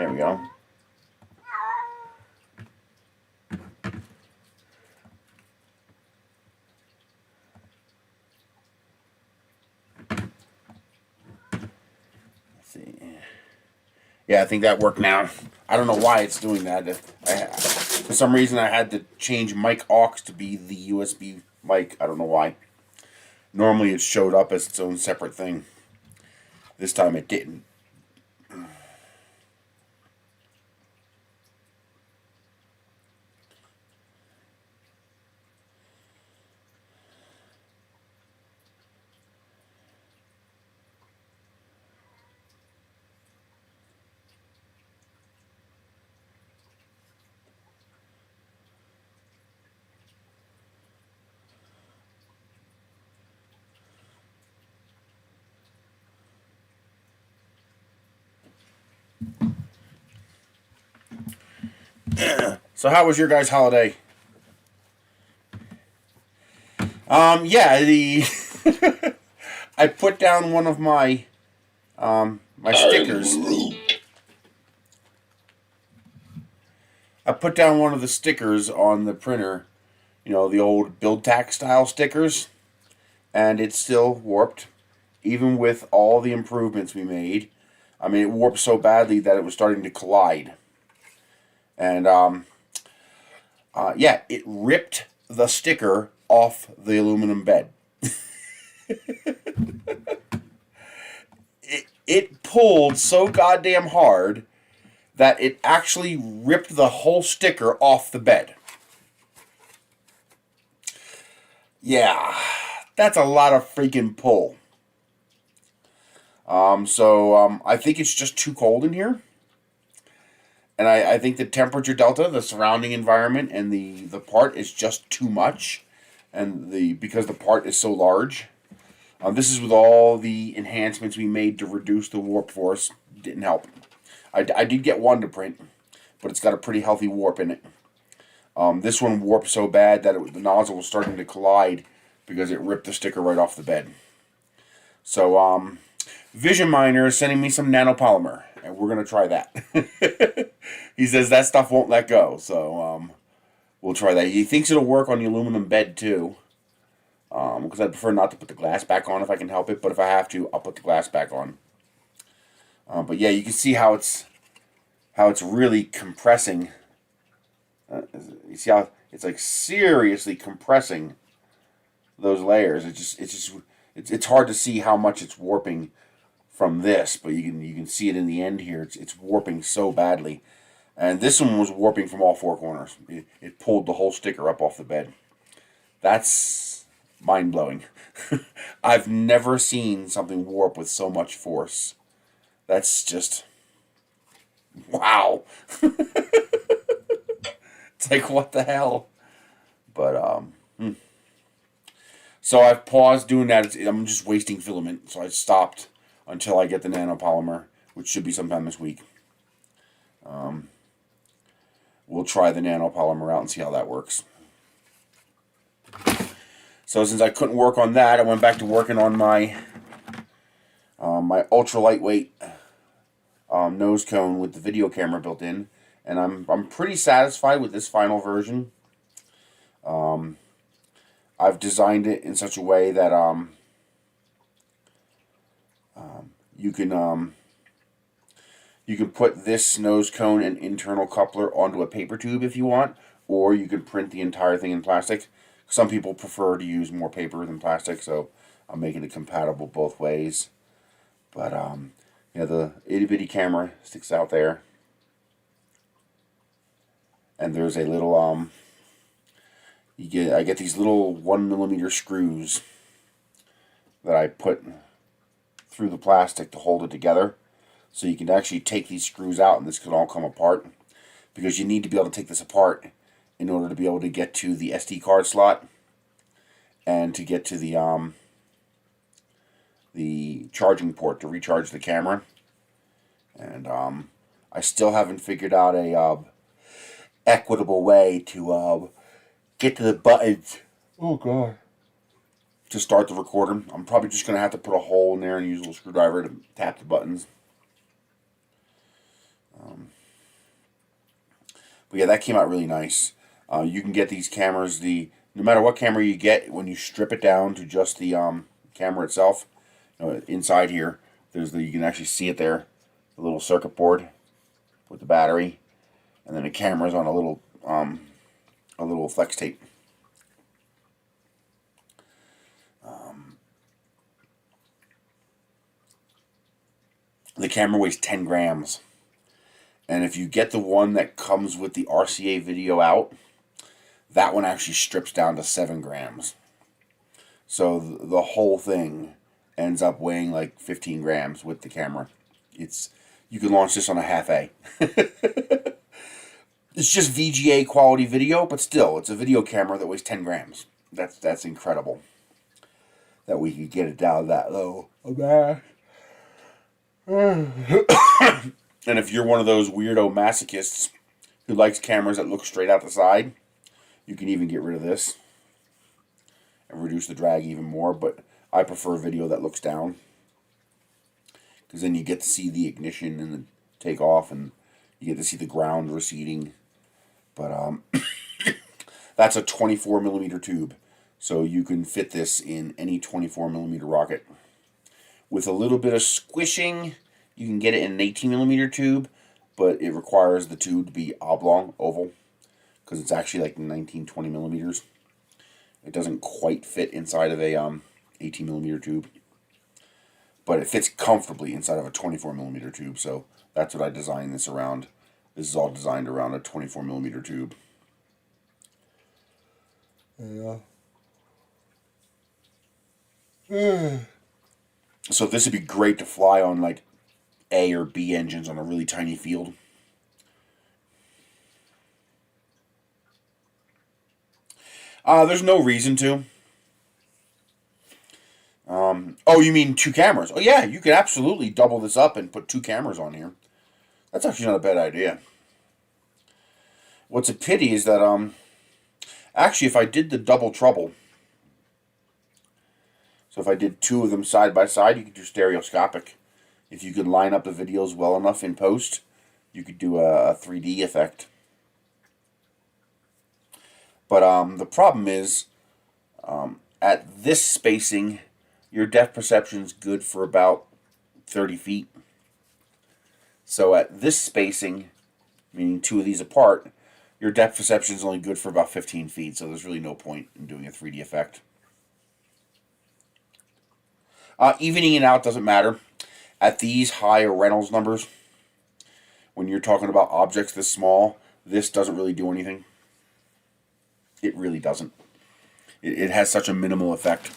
There we go. Let's see. Yeah, I think that worked now. I don't know why it's doing that. For some reason, I had to change mic aux to be the USB mic. I don't know why. Normally, it showed up as its own separate thing. This time, it didn't. So how was your guys' holiday? Yeah, I put down one of my my stickers. I put down one of the stickers on the printer, you know, the old build tack style stickers, and it's still warped, even with all the improvements we made. I mean, it warped so badly that it was starting to collide. And yeah, it ripped the sticker off the aluminum bed. it pulled so goddamn hard that it actually ripped the whole sticker off the bed. Yeah, that's a lot of freaking pull. So I think it's just too cold in here. And I think the temperature delta, the surrounding environment, and the part is just too much. And because the part is so large. This is with all the enhancements we made to reduce the warp force. Didn't help. I did get one to print, but it's got a pretty healthy warp in it. This one warped so bad that the nozzle was starting to collide because it ripped the sticker right off the bed. So, Vision Miner is sending me some nanopolymer, and we're going to try that. He says that stuff won't let go, so we'll try that. He thinks it'll work on the aluminum bed, too, because I'd prefer not to put the glass back on if I can help it, but if I have to, I'll put the glass back on. But yeah, you can see how it's really compressing. You see how it's like seriously compressing those layers. It's hard to see how much it's warping from this, but you can see it in the end here. It's warping so badly, and this one was warping from all four corners. It pulled the whole sticker up off the bed. That's mind blowing. I've never seen something warp with so much force. That's just wow. It's like, what the hell? But so I've paused doing that. I'm just wasting filament, so I stopped until I get the nanopolymer, which should be sometime this week. We'll try the nanopolymer out and see how that works. So since I couldn't work on that, I went back to working on my my ultra lightweight nose cone with the video camera built in, and I'm pretty satisfied with this final version. I've designed it in such a way that you can put this nose cone and internal coupler onto a paper tube if you want, or you can print the entire thing in plastic. Some people prefer to use more paper than plastic, so I'm making it compatible both ways. But yeah, the itty bitty camera sticks out there, and there's a little I get these little 1mm screws that I put through the plastic to hold it together. So you can actually take these screws out and this can all come apart, because you need to be able to take this apart in order to be able to get to the SD card slot and to get to the charging port to recharge the camera. And I still haven't figured out a equitable way to get to the buttons. Oh god. To start the recorder. I'm probably just going to have to put a hole in there and use a little screwdriver to tap the buttons. But yeah, that came out really nice. You can get these cameras, no matter what camera you get, when you strip it down to just the camera itself, inside here, you can actually see it there, the little circuit board with the battery, and then the camera's on a little flex tape. The camera weighs 10 grams. And if you get the one that comes with the RCA video out, that one actually strips down to 7 grams. So the whole thing ends up weighing like 15 grams with the camera. You can launch this on a half A. It's just VGA quality video, but still, it's a video camera that weighs 10 grams. That's incredible that we could get it down that low. And if you're one of those weirdo masochists who likes cameras that look straight out the side, you can even get rid of this and reduce the drag even more. But I prefer video that looks down, because then you get to see the ignition and the takeoff, and you get to see the ground receding. But that's a 24 millimeter tube, so you can fit this in any 24 millimeter rocket. With a little bit of squishing, you can get it in an 18 millimeter tube, but it requires the tube to be oblong, oval, because it's actually like 19, 20 millimeters. It doesn't quite fit inside of a 18 millimeter tube, but it fits comfortably inside of a 24 millimeter tube, so that's what I designed this around. This is all designed around a 24 millimeter tube. Yeah. So this would be great to fly on like A or B engines on a really tiny field. There's no reason to. Oh, you mean 2 cameras? Oh yeah, you could absolutely double this up and put 2 cameras on here. That's actually not a bad idea. What's a pity is that actually if I did the double trouble, so if I did 2 of them side by side, you could do stereoscopic. If you could line up the videos well enough in post, you could do a 3D effect. But the problem is, at this spacing, your depth perception is good for about 30 feet. So at this spacing, meaning 2 of these apart, your depth perception is only good for about 15 feet. So there's really no point in doing a 3D effect. Evening it out doesn't matter. At these high Reynolds numbers, when you're talking about objects this small, this doesn't really do anything. It really doesn't. It has such a minimal effect.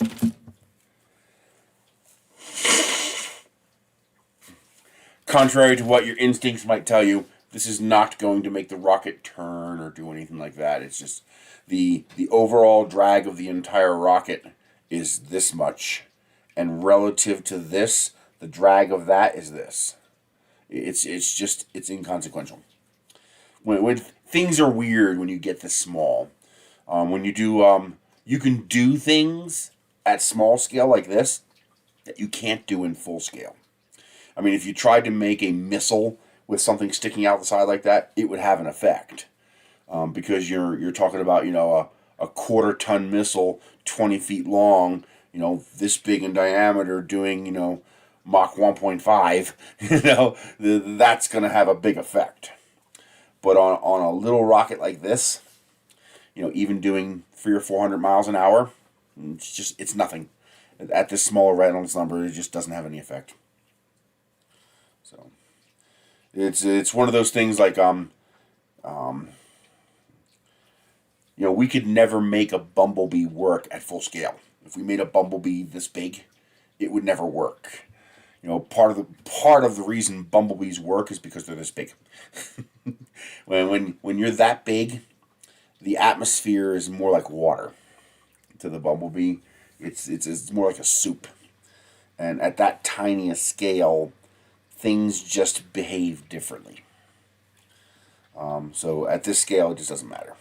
Contrary to what your instincts might tell you, this is not going to make the rocket turn or do anything like that. It's just the overall drag of the entire rocket is this much. And relative to this, the drag of that is this. It's inconsequential. When things are weird when you get this small. When you do, you can do things at small scale like this that you can't do in full scale. I mean, if you tried to make a missile with something sticking out the side like that, it would have an effect. Because you're talking about, a quarter-ton missile, 20 feet long, this big in diameter, doing, Mach 1.5, that's going to have a big effect. But on a little rocket like this, even doing 300 or 400 miles an hour, it's nothing. At this smaller Reynolds number, it just doesn't have any effect. So it's one of those things like we could never make a bumblebee work at full scale. If we made a bumblebee this big, it would never work. Part of the reason bumblebees work is because they're this big. when you're that big, the atmosphere is more like water to the bumblebee. It's more like a soup. And at that tiny a scale, things just behave differently. So at this scale, it just doesn't matter.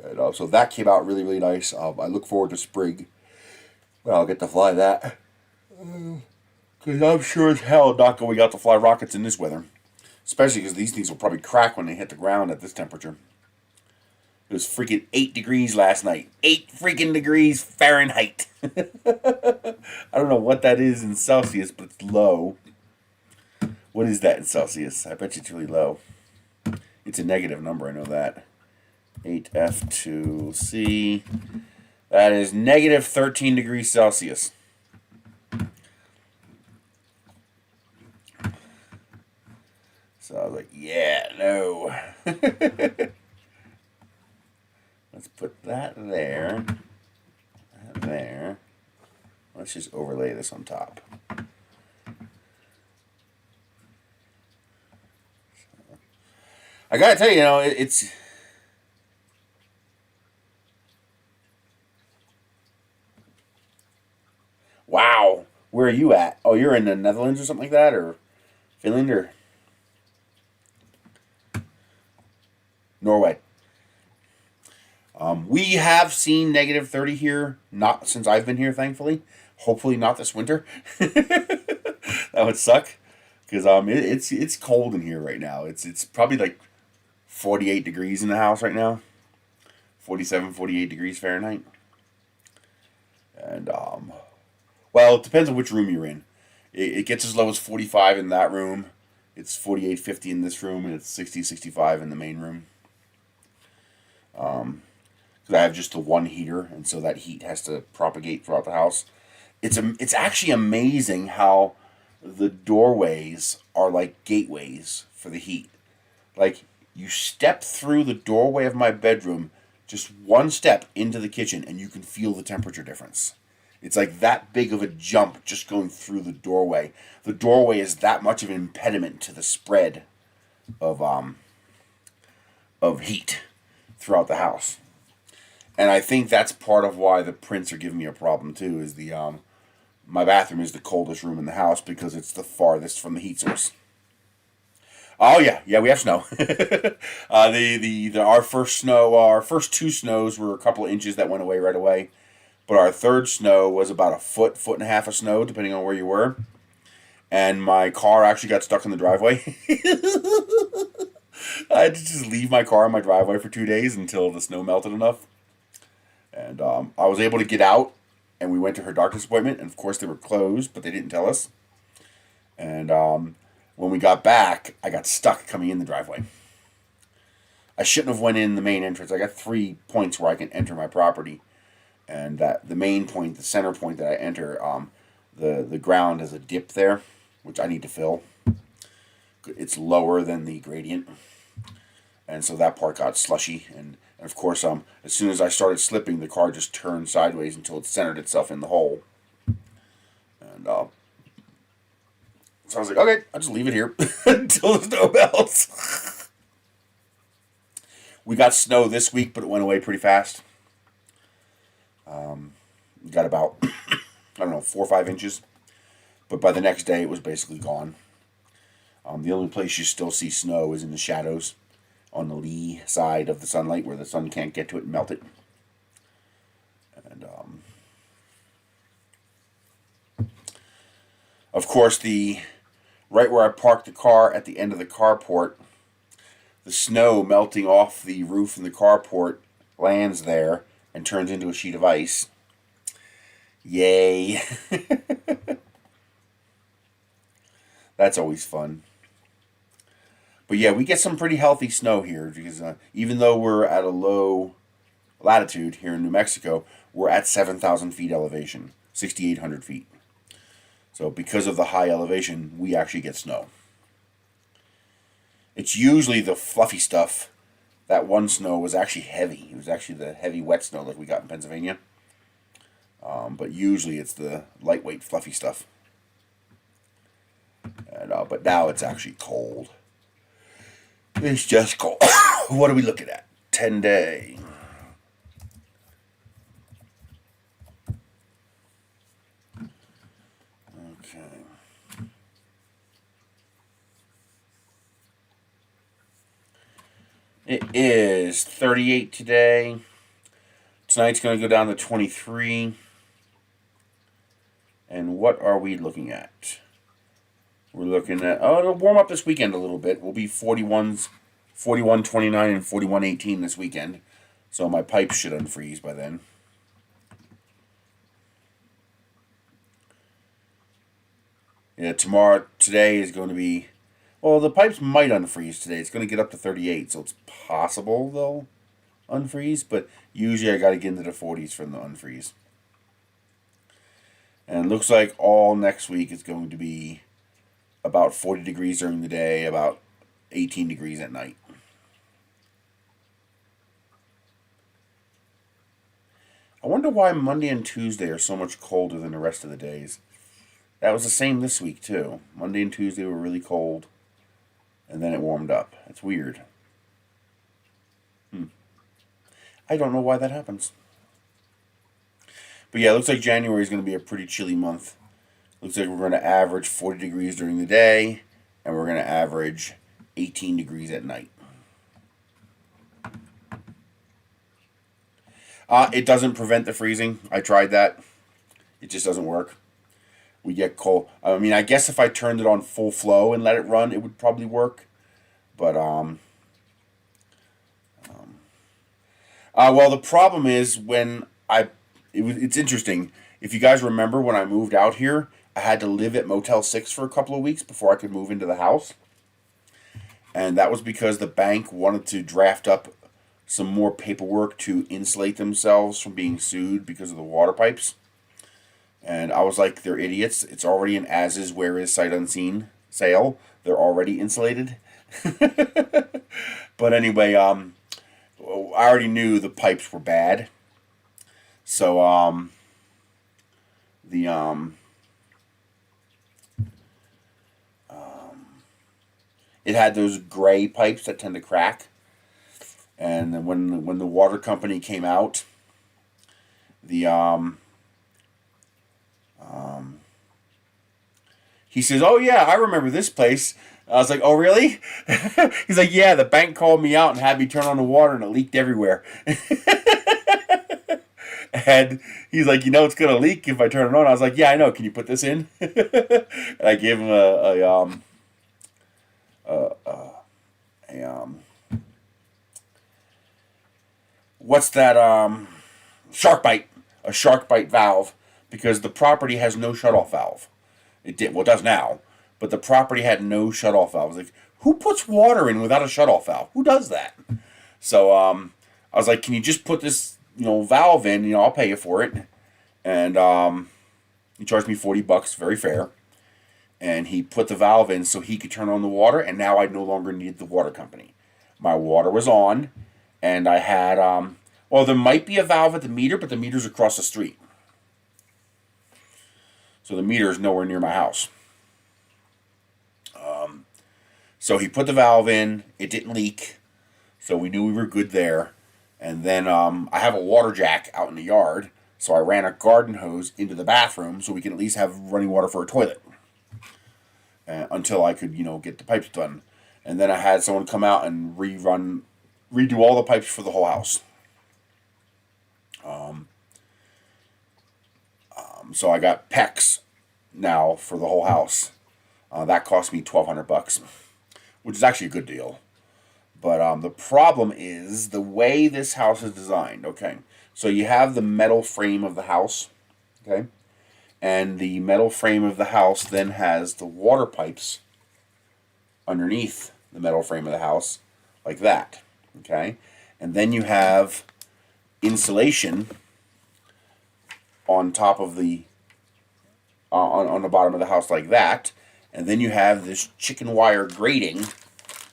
And, so that came out really, really nice. I look forward to spring. Well, I'll get to fly that. Because I'm sure as hell not going out to fly rockets in this weather. Especially because these things will probably crack when they hit the ground at this temperature. It was freaking 8 degrees last night. 8 freaking degrees Fahrenheit. I don't know what that is in Celsius, but it's low. What is that in Celsius? I bet you it's really low. It's a negative number, I know that. 8F2C. That is negative 13 degrees Celsius. So I was like, yeah, no. Let's put that there. That there. Let's just overlay this on top. I gotta tell you, it's... Wow. Where are you at? Oh, you're in the Netherlands or something like that? Or Finland or... Norway. We have seen negative 30 here, not since I've been here, thankfully. Hopefully not this winter. That would suck, because it's cold in here right now. It's probably like 48 degrees in the house right now. 47, 48 degrees Fahrenheit. And well, it depends on which room you're in. It gets as low as 45 in that room. It's 48, 50 in this room, and it's 60, 65 in the main room. Because I have just the one heater, and so that heat has to propagate throughout the house. It's actually amazing how the doorways are like gateways for the heat. Like, you step through the doorway of my bedroom, just one step into the kitchen, and you can feel the temperature difference. It's like that big of a jump just going through the doorway. The doorway is that much of an impediment to the spread of heat throughout the house. And I think that's part of why the prints are giving me a problem too, is my bathroom is the coldest room in the house because it's the farthest from the heat source. Oh yeah, we have snow. Our first two snows were a couple of inches that went away right away. But our third snow was about a foot and a half of snow, depending on where you were. And my car actually got stuck in the driveway. I had to just leave my car in my driveway for 2 days until the snow melted enough. And I was able to get out, and we went to her doctor's appointment. And of course, they were closed, but they didn't tell us. And when we got back, I got stuck coming in the driveway. I shouldn't have went in the main entrance. I got 3 points where I can enter my property. And that the main point, the center point that I enter, the ground has a dip there, which I need to fill. It's lower than the gradient. And so that part got slushy. And of course, as soon as I started slipping, the car just turned sideways until it centered itself in the hole. And so I was like, okay, I'll just leave it here until the snow melts. We got snow this week, but it went away pretty fast. Got about, 4 or 5 inches. But by the next day, it was basically gone. The only place you still see snow is in the shadows on the lee side of the sunlight where the sun can't get to it and melt it. And, of course, right where I parked the car at the end of the carport, the snow melting off the roof in the carport lands there and turns into a sheet of ice. Yay. That's always fun. But yeah, we get some pretty healthy snow here because even though we're at a low latitude here in New Mexico, we're at 7,000 feet elevation, 6,800 feet. So because of the high elevation, we actually get snow. It's usually the fluffy stuff. That one snow was actually heavy. It was actually the heavy wet snow like we got in Pennsylvania. But usually it's the lightweight fluffy stuff. And, but now it's actually cold. It's just cold. What are we looking at? 10-day. Okay. It is 38 today. Tonight's going to go down to 23. And what are we looking at? We're looking at, oh, it'll warm up this weekend a little bit. We'll be 41.29 and 41.18 this weekend. So my pipes should unfreeze by then. Yeah, today is going to be, well, the pipes might unfreeze today. It's going to get up to 38, so it's possible they'll unfreeze, but usually I got to get into the 40s from the unfreeze. And it looks like all next week is going to be about 40 degrees during the day, about 18 degrees at night. I wonder why Monday and Tuesday are so much colder than the rest of the days. That was the same this week, too. Monday and Tuesday were really cold, and then it warmed up. It's weird. I don't know why that happens. But yeah, it looks like January is going to be a pretty chilly month. Looks like we're going to average 40 degrees during the day, and we're going to average 18 degrees at night. It doesn't prevent the freezing. I tried that. It just doesn't work. We get cold. I mean, I guess if I turned it on full flow and let it run, it would probably work. But, well, the problem is when it's interesting. If you guys remember when I moved out here, I had to live at Motel 6 for a couple of weeks before I could move into the house. And that was because the bank wanted to draft up some more paperwork to insulate themselves from being sued because of the water pipes. And I was like, they're idiots. It's already an as-is, where-is, sight unseen sale. They're already insulated. But anyway, I already knew the pipes were bad. So, it had those gray pipes that tend to crack. And then when the water company came out, he says, "Oh yeah, I remember this place." I was like, "Oh really?" He's like, "Yeah, the bank called me out and had me turn on the water, and it leaked everywhere." And he's like, "You know it's gonna leak if I turn it on." I was like, "Yeah, I know. Can you put this in?" And I gave him what's that, shark bite, a shark bite valve, because the property has no shutoff valve. It did, well, it does now, but the property had no shutoff valve. I was like, who puts water in without a shutoff valve? Who does that? So I was like, can you just put this, valve in? I'll pay you for it. And he charged me $40, very fair. And he put the valve in so he could turn on the water, and now I no longer needed the water company. My water was on, and I had, well, there might be a valve at the meter, but the meter's across the street. So the meter is nowhere near my house. So he put the valve in. It didn't leak. So we knew we were good there. And then I have a water jack out in the yard. So I ran a garden hose into the bathroom so we can at least have running water for a toilet. Until I could, get the pipes done. And then I had someone come out and redo all the pipes for the whole house. So I got PEX now for the whole house. That cost me $1,200, which is actually a good deal. But the problem is the way this house is designed. Okay, so you have the metal frame of the house. Okay, and the metal frame of the house then has the water pipes underneath the metal frame of the house, like that. Okay, and then you have insulation on top of the on the bottom of the house, like that, and then you have this chicken wire grating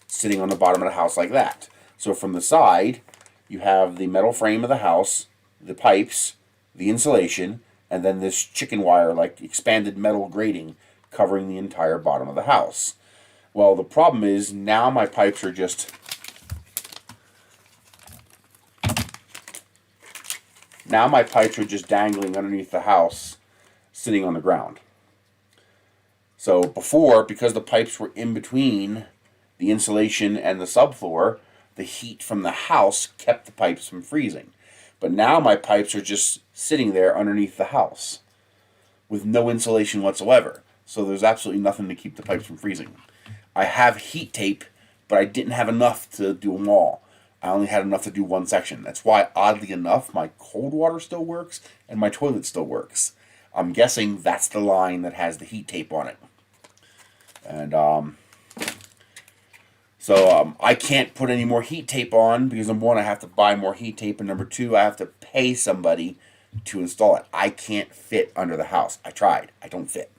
sitting on the bottom of the house like that. So from the side, you have the metal frame of the house, the pipes, the insulation, and then this chicken wire, like expanded metal grating, covering the entire bottom of the house. Well, the problem is now my pipes are just dangling underneath the house, sitting on the ground. So before, because the pipes were in between the insulation and the subfloor, the heat from the house kept the pipes from freezing. But now my pipes are just sitting there underneath the house with no insulation whatsoever. So there's absolutely nothing to keep the pipes from freezing. I have heat tape, but I didn't have enough to do them all. I only had enough to do one section. That's why, oddly enough, my cold water still works and my toilet still works. I'm guessing that's the line that has the heat tape on it. And so I can't put any more heat tape on because, number one, I have to buy more heat tape, and number two, I have to pay somebody to install it. I can't fit under the house. I tried. I don't fit.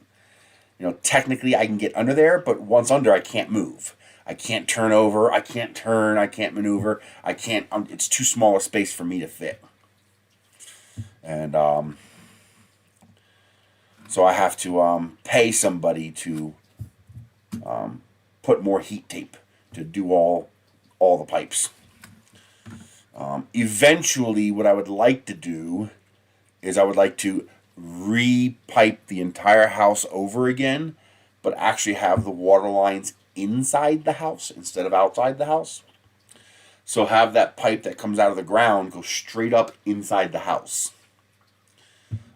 You know, technically I can get under there, but once under, I can't move. I can't turn over. I can't turn. I can't maneuver. I can't. It's too small a space for me to fit. And so I have to pay somebody to put more heat tape to do all the pipes. Eventually, what I would like to do is I would like to re-pipe the entire house over again, but actually have the water lines inside the house instead of outside the house. So have that pipe that comes out of the ground go straight up inside the house.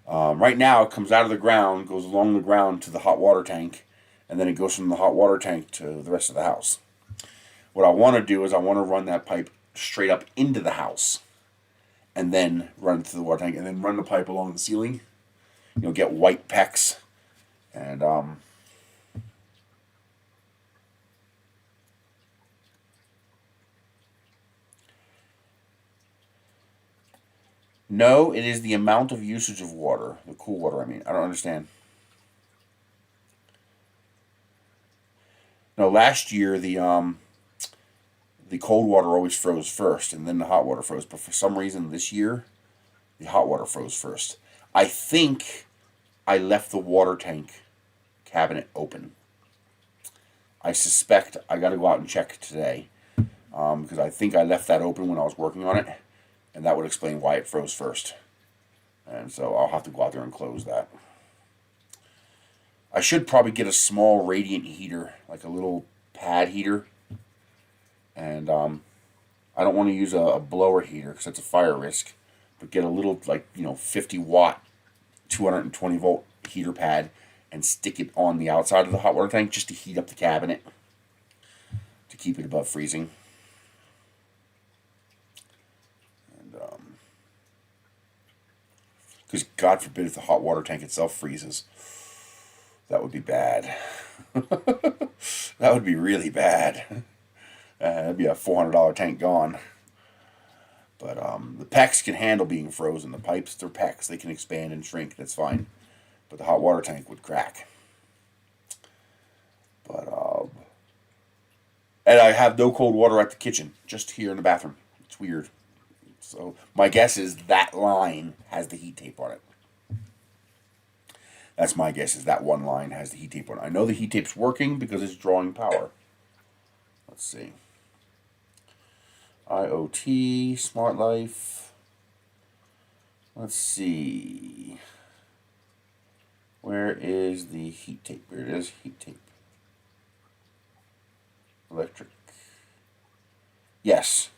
Right now, it comes out of the ground, goes along the ground to the hot water tank, and then it goes from the hot water tank to the rest of the house. What I want to do is I want to run that pipe straight up into the house, and then run to the water tank, and then run the pipe along the ceiling. You know, get white PEX, and no, it is the amount of usage of water, the cool water. I mean, I don't understand. No, last year the cold water always froze first, and then the hot water froze. But for some reason this year, the hot water froze first. I think I left the water tank cabinet open. I suspect I got to go out and check today, because I think I left that open when I was working on it, and that would explain why it froze first. And so I'll have to go out there and close that. I should probably get a small radiant heater, like a little pad heater. And I don't want to use a blower heater because that's a fire risk. But get a little, 50 watt, 220 volt heater pad and stick it on the outside of the hot water tank just to heat up the cabinet to keep it above freezing. And because God forbid if the hot water tank itself freezes, that would be bad. That would be really bad. That'd be a $400 tank gone. But the PEX can handle being frozen. The pipes, they're PEX. They can expand and shrink. That's fine. But the hot water tank would crack. But and I have no cold water at the kitchen. Just here in the bathroom. It's weird. So my guess is that line has the heat tape on it. That's my guess, is that one line has the heat tape on it. I know the heat tape's working because it's drawing power. Let's see. IoT, Smart Life. Let's see. Where is the heat tape? There it is, heat tape. Electric. Yes.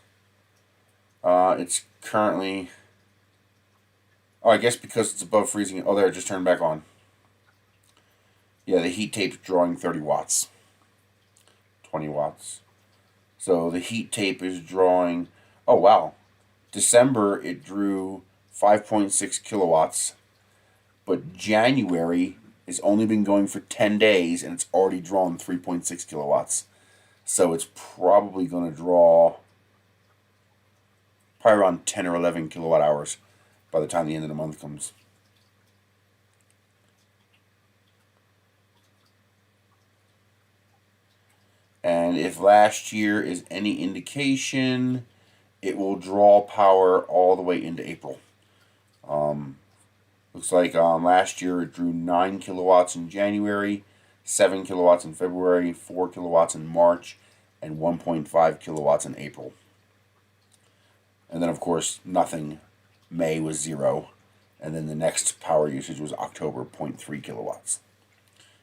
It's currently... Oh, I guess because it's above freezing... Oh, there, it just turned back on. Yeah, the heat tape's drawing 30 watts. 20 watts. So the heat tape is drawing... Oh, wow. December, it drew 5.6 kilowatts. But January has only been going for 10 days, and it's already drawn 3.6 kilowatts. So it's probably going to draw probably around 10 or 11 kilowatt hours by the time the end of the month comes. And if last year is any indication, it will draw power all the way into April. Looks like last year it drew 9 kilowatts in January, 7 kilowatts in February, 4 kilowatts in March, and 1.5 kilowatts in April. And then, of course, nothing. May was 0. And then the next power usage was October, 0.3 kilowatts.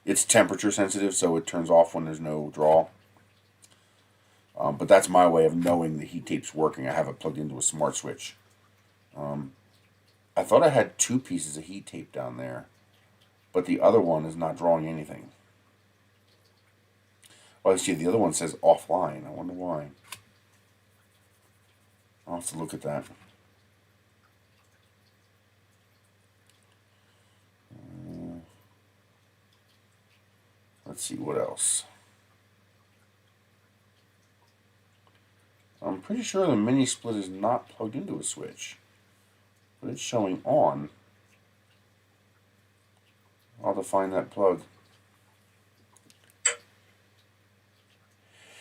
It's temperature sensitive, so it turns off when there's no draw. But that's my way of knowing the heat tape's working. I have it plugged into a smart switch. I thought I had 2 pieces of heat tape down there, but the other one is not drawing anything. Well, I see the other one says offline. I wonder why. I'll have to look at that. Let's see what else. I'm pretty sure the mini split is not plugged into a switch, but it's showing on. I'll have to find that plug.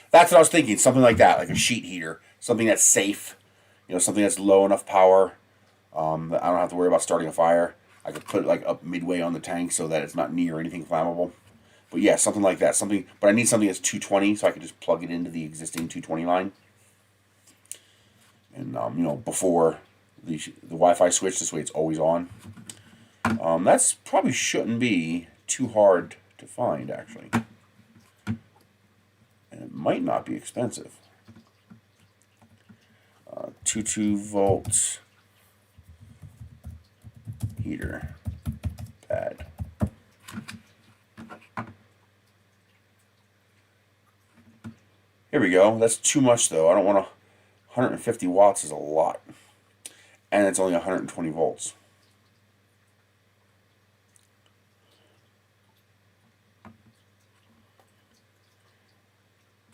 That's what I was thinking, something like that, like a sheet heater, something that's safe, something that's low enough power that I don't have to worry about starting a fire. I could put it like up midway on the tank so that it's not near anything flammable. But yeah, something like that. But I need something that's 220 so I can just plug it into the existing 220 line. And before the Wi-Fi switch, this way it's always on. That's probably shouldn't be too hard to find, actually. And it might not be expensive. 2 volt heater pad. Here we go. That's too much though. I don't want to. 150 watts is a lot. And it's only 120 volts.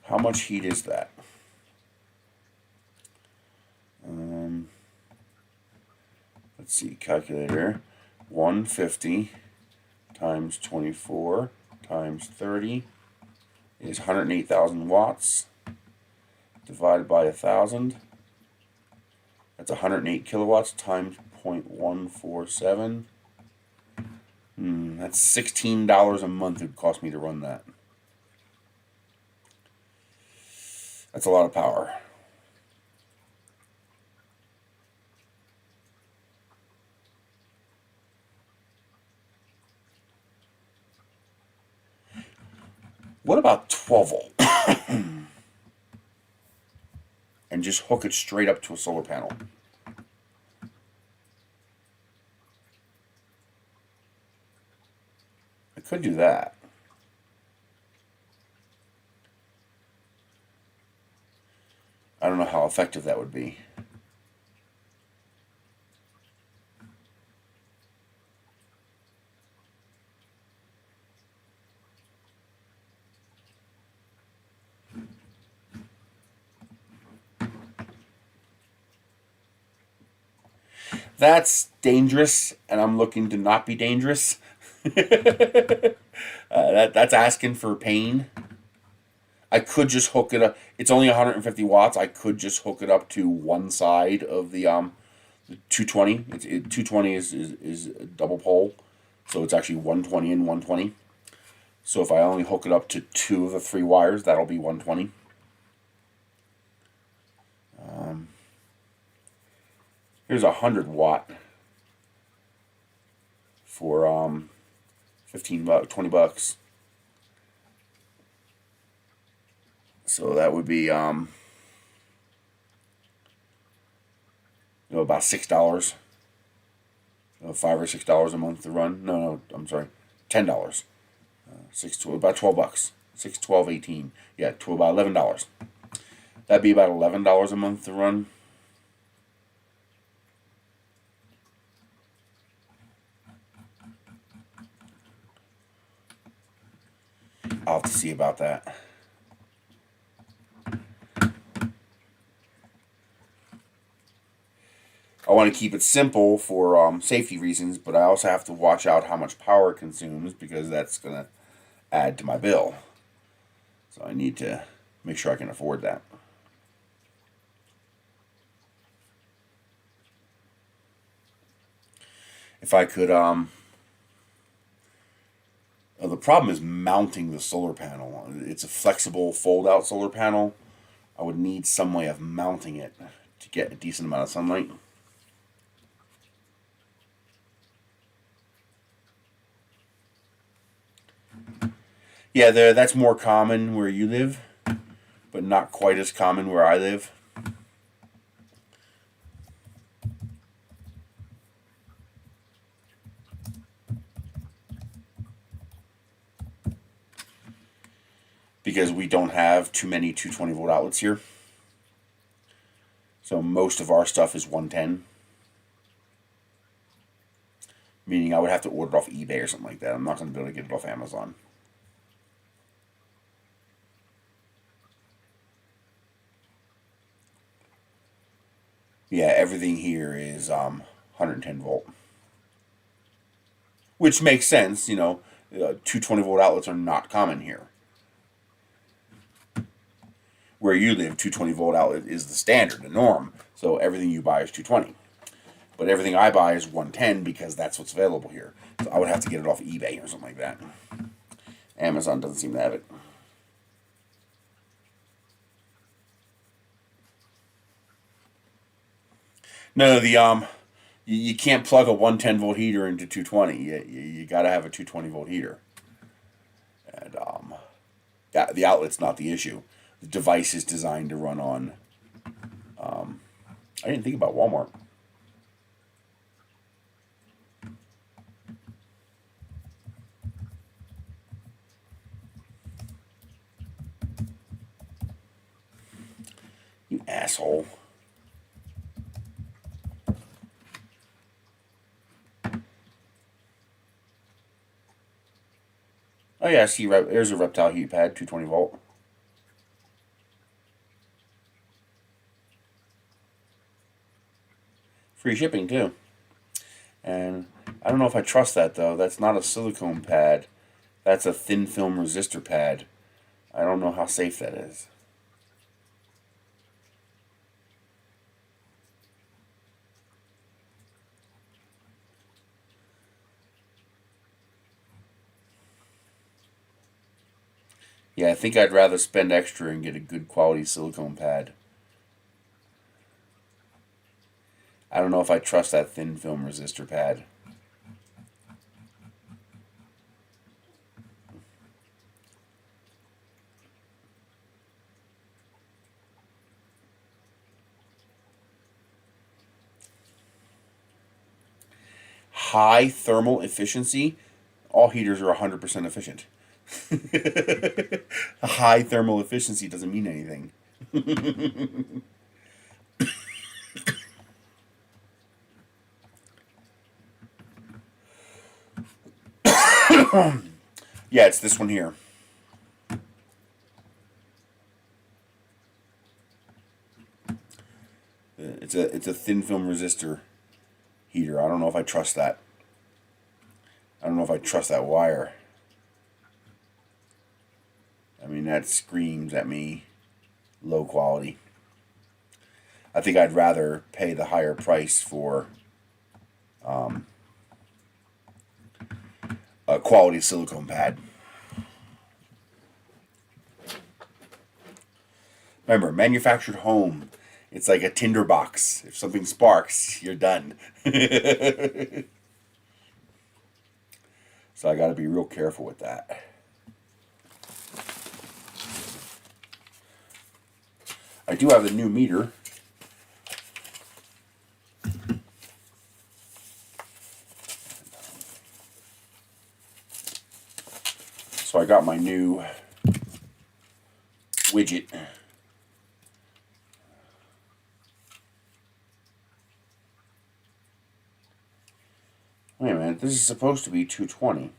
How much heat is that? Let's see, calculator. 150 times 24 times 30 is 108,000 watts. Divided by 1,000. That's 108 kilowatts times 0.147. That's $16 a month it would cost me to run that. That's a lot of power. What about 12 volt? And just hook it straight up to a solar panel. I could do that. I don't know how effective that would be. That's dangerous, and I'm looking to not be dangerous. That's asking for pain. I could just hook it up. It's only 150 watts. I could just hook it up to one side of the 220. 220 is a double pole, so it's actually 120 and 120. So if I only hook it up to 2 of the 3 wires, that'll be 120. Here's 100 watt for 15 bucks, 20 bucks. So that would be about $6, $5 or $6 a month to run. No, I'm sorry, $10. About 12 bucks. 6, 12, 18. Yeah, about $11. That'd be about $11 a month to run. I'll have to see about that. I want to keep it simple for safety reasons, but I also have to watch out how much power it consumes because that's going to add to my bill. So I need to make sure I can afford that. If I could, the problem is mounting the solar panel. It's a flexible fold-out solar panel. I would need some way of mounting it to get a decent amount of sunlight. Yeah, that's more common where you live, but not quite as common where I live. because we don't have too many 220 volt outlets here. So most of our stuff is 110. Meaning I would have to order it off eBay or something like that. I'm not going to be able to get it off Amazon. Yeah, everything here is 110 volt. Which makes sense, 220 volt outlets are not common here. Where you live, 220 volt outlet is the standard, the norm. So everything you buy is 220. But everything I buy is 110 because that's what's available here. So I would have to get it off eBay or something like that. Amazon doesn't seem to have it. No, you can't plug a 110 volt heater into 220. You got to have a 220 volt heater. And the outlet's not the issue. The device is designed to run on. I didn't think about Walmart. You asshole. Oh yeah, see, there's a Reptile heat pad, 220 volt. Free shipping too. And I don't know if I trust that though. That's not a silicone pad. That's a thin film resistor pad. I don't know how safe that is. Yeah, I think I'd rather spend extra and get a good quality silicone pad. I don't know if I trust that thin film resistor pad. High thermal efficiency. All heaters are 100% efficient. High thermal efficiency doesn't mean anything. Yeah, it's this one here. It's a thin film resistor heater. I don't know if I trust that. I don't know if I trust that wire. I mean, that screams at me low quality. I think I'd rather pay the higher price for a quality silicone pad. Remember, manufactured home. It's like a tinder box. If something sparks, you're done. So I got to be real careful with that. I do have a new meter. So I got my new widget. Wait a minute, this is supposed to be 220.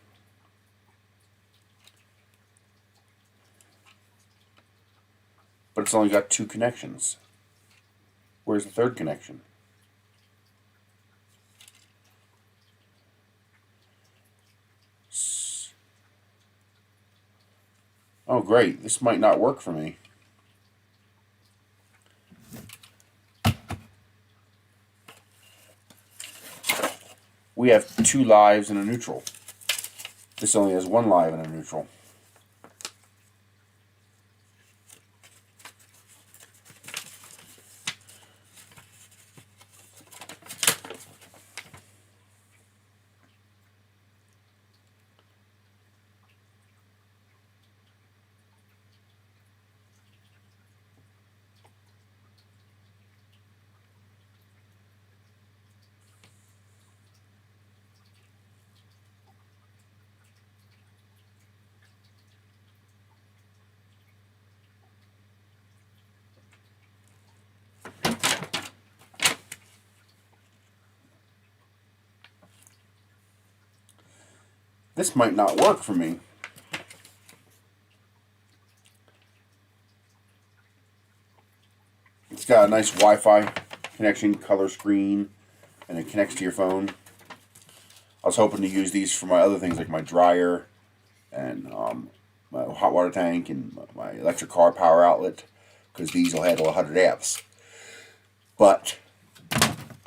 But it's only got 2 connections. Where's the third connection? Oh great, this might not work for me. We have 2 lives and a neutral. This only has 1 live and a neutral. This might not work for me. It's got a nice Wi-Fi connection, color screen, and it connects to your phone. I was hoping to use these for my other things like my dryer and my hot water tank and my electric car power outlet, because these will handle 100 amps. But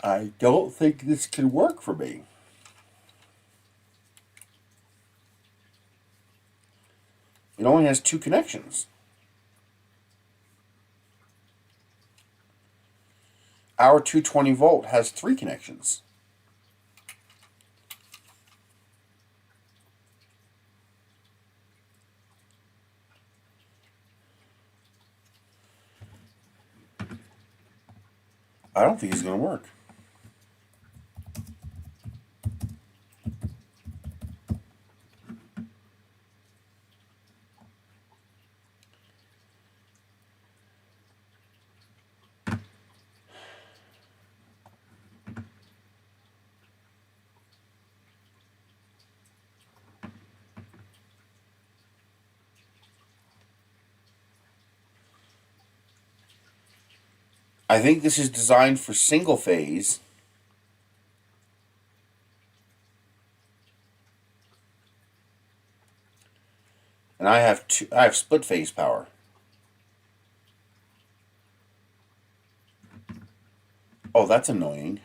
I don't think this can work for me. It only has 2 connections. Our 220 volt has 3 connections. I don't think it's going to work. I think this is designed for single phase. And I have split phase power. Oh, that's annoying.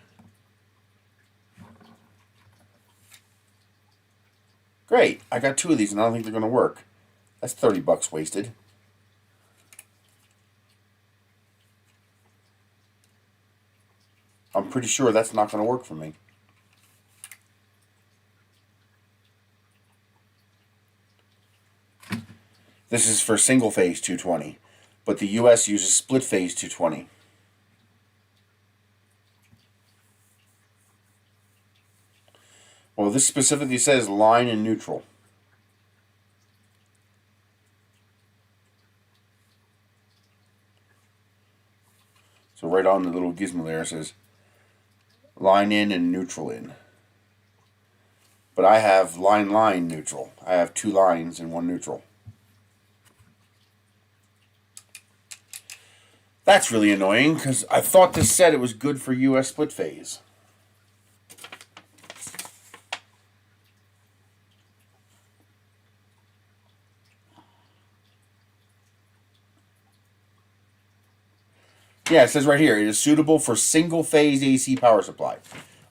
Great, I got 2 of these and I don't think they're going to work. That's $30 wasted. I'm pretty sure that's not going to work for me. This is for single phase 220, but the US uses split phase 220. Well, this specifically says line and neutral. So right on the little gizmo there it says line in and neutral in. But I have line neutral. I have 2 lines and 1 neutral. That's really annoying because I thought this said it was good for US split phase. Yeah, it says right here, it is suitable for single phase AC power supply.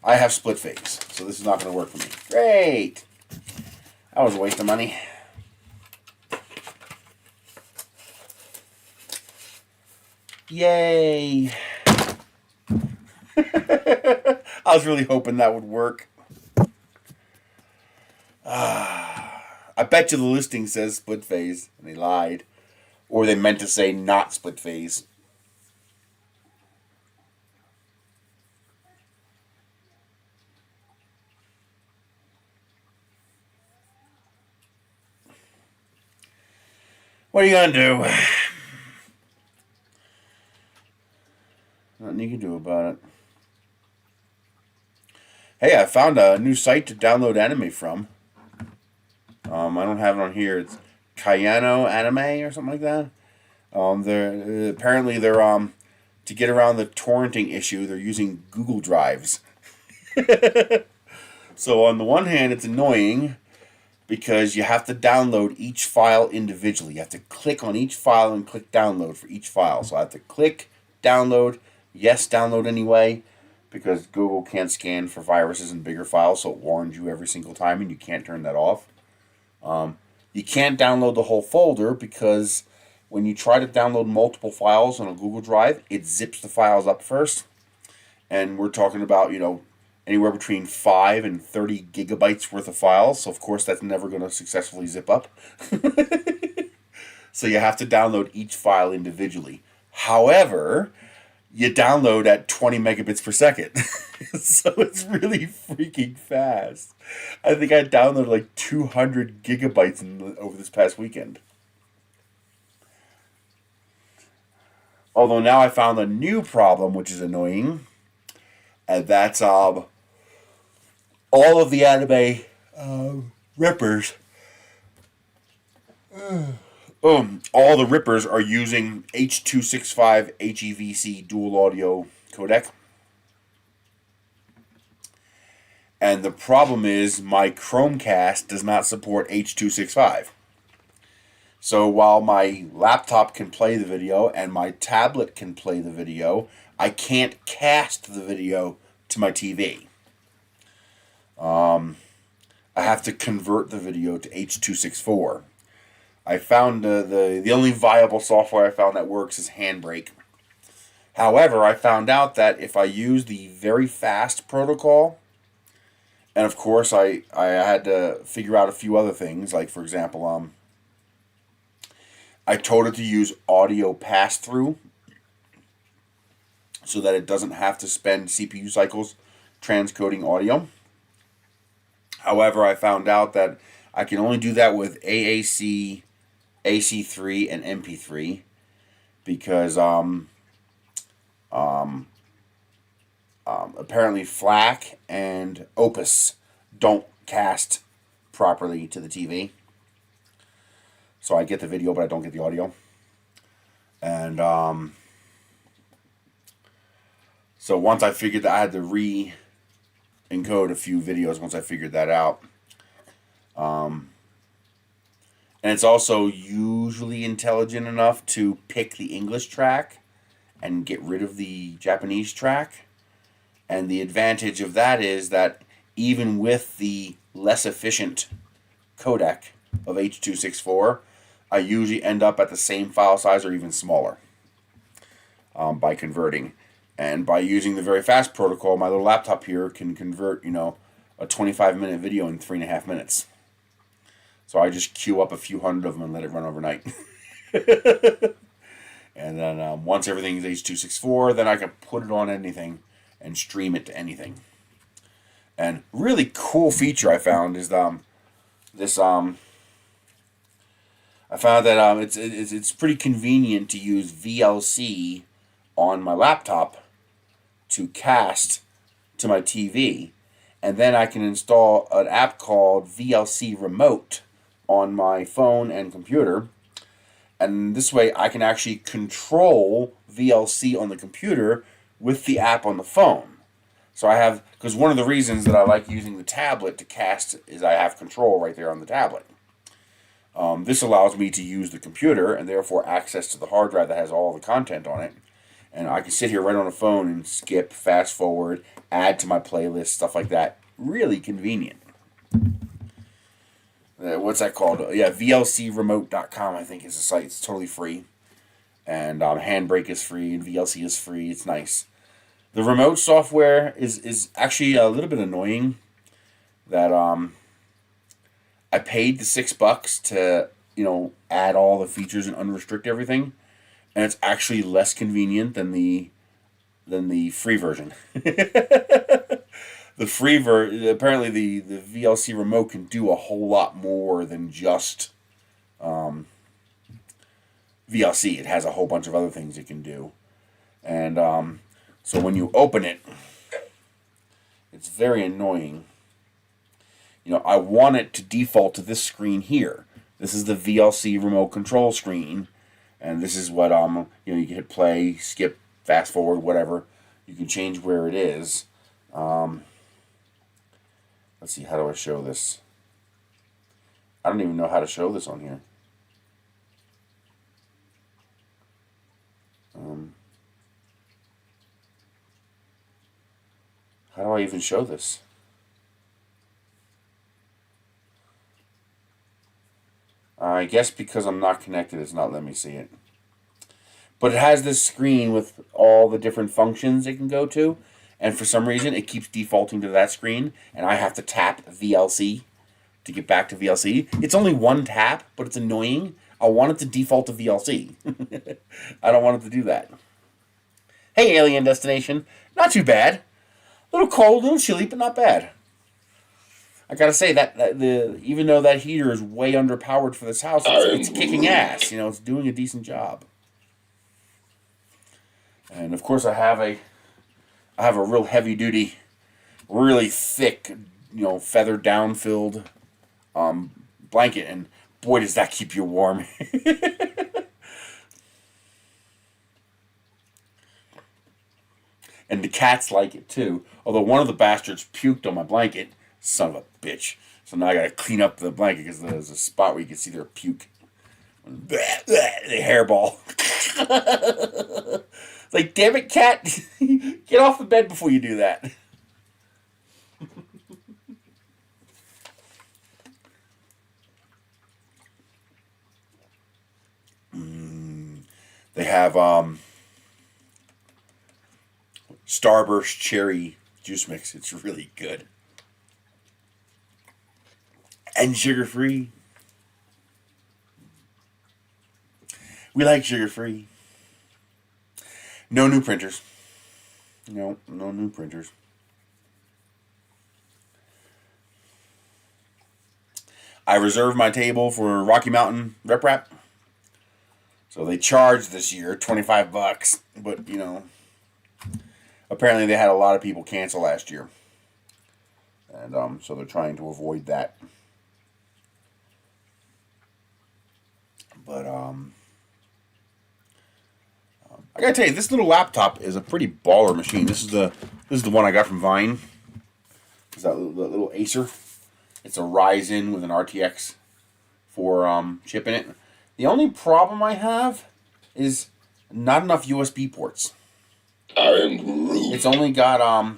I have split phase, so this is not going to work for me. Great! That was a waste of money. Yay! I was really hoping that would work. I bet you the listing says split phase, and they lied. Or they meant to say not split phase. What are you gonna do? Nothing you can do about it. Hey, I found a new site to download anime from. I don't have it on here. It's Kayano Anime or something like that. They're apparently to get around the torrenting issue, they're using Google Drives. So on the one hand, it's annoying because you have to download each file individually. You have to click on each file and click download for each file. So I have to click download, yes, download anyway, because Google can't scan for viruses in bigger files, so it warns you every single time, and you can't turn that off. You can't download the whole folder because when you try to download multiple files on a Google Drive, it zips the files up first. And we're talking about, anywhere between 5 and 30 gigabytes worth of files. So, of course, that's never going to successfully zip up. So you have to download each file individually. However, you download at 20 megabits per second. So it's really freaking fast. I think I downloaded like 200 gigabytes over this past weekend. Although now I found a new problem, which is annoying. And that's all of the anime rippers. All the rippers are using H.265 HEVC dual audio codec. And the problem is my Chromecast does not support H.265. So while my laptop can play the video and my tablet can play the video, I can't cast the video to my TV. I have to convert the video to H.264. I found the only viable software I found that works is Handbrake. However, I found out that if I use the very fast protocol, and of course I had to figure out a few other things, like for example, I told it to use audio pass-through so that it doesn't have to spend CPU cycles transcoding audio. However, I found out that I can only do that with AAC, AC3, and MP3 because apparently FLAC and Opus don't cast properly to the TV. So I get the video, but I don't get the audio. And so once I figured that I had to re-encode a few videos, once I figured that out. And it's also usually intelligent enough to pick the English track and get rid of the Japanese track. And the advantage of that is that even with the less efficient codec of H.264, I usually end up at the same file size or even smaller by converting. And by using the very fast protocol, my little laptop here can convert, a 25-minute video in 3.5 minutes. So I just queue up a few hundred of them and let it run overnight. And then once everything is H.264, then I can put it on anything and stream it to anything. And really cool feature I found is this. I found that it's pretty convenient to use VLC on my laptop to cast to my TV, and then I can install an app called VLC Remote on my phone and computer, and this way I can actually control VLC on the computer with the app on the phone. So I have, because one of the reasons that I like using the tablet to cast is I have control right there on the tablet. This allows me to use the computer and therefore access to the hard drive that has all the content on it. And I can sit here right on the phone and skip, fast forward, add to my playlist, stuff like that. Really convenient. What's that called? Yeah, VLCremote.com I think is the site. It's totally free. And Handbrake is free and VLC is free. It's nice. The remote software is actually a little bit annoying. That I paid the $6 to add all the features and unrestrict everything, and it's actually less convenient than the free version. The free apparently the VLC remote can do a whole lot more than just VLC. It has a whole bunch of other things it can do, and so when you open it, it's very annoying. I want it to default to this screen here. This is the VLC remote control screen, and this is what you can hit play, skip, fast forward, whatever. You can change where it is. Let's see, how do I show this? I don't even know how to show this on here. How do I even show this? I guess because I'm not connected, it's not letting me see it. But it has this screen with all the different functions it can go to, and for some reason it keeps defaulting to that screen, and I have to tap VLC to get back to VLC. It's only one tap, but it's annoying. I want it to default to VLC. I don't want it to do that. Hey, Alien Destination. Not too bad. A little cold, a little chilly, but not bad. I gotta say that even though that heater is way underpowered for this house, it's kicking ass. It's doing a decent job. And of course, I have a real heavy duty, really thick, feather down filled blanket, and boy, does that keep you warm. And the cats like it too. Although one of the bastards puked on my blanket. Son of a bitch. So now I gotta clean up the blanket because there's a spot where you can see their puke. The hairball. It's like, damn it, cat. Get off the bed before you do that. They have Starburst cherry juice mix. It's really good. And sugar-free. We like sugar-free. No new printers. No new printers. I reserved my table for Rocky Mountain Rep Rap. So they charged this year $25, but you know, apparently they had a lot of people cancel last year, and so they're trying to avoid that. But I gotta tell you, this little laptop is a pretty baller machine. This is the one I got from Vine. It's that little Acer. It's a Ryzen with an RTX 4 chip in it. The only problem I have is not enough USB ports. It's only got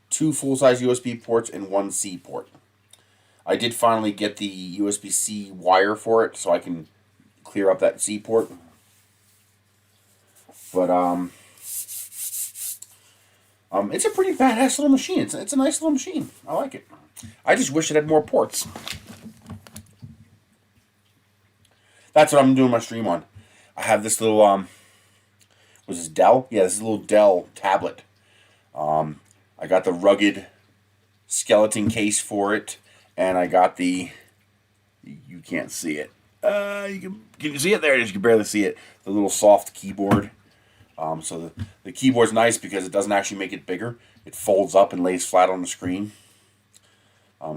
2 full-size USB ports and 1 C port. I did finally get the USB-C wire for it, so I can clear up that C port. But it's a pretty badass little machine. It's a nice little machine. I like it. I just wish it had more ports. That's what I'm doing my stream on. I have this little was this Dell? Yeah, this is a little Dell tablet. I got the rugged skeleton case for it, and I got the, you can't see it. Can you see it? There it is. You can barely see it. The little soft keyboard. So the keyboard's nice because it doesn't actually make it bigger. It folds up and lays flat on the screen.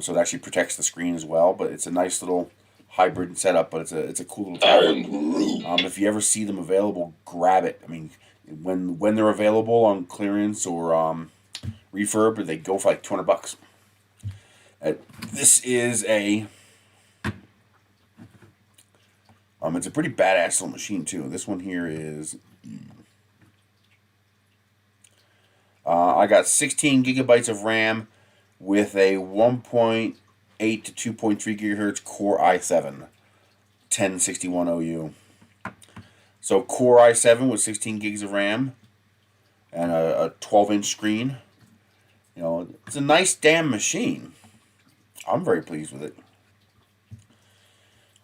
So it actually protects the screen as well. But it's a nice little hybrid setup. But it's a cool little tablet. If you ever see them available, grab it. I mean, when they're available on clearance or refurb, they go for like $200. This is a it's a pretty badass little machine too. This one here is I got 16 gigabytes of RAM with a 1.8 to 2.3 gigahertz Core i7 1061 OU. So Core i7 with 16 gigs of RAM and a 12-inch screen. You know, it's a nice damn machine. I'm very pleased with it.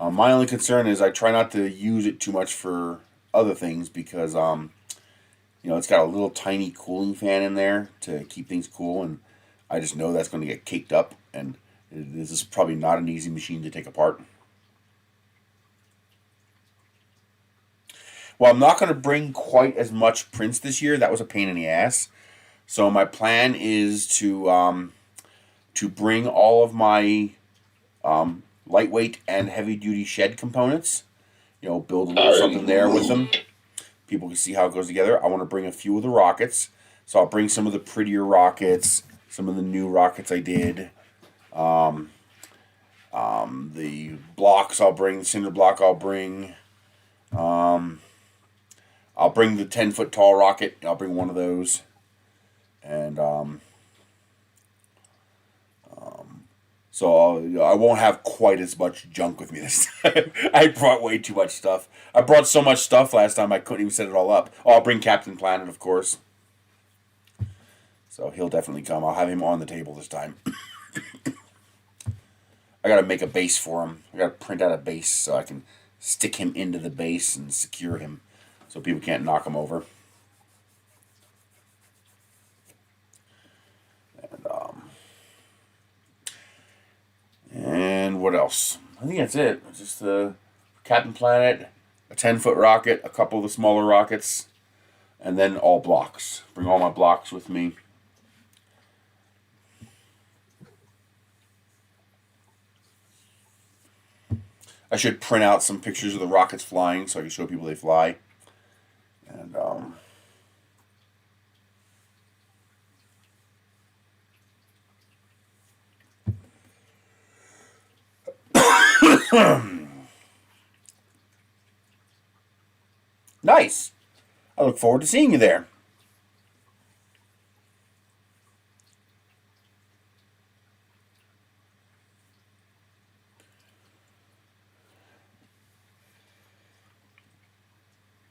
My only concern is I try not to use it too much for other things because you know, it's got a little tiny cooling fan in there to keep things cool, and I just know that's going to get caked up, and this is probably not an easy machine to take apart. Well, I'm not going to bring quite as much prints this year. That was a pain in the ass. So my plan is to bring all of my lightweight and heavy-duty shed components. You know, build a little something there with them. People can see how it goes together. I want to bring a few of the rockets. So I'll bring some of the prettier rockets, some of the new rockets I did. The blocks I'll bring, the cinder block I'll bring. I'll bring the 10-foot tall rocket. I'll bring one of those. And so I won't have quite as much junk with me this time. I brought way too much stuff. I brought so much stuff last time I couldn't even set it all up. Oh, I'll bring Captain Planet, of course. So he'll definitely come. I'll have him on the table this time. I gotta make a base for him. I gotta print out a base so I can stick him into the base and secure him so people can't knock him over. And what else? I think that's it. Just the Captain Planet, a 10-foot rocket, a couple of the smaller rockets, and then all blocks. Bring all my blocks with me. I should print out some pictures of the rockets flying so I can show people they fly. And nice. I look forward to seeing you there.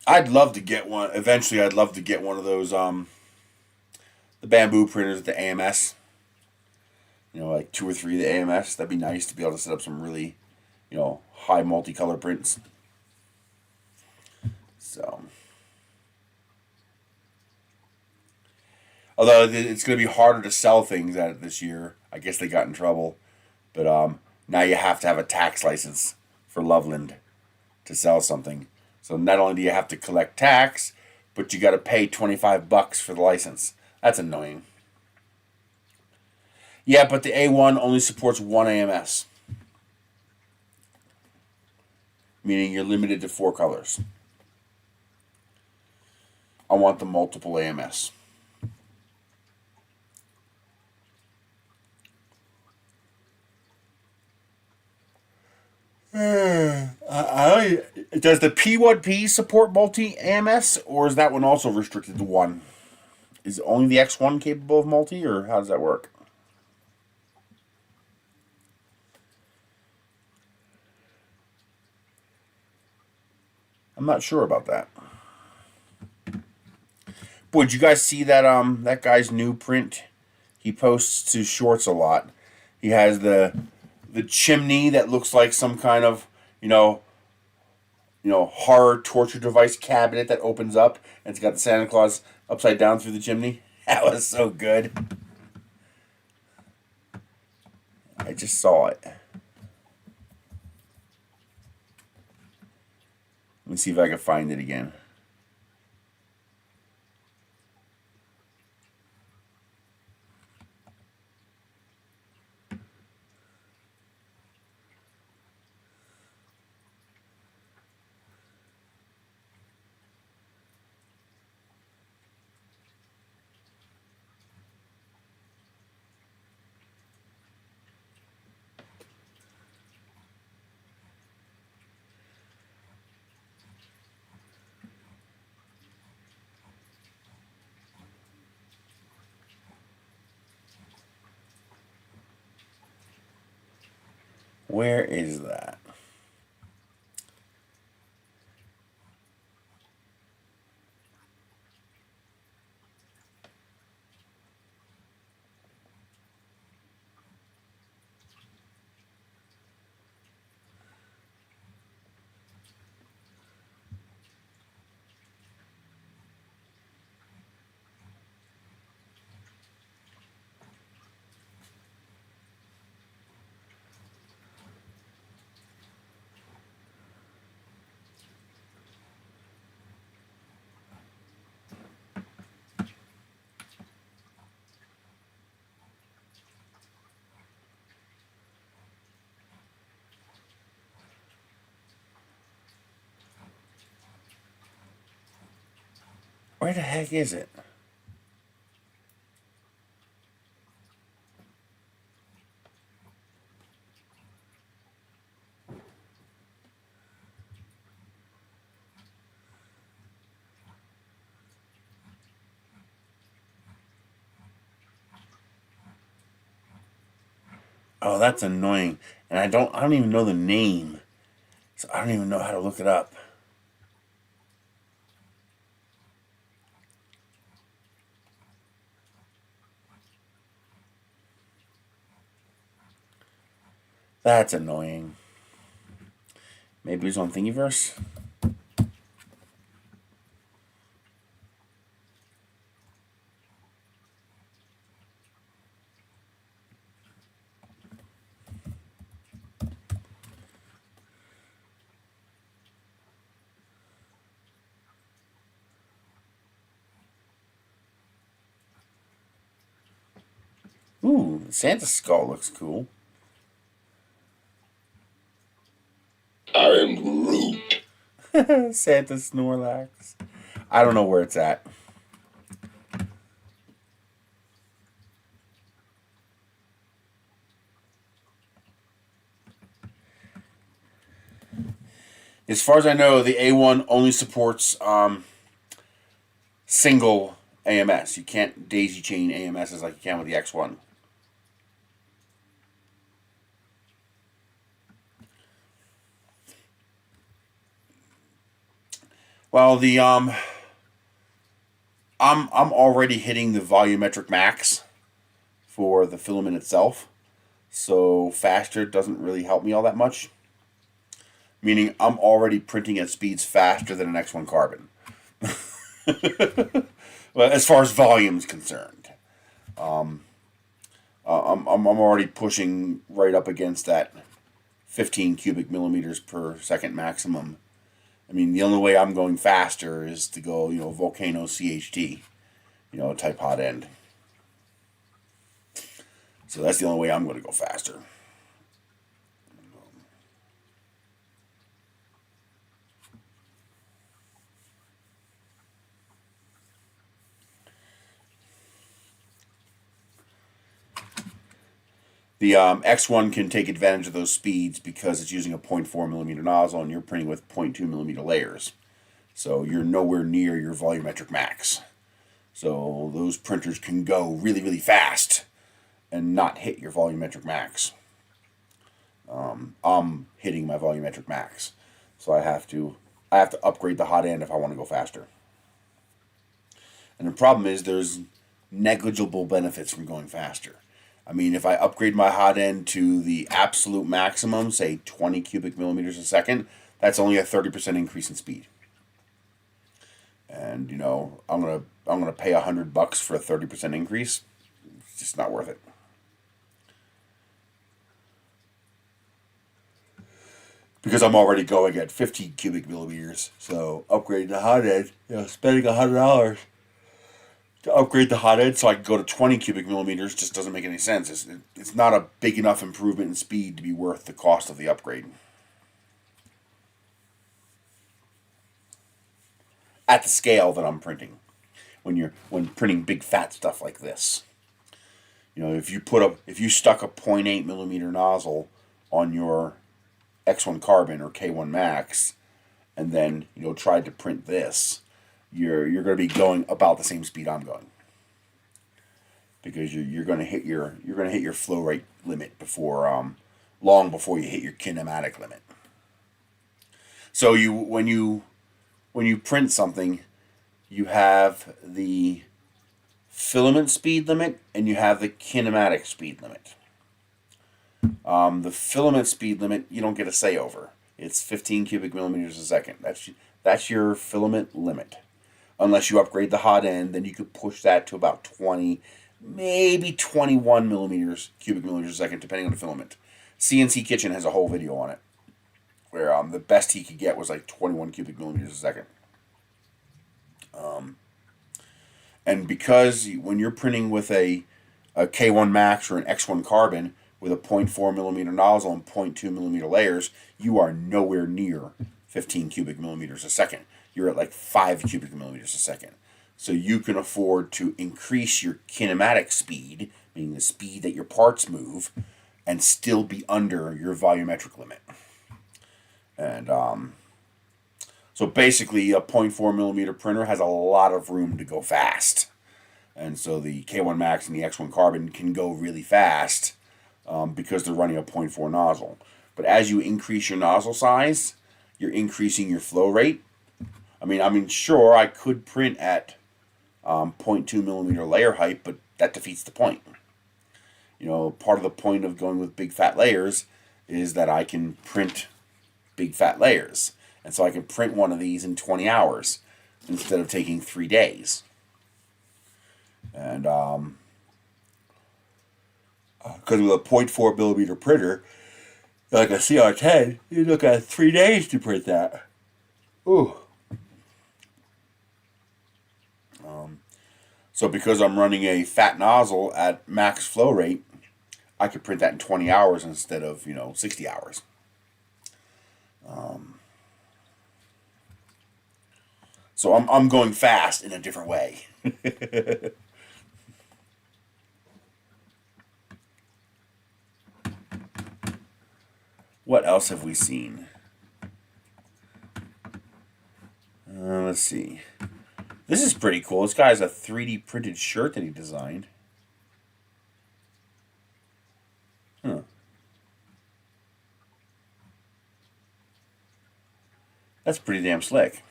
I'd love to get one. Eventually, I'd love to get one of those the bamboo printers at the AMS. You know, like 2 or 3 of the AMS. That'd be nice to be able to set up some really, high multicolor prints. So, although it's going to be harder to sell things at it this year. I guess they got in trouble, but now you have to have a tax license for Loveland to sell something. So not only do you have to collect tax, but you got to pay $25 for the license. That's annoying. Yeah, but the A1 only supports one AMS, meaning you're limited to 4 colors. I want the multiple AMS. Does the P1P support multi AMS, or is that one also restricted to one? Is only the X1 capable of multi, or how does that work? I'm not sure about that. Boy, did you guys see that that guy's new print? He posts to shorts a lot. He has the chimney that looks like some kind of, horror torture device cabinet that opens up and it's got the Santa Claus upside down through the chimney. That was so good. I just saw it. Let me see if I can find it again. Where is that? Where the heck is it? Oh, that's annoying. And I don't even know the name. So I don't even know how to look it up. That's annoying. Maybe it's on Thingiverse? Ooh, Santa's skull looks cool. Santa Snorlax. I don't know where it's at. As far as I know, the A1 only supports single AMS. You can't daisy chain AMSs like you can with the X1. Well, I'm already hitting the volumetric max for the filament itself, so faster doesn't really help me all that much. Meaning I'm already printing at speeds faster than an X1 carbon. Well, as far as volume is concerned, I'm already pushing right up against that 15 cubic millimeters per second maximum. I mean, the only way I'm going faster is to go, Volcano CHT, type hot end. So that's the only way I'm going to go faster. The X1 can take advantage of those speeds because it's using a 0.4 millimeter nozzle and you're printing with 0.2 millimeter layers. So you're nowhere near your volumetric max. So those printers can go really, really fast and not hit your volumetric max. I'm hitting my volumetric max. So I have to upgrade the hot end if I want to go faster. And the problem is there's negligible benefits from going faster. I mean, if I upgrade my hot end to the absolute maximum, say 20 cubic millimeters a second, that's only a 30% increase in speed. And I'm gonna pay $100 for a 30% increase. It's just not worth it. Because I'm already going at 15 cubic millimeters, so upgrading the hot end, spending $100 to upgrade the hot end so I can go to 20 cubic millimeters just doesn't make any sense. It's not a big enough improvement in speed to be worth the cost of the upgrade. At the scale that I'm printing, when printing big fat stuff like this, if you stuck a 0.8 millimeter nozzle on your X1 carbon or K1 max, and then tried to print this, you're going to be going about the same speed I'm going, because you're going to hit your flow rate limit long before you hit your kinematic limit. So when you print something, you have the filament speed limit and you have the kinematic speed limit. The filament speed limit you don't get a say over. It's 15 cubic millimeters a second. That's your filament limit. Unless you upgrade the hot end, then you could push that to about 20, maybe 21 cubic millimeters a second, depending on the filament. CNC Kitchen has a whole video on it, where the best he could get was like 21 cubic millimeters a second. And because when you're printing with a K1 Max or an X1 Carbon with a 0.4 millimeter nozzle and 0.2 millimeter layers, you are nowhere near 15 cubic millimeters a second. You're at like 5 cubic millimeters a second. So you can afford to increase your kinematic speed, meaning the speed that your parts move, and still be under your volumetric limit. And so basically a 0.4 millimeter printer has a lot of room to go fast. And so the K1 Max and the X1 Carbon can go really fast because they're running a 0.4 nozzle. But as you increase your nozzle size, you're increasing your flow rate. I mean, sure, I could print at 0.2 millimeter layer height, but that defeats the point. Part of the point of going with big fat layers is that I can print big fat layers. And so I can print one of these in 20 hours instead of taking 3 days. And because with a 0.4 millimeter printer, like a CR10, you look at 3 days to print that. Ooh. So because I'm running a fat nozzle at max flow rate, I could print that in 20 hours instead of 60 hours. So I'm going fast in a different way. What else have we seen? Let's see. This is pretty cool. This guy has a 3D printed shirt that he designed. Huh. That's pretty damn slick.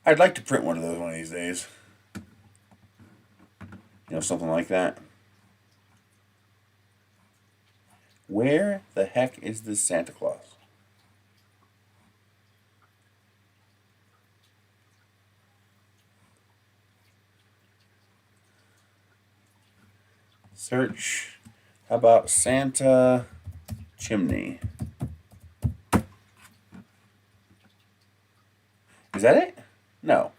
I'd like to print one of those one of these days. You know, something like that. Where the heck is this Santa Claus? Search. How about Santa chimney? Is that it? No.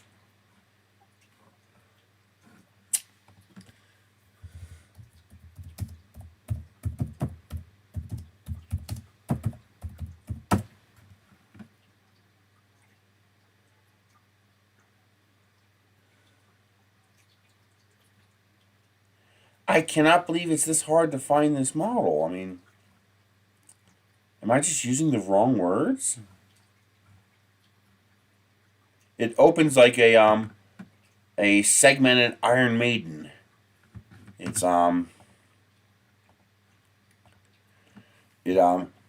I cannot believe it's this hard to find this model. I mean, am I just using the wrong words? It opens like a segmented Iron Maiden. It's like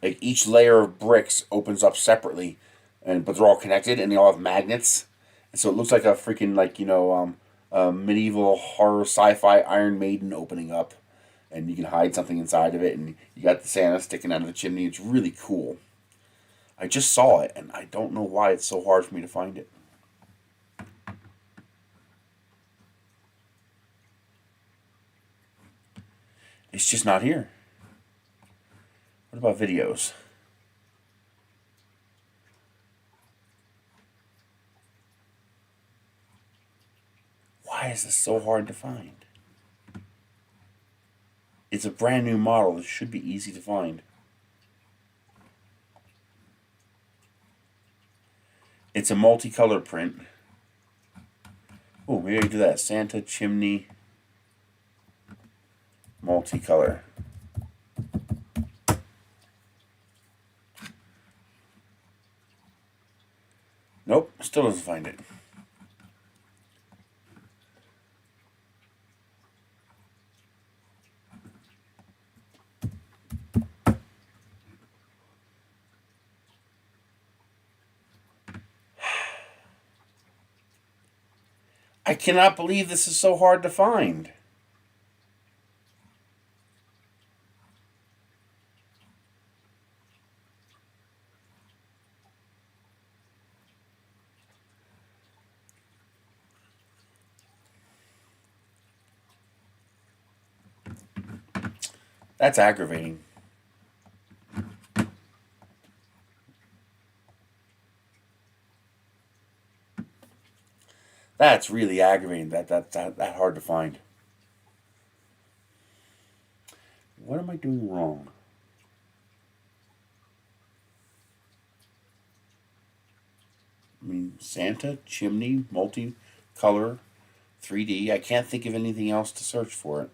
each layer of bricks opens up separately, but they're all connected and they all have magnets, and so it looks like a freaking a medieval horror sci-fi Iron Maiden opening up, and you can hide something inside of it, and you got the Santa sticking out of the chimney. It's really cool. I just saw it, and I don't know why it's so hard for me to find it. It's just not here. What about videos? Why is this so hard to find? It's a brand new model. It should be easy to find. It's a multicolor print. Oh, maybe I do that. Santa chimney multicolor. Nope, still doesn't find it. I cannot believe this is so hard to find. That's aggravating. That's really aggravating. That hard to find. What am I doing wrong? I mean, Santa chimney multicolor 3D. I can't think of anything else to search for it.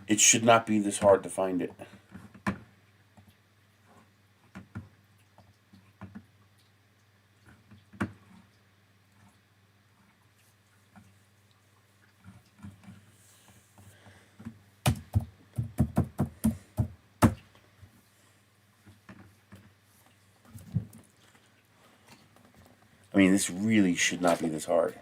It should not be this hard to find it. I mean, this really should not be this hard.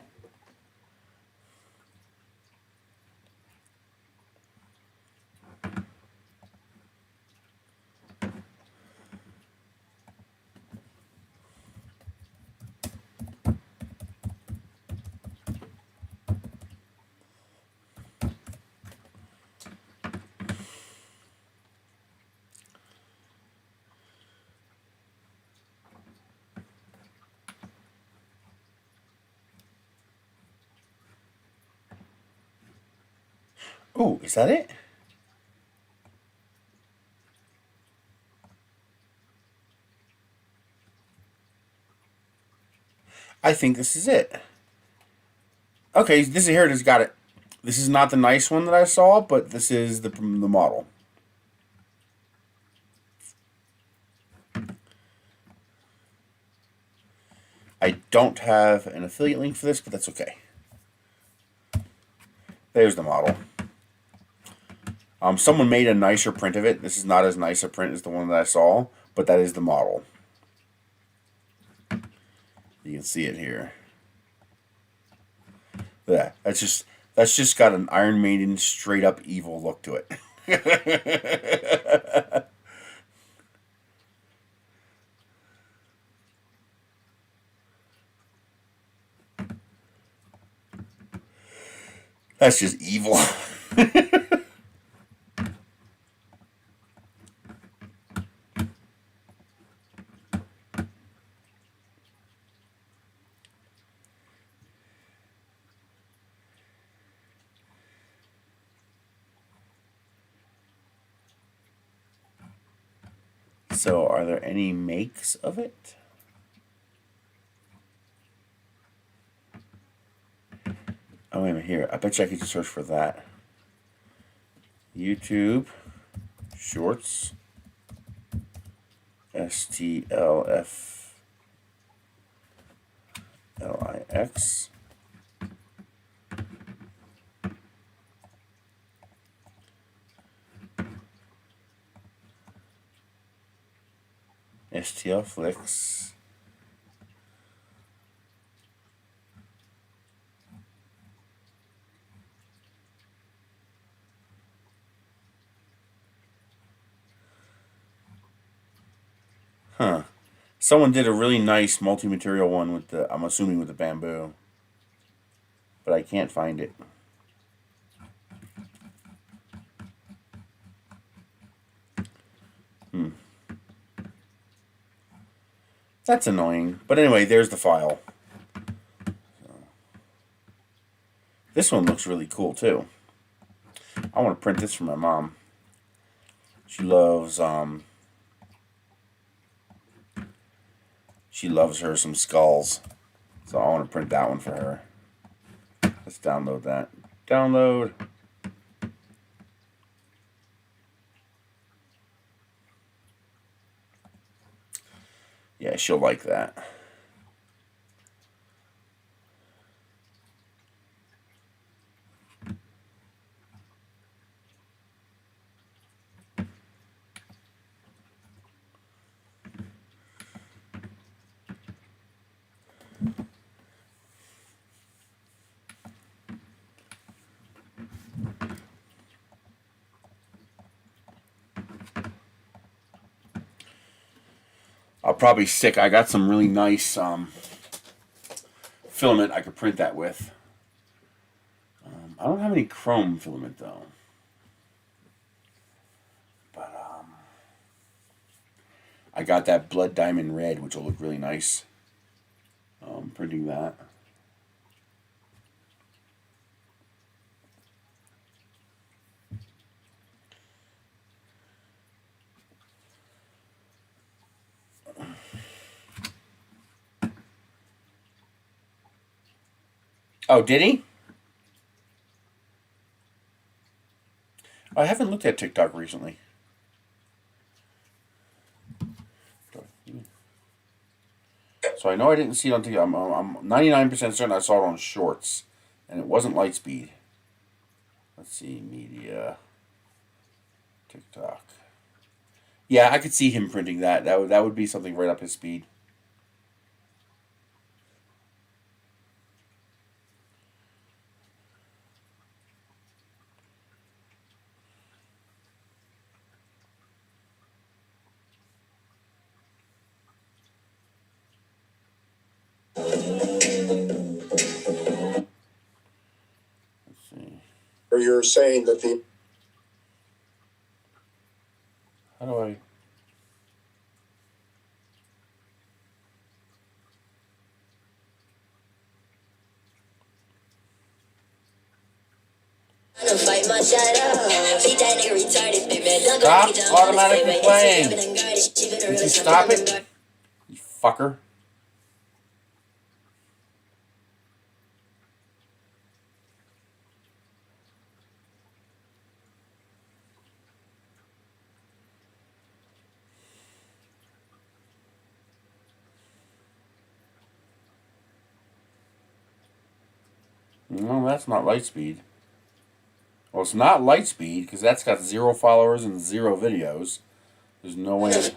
Oh, is that it? I think this is it. Okay, this is here. It has got it. This is not the nice one that I saw, but this is the model. I don't have an affiliate link for this, but that's okay. There's the model. Someone made a nicer print of it. This is not as nice a print as the one that I saw, but that is the model. You can see it here. Yeah, that's just got an Iron Maiden straight up evil look to it. That's just evil. So, are there any makes of it? Oh, wait a minute, here. I bet you I could just search for that. YouTube Shorts STLFLIX. STL Flicks. Huh. Someone did a really nice multi-material one with the, I'm assuming with the bamboo. But I can't find it. That's annoying. But anyway, there's the file. This one looks really cool too. I want to print this for my mom. She loves her some skulls. So I want to print that one for her. Let's download that. Download. Yeah, she'll like that. I'll probably stick. I got some really nice filament I could print that with. I don't have any chrome filament though. But I got that blood diamond red, which will look really nice. Printing that. Oh, did he? I haven't looked at TikTok recently. So I know I didn't see it on TikTok. I'm 99% certain I saw it on Shorts, and it wasn't Lightspeed. Let's see, media, TikTok. Yeah, I could see him printing that. That would be something right up his speed. Or you're saying that the... How do I... Stop automatically playing. Did you stop it? You fucker. No, that's not Lightspeed. Well, it's not Lightspeed because that's got 0 followers and 0 videos. There's no way.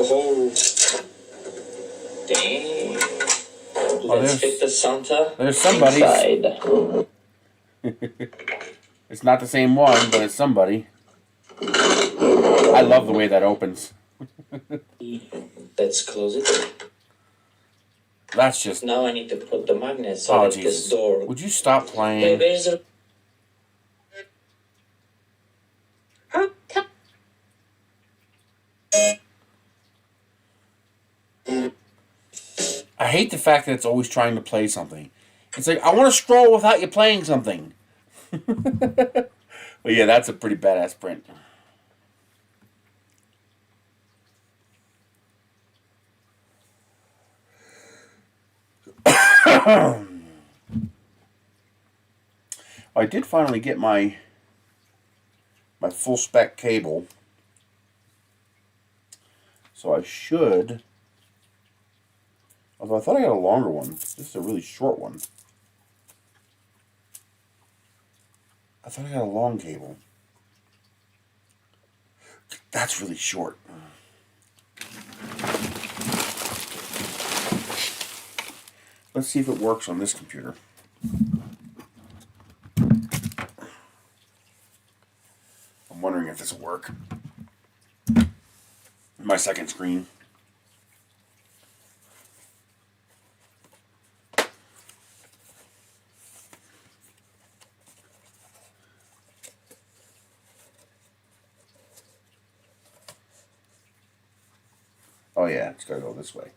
Oh, dang. Let's fit the Santa. There's somebody. It's not the same one, but it's somebody. I love the way that opens. Let's close it. That's just. Now I need to put the magnet so that this door. Would you stop playing? Hey, there's a. I hate the fact that it's always trying to play something. It's like, I want to scroll without you playing something. But yeah, that's a pretty badass print. I did finally get my full spec cable. So I should. Although I thought I got a longer one. This is a really short one. I thought I got a long cable. That's really short. Let's see if it works on this computer. I'm wondering if this will work. My second screen. Oh yeah, it's gotta go this way.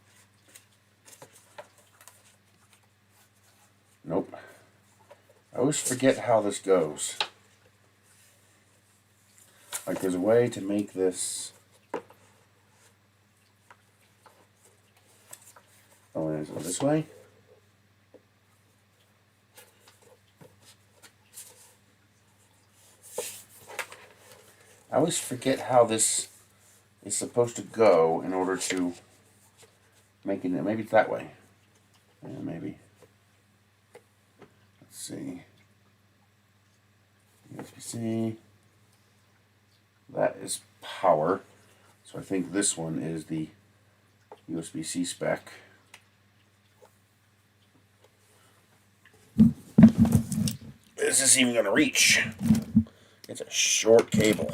Nope. I always forget how this goes. Like there's a way to make this. Oh, is it this way? I always forget how this is supposed to go in order to make it. Maybe it's that way. Yeah, maybe. Let's see. USB-C. That is power. So I think this one is the USB-C spec. Is this even going to reach? It's a short cable.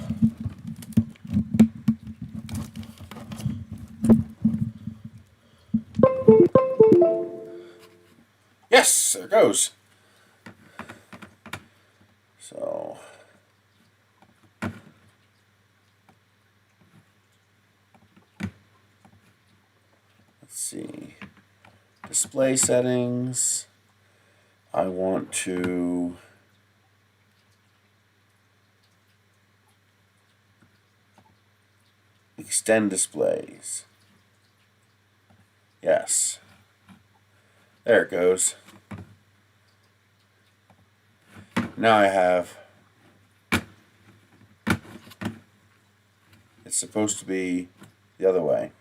Yes, there it goes. So let's see. Display settings. I want to extend displays. Yes. There it goes. Now I have. It's supposed to be the other way.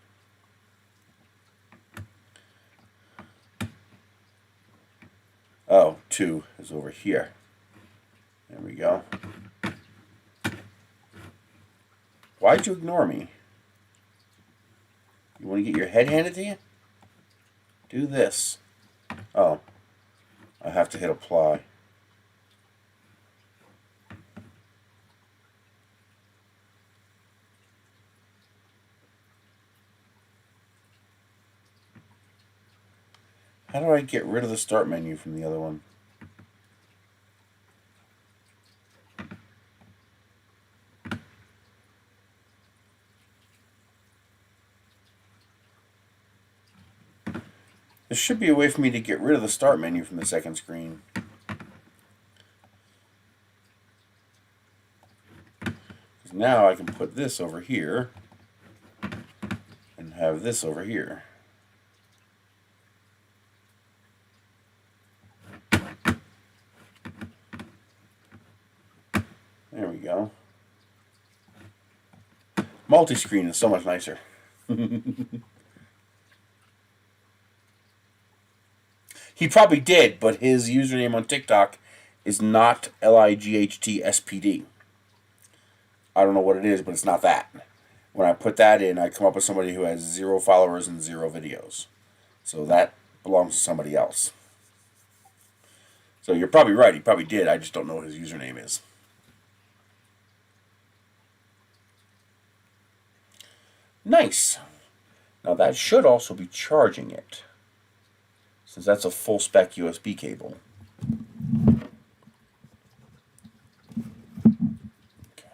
Oh, 2 is over here. There we go. Why'd you ignore me? You want to get your head handed to you? Do this. Oh, I have to hit apply. How do I get rid of the start menu from the other one? There should be a way for me to get rid of the start menu from the second screen. Because now I can put this over here and have this over here. There we go. Multi-screen is so much nicer. He probably did, but his username on TikTok is not LIGHTSPD. I don't know what it is, but it's not that. When I put that in, I come up with somebody who has 0 followers and 0 videos. So that belongs to somebody else. So you're probably right. He probably did. I just don't know what his username is. Nice. Now that should also be charging it, since that's a full spec USB cable. Okay.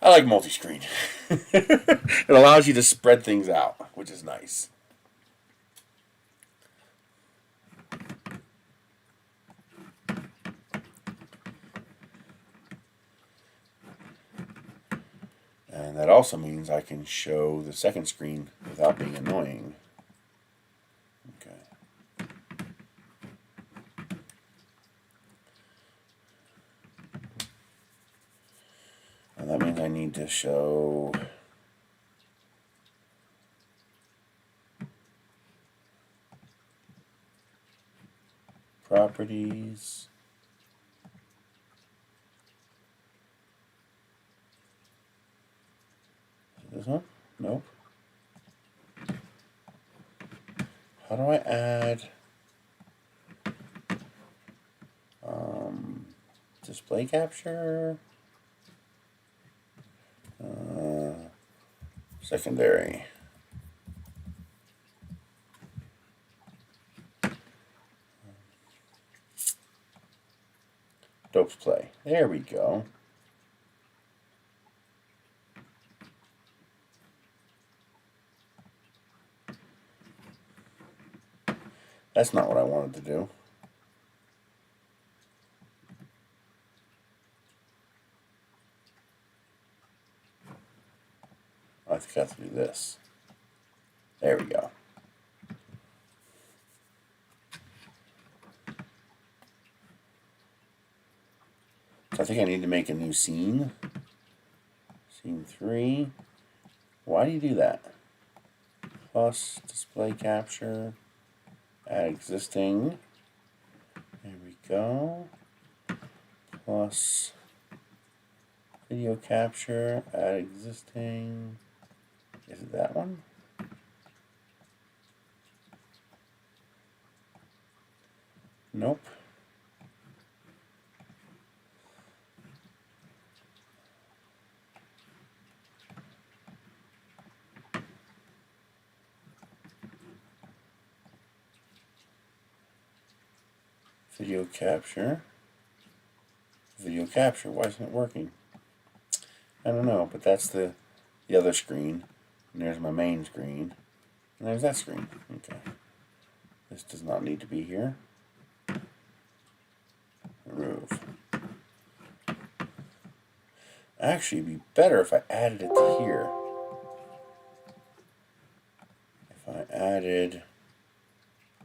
I like multi-screen. It allows you to spread things out, which is nice. And that also means I can show the second screen without being annoying. Okay. And that means I need to show properties. This one? Nope. How do I add display capture? Secondary. Dopes play. There we go. That's not what I wanted to do. I think I have to do this. There we go. So I think I need to make a new scene. Scene 3. Why do you do that? Plus display capture. Add existing. There we go. Plus video capture. Add existing. Is it that one? Nope. Video capture. Video capture. Why isn't it working? I don't know, but that's the other screen. And there's my main screen. And there's that screen. Okay. This does not need to be here. Remove. Actually, it'd be better if I added it to here. If I added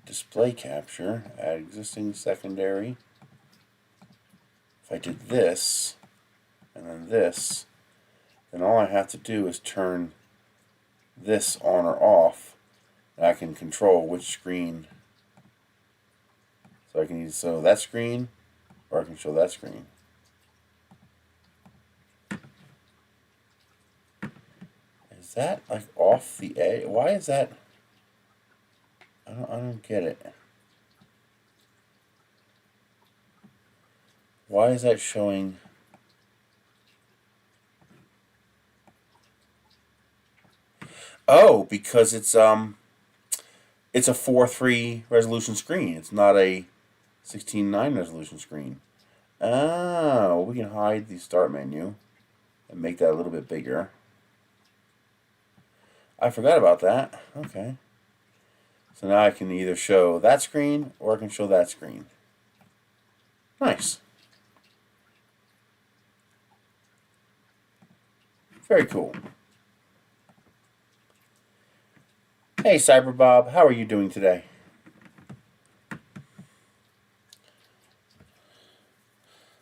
display capture, add existing secondary. If I did this, and then this, then all I have to do is turn this on or off, and I can control which screen. So I can either show that screen, or I can show that screen. Is that like off the edge? Why is that? I don't get it. Why is that showing? Oh, because it's It's a 4:3 resolution screen. It's not a 16:9 resolution screen. Oh, we can hide the start menu and make that a little bit bigger. I forgot about that. Okay. So now I can either show that screen or I can show that screen. Nice. Very cool. Hey Cyberbob, how are you doing today?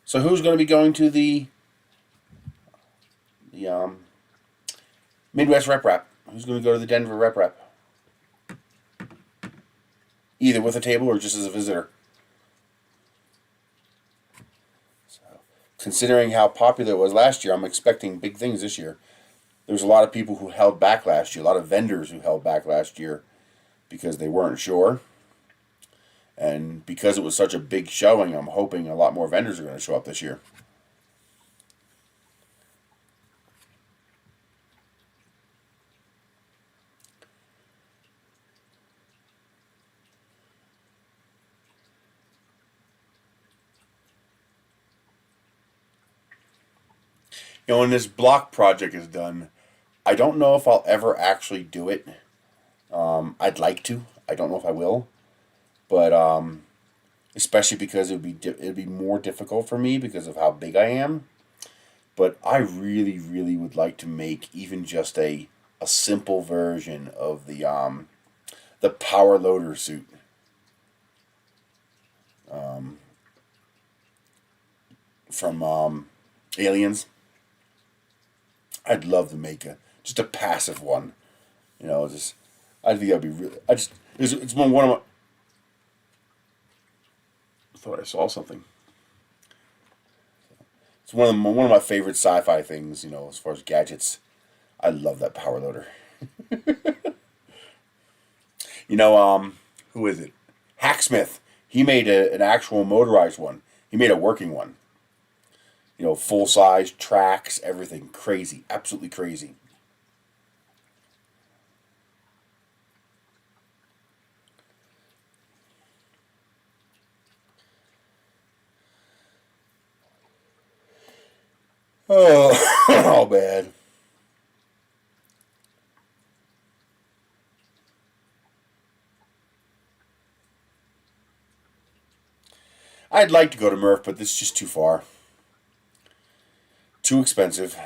So who's going to be going to the Midwest Rep Rap? Who's going to go to the Denver Rep Rap? Either with a table or just as a visitor. So, considering how popular it was last year, I'm expecting big things this year. There was a lot of people who held back last year, a lot of vendors who held back last year because they weren't sure. And because it was such a big showing, I'm hoping a lot more vendors are going to show up this year. You know, when this block project is done, I don't know if I'll ever actually do it. I'd like to. I don't know if I will. But especially because it'd be more difficult for me because of how big I am. But I really, really would like to make even just a simple version of the power loader suit. From Aliens. I'd love to make just a passive one. You know, I think that'd be really. It's one of my. I thought I saw something. It's one of my favorite sci-fi things. You know, as far as gadgets, I love that power loader. You know, who is it? Hacksmith. He made an actual motorized one. He made a working one. You know, full size tracks, everything crazy, absolutely crazy. Oh, oh, bad. I'd like to go to Murph, but this is just too far. Too expensive.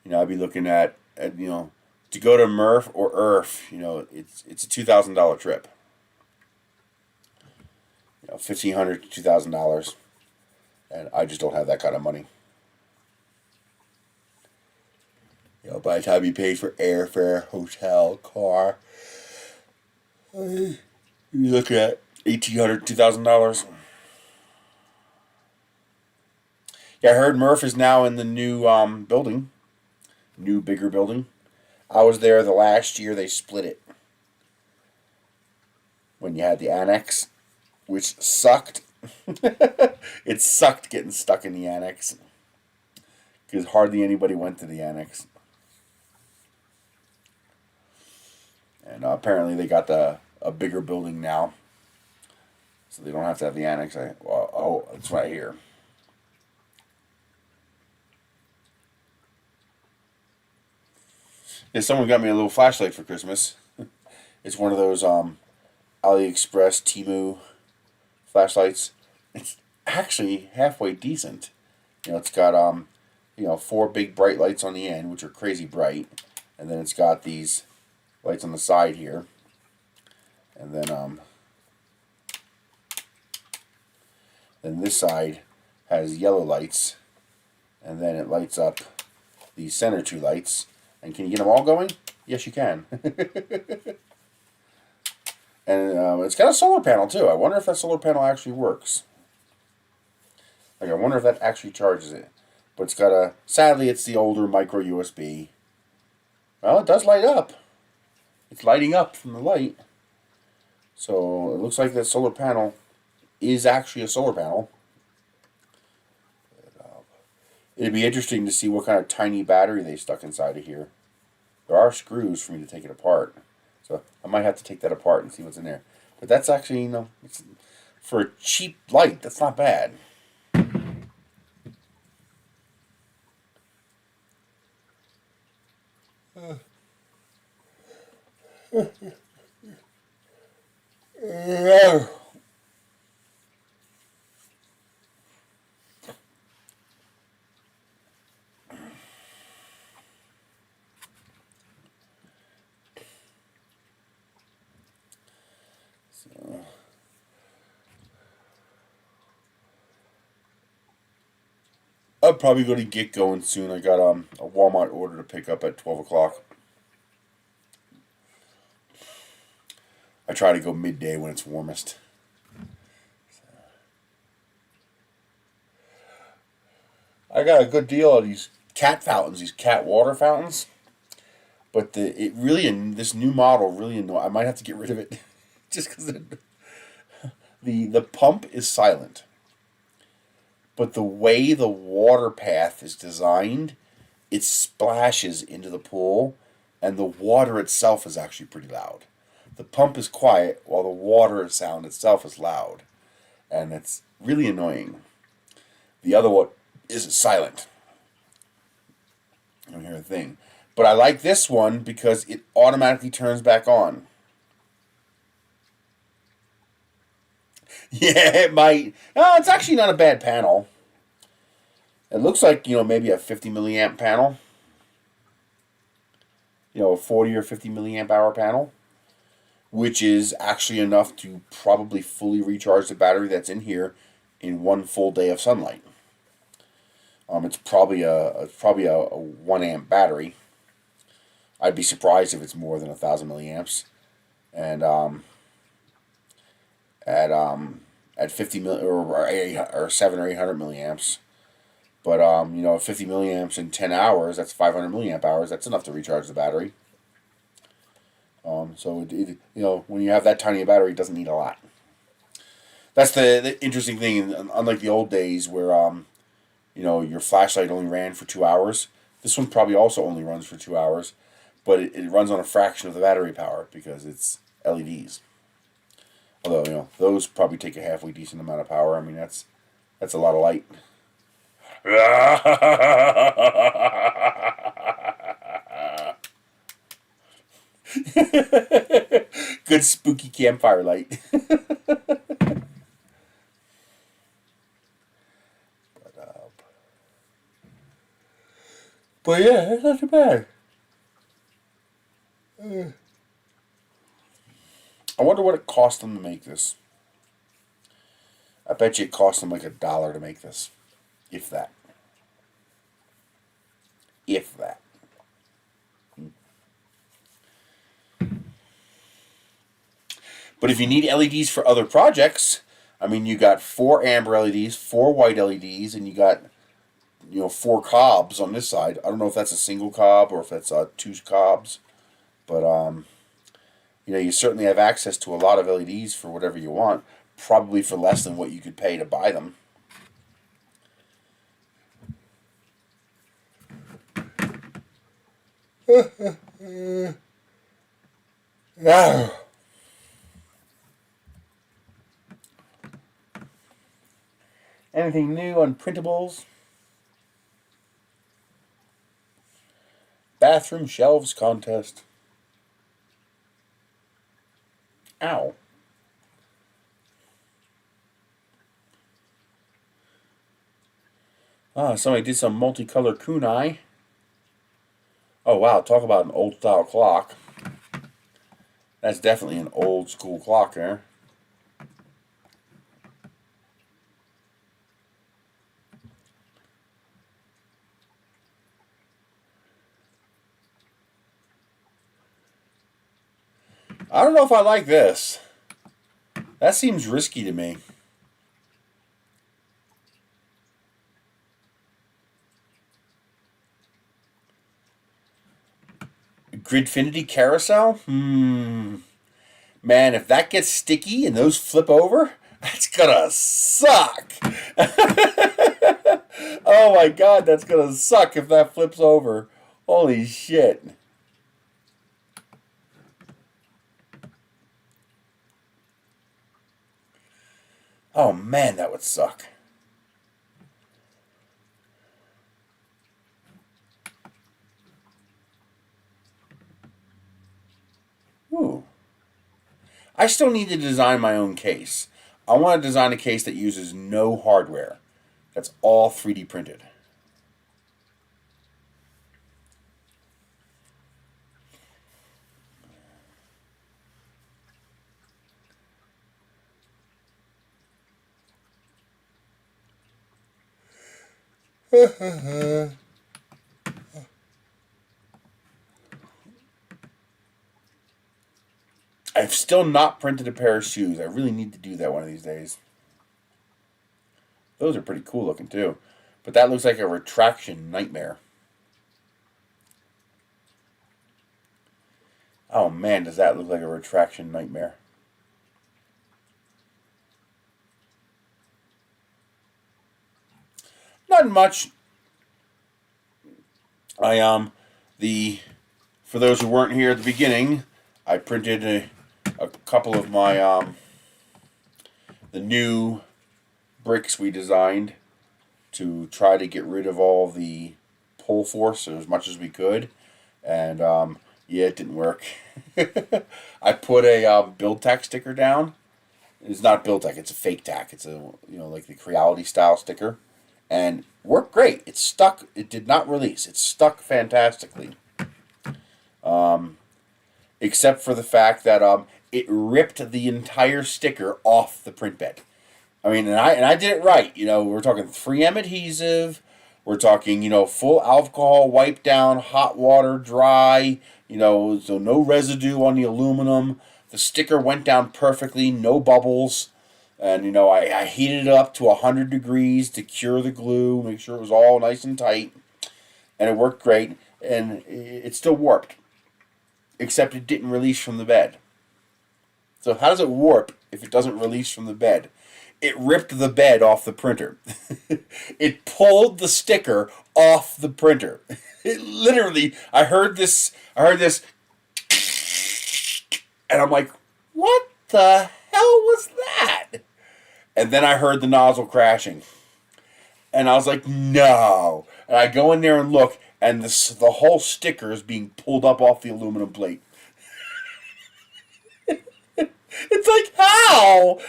You know, I'd be looking at to go to Murph or Earth. You know, it's a $2,000 trip. You know, $1,500 to $2,000, and I just don't have that kind of money. You know, by the time you pay for airfare, hotel, car, you look at $1,800 to $2,000. Yeah, I heard Murph is now in the new building, new bigger building. I was there the last year they split it when you had the annex, which sucked. It sucked getting stuck in the annex because hardly anybody went to the annex. And apparently they got a bigger building now, so they don't have to have the annex. Oh, it's right here. Yeah, someone got me a little flashlight for Christmas. It's one of those AliExpress, Temu flashlights. It's actually halfway decent. You know, it's got 4 big bright lights on the end, which are crazy bright, and then it's got these lights on the side here, and then this side has yellow lights, and then it lights up these center 2 lights. And can you get them all going? Yes, you can. And it's got a solar panel too. I wonder if that solar panel actually works. Like, I wonder if that actually charges it. But it's got sadly, it's the older micro USB. Well, it does light up. It's lighting up from the light. So it looks like that solar panel is actually a solar panel. It'd be interesting to see what kind of tiny battery they stuck inside of here. There are screws for me to take it apart. So I might have to take that apart and see what's in there. But that's actually, it's, for a cheap light, that's not bad. I'll probably go to get going soon. I got a Walmart order to pick up at 12 o'clock. I try to go midday when it's warmest. I got a good deal of these cat fountains, these cat water fountains. But this new model really annoys. I might have to get rid of it, just because the pump is silent. But the way the water path is designed, it splashes into the pool, and the water itself is actually pretty loud. The pump is quiet, while the water sound itself is loud. And it's really annoying. The other one is silent. I don't hear a thing. But I like this one because it automatically turns back on. Yeah, it might. No, it's actually not a bad panel. It looks like, maybe a 50 milliamp panel. A 40 or 50 milliamp hour panel. Which is actually enough to probably fully recharge the battery that's in here in one full day of sunlight. It's probably a 1 amp battery. I'd be surprised if it's more than 1,000 milliamps. And at 50 or 7 or 800 milliamps. But 50 milliamps in 10 hours, that's 500 milliamp hours. That's enough to recharge the battery. So when you have that tiny a battery, it doesn't need a lot. That's the interesting thing. Unlike the old days where your flashlight only ran for 2 hours, this one probably also only runs for 2 hours, but it runs on a fraction of the battery power because it's LEDs. Although those probably take a halfway decent amount of power. I mean that's a lot of light. Good spooky campfire light. But yeah, it's not too bad. I wonder what it cost them to make this. I bet you it cost them like $1 to make this. If that. If that. But if you need LEDs for other projects, I mean, you got 4 amber LEDs, 4 white LEDs, and you got 4 cobs on this side. I don't know if that's a single cob or if that's 2 cobs, but you certainly have access to a lot of LEDs for whatever you want, probably for less than what you could pay to buy them. Anything new on printables? Bathroom shelves contest. Ow. Somebody did some multicolor kunai. Oh wow, talk about an old style clock. That's definitely an old school clock there. I don't know if I like this. That seems risky to me. Gridfinity carousel? Man, if that gets sticky and those flip over, that's gonna suck. Oh my god, that's gonna suck if that flips over. Holy shit. Oh man, that would suck. Ooh. I still need to design my own case. I want to design a case that uses no hardware. That's all 3D printed. I've still not printed a pair of shoes. I really need to do that one of these days. Those are pretty cool looking too. But that looks like a retraction nightmare. Oh man, does that look like a retraction nightmare. Not much. For those who weren't here at the beginning, I printed a couple of my the new bricks we designed to try to get rid of all the pull force as much as we could, and yeah, it didn't work. I put a build tack sticker down. It's not build tack; it's a fake tack. It's a like the Creality style sticker, and worked great. It stuck. It did not release. It stuck fantastically. Except for the fact that it ripped the entire sticker off the print bed. I mean, and I did it right. We're talking 3M adhesive. We're talking, full alcohol wipe down, hot water, dry. So no residue on the aluminum. The sticker went down perfectly, no bubbles. And, I heated it up to 100 degrees to cure the glue, make sure it was all nice and tight. And it worked great. And it still warped. Except it didn't release from the bed. So how does it warp if it doesn't release from the bed? It ripped the bed off the printer. It pulled the sticker off the printer. It literally, I heard this, and I'm like, what the hell was that? And then I heard the nozzle crashing. And I was like, no. And I go in there and look, and the whole sticker is being pulled up off the aluminum plate. It's like, how?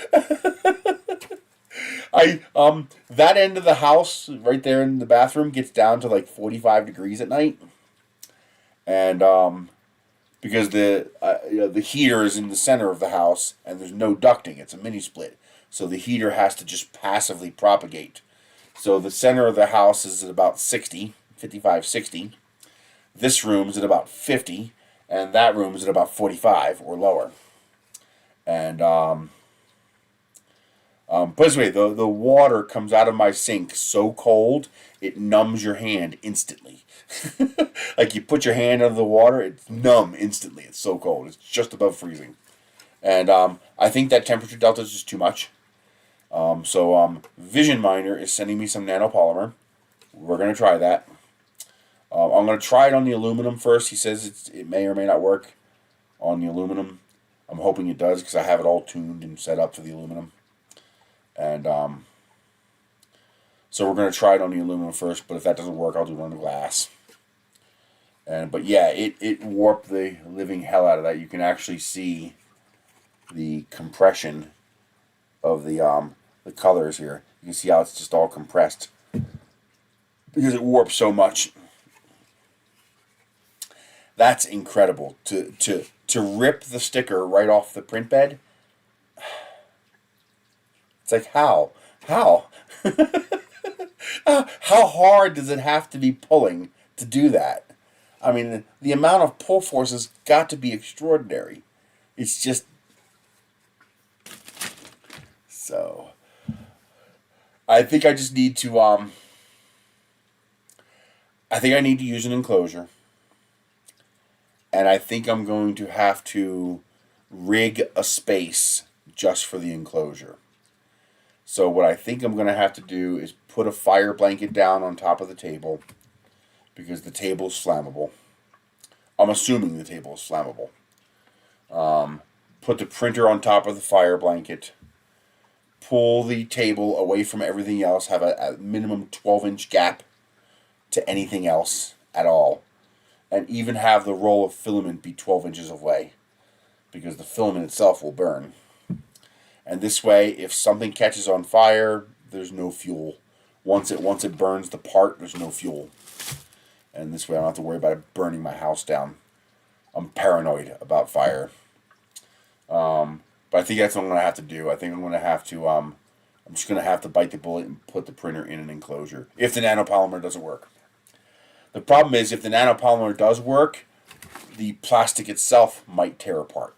That end of the house right there in the bathroom gets down to like 45 degrees at night, and because the heater is in the center of the house and there's no ducting, it's a mini split, so the heater has to just passively propagate. So the center of the house is at about 55, 60. This room is at about 50, and that room is at about 45 or lower. And but this way, the water comes out of my sink so cold it numbs your hand instantly. Like you put your hand under the water, it's numb instantly. It's so cold. It's just above freezing. And I think that temperature delta is just too much. So Vision Miner is sending me some nanopolymer. We're gonna try that. I'm gonna try it on the aluminum first. He says it may or may not work on the aluminum. I'm hoping it does because I have it all tuned and set up for the aluminum. And so we're going to try it on the aluminum first, but if that doesn't work, I'll do it on the glass. But yeah, it warped the living hell out of that. You can actually see the compression of the colors here. You can see how it's just all compressed because it warps so much. That's incredible to rip the sticker right off the print bed. It's like, how? How hard does it have to be pulling to do that? I mean, the amount of pull force has got to be extraordinary. It's just... So, I think I just need to, I think I need to use an enclosure. And I think I'm going to have to rig a space just for the enclosure. So what I think I'm going to have to do is put a fire blanket down on top of the table because the table's flammable. I'm assuming the table is flammable. Put the printer on top of the fire blanket. pull the table away from everything else, have a minimum 12-inch gap to anything else at all, and even have the roll of filament be 12 inches away, because the filament itself will burn. And this way, if something catches on fire, there's no fuel. Once it burns the part, there's no fuel. And this way I don't have to worry about it burning my house down. I'm paranoid about fire. But I think that's what I'm going to have to do. I think I'm going to have to, I'm just going to have to bite the bullet and put the printer in an enclosure, if the nanopolymer doesn't work. The problem is, if the nanopolymer does work, the plastic itself might tear apart.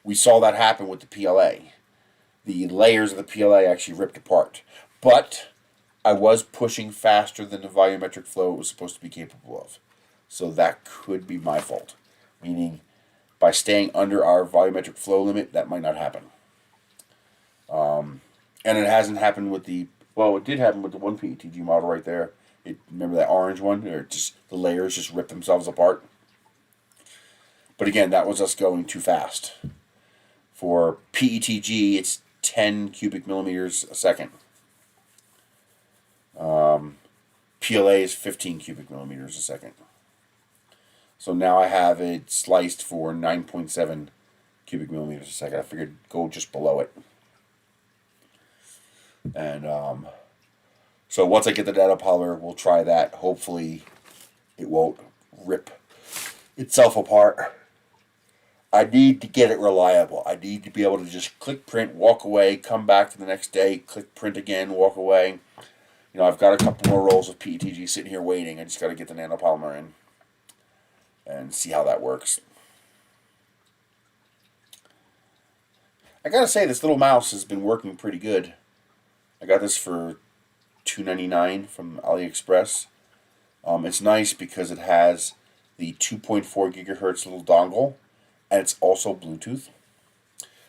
We saw that happen with the PLA. The layers of the PLA actually ripped apart. But I was pushing faster than the volumetric flow it was supposed to be capable of. So that could be my fault. Meaning, by staying under our volumetric flow limit, that might not happen. And it hasn't happened with the, well, it did happen with the one PETG model right there. Remember that orange one? Or just the layers just ripped themselves apart. But again, that was us going too fast. For PETG, it's 10 cubic millimeters a second. PLA is 15 cubic millimeters a second. So now I have it sliced for 9.7 cubic millimeters a second. I figured go just below it. And so once I get the nanopolymer, we'll try that. Hopefully it won't rip itself apart. I need to get it reliable. I need to be able to just click print, walk away, come back the next day, click print again, walk away. You know, I've got a couple more rolls of PETG sitting here waiting. I just got to get the nanopolymer in and see how that works. I gotta say, this little mouse has been working pretty good. I got this for $2.99 from AliExpress. It's nice because it has the 2.4 gigahertz little dongle, and it's also Bluetooth.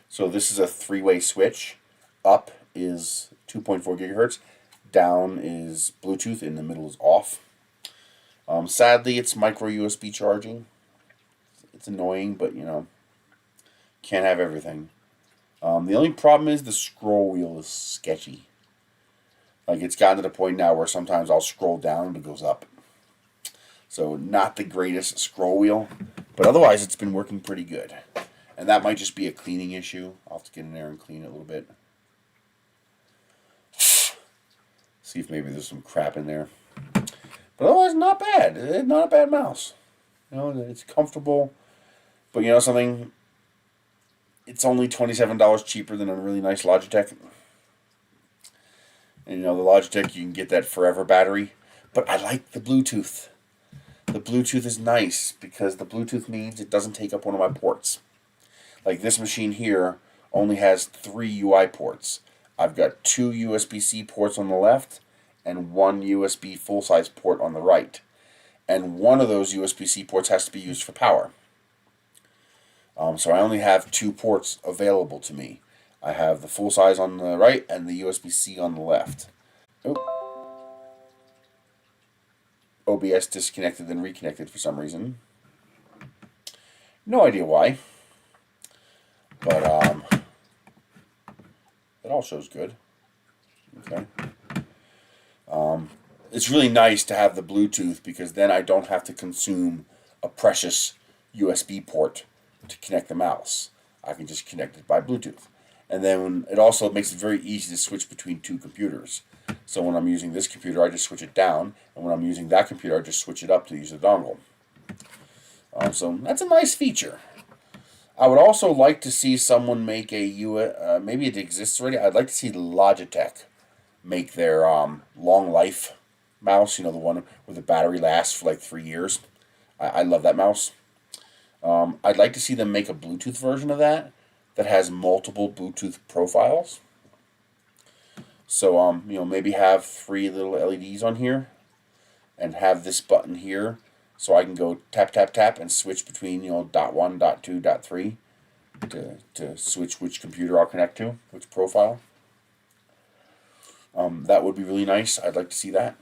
So this is a three-way switch. Up is 2.4 gigahertz. Down is Bluetooth. In the middle is off. Sadly, it's micro USB charging. It's annoying, but you know, can't have everything. The only problem is the scroll wheel is sketchy. Like, it's gotten to the point now where sometimes I'll scroll down and it goes up. So not the greatest scroll wheel, but otherwise it's been working pretty good. And that might just be a cleaning issue. I'll have to get in there and clean it a little bit. See if maybe there's some crap in there. But otherwise, not bad. It's not a bad mouse. You know, it's comfortable. But you know something? It's only $27 cheaper than a really nice Logitech. And you know, the Logitech, you can get that forever battery. But I like the Bluetooth. The Bluetooth is nice because the Bluetooth means it doesn't take up one of my ports. Like this machine here only has 3 UI ports. I've got 2 USB-C ports on the left and 1 USB full-size port on the right. And one of those USB-C ports has to be used for power. So I only have 2 ports available to me. I have the full-size on the right and the USB-C on the left. OBS disconnected and reconnected for some reason. No idea why. But it all shows good. Okay. It's really nice to have the Bluetooth because then I don't have to consume a precious USB port to connect the mouse. I can just connect it by Bluetooth. And then it also makes it very easy to switch between 2 computers. So when I'm using this computer, I just switch it down. And when I'm using that computer, I just switch it up to use the dongle. So that's a nice feature. I would also like to see someone make a, maybe it exists already, I'd like to see Logitech make their long life mouse, you know, the one where the battery lasts for like 3 years. I love that mouse. I'd like to see them make a Bluetooth version of that has multiple Bluetooth profiles. So, you know, maybe have 3 little LEDs on here and have this button here so I can go tap, tap, tap and switch between, you know, dot 1, dot 2, dot 3 to switch which computer I'll connect to, which profile. That would be really nice. I'd like to see that.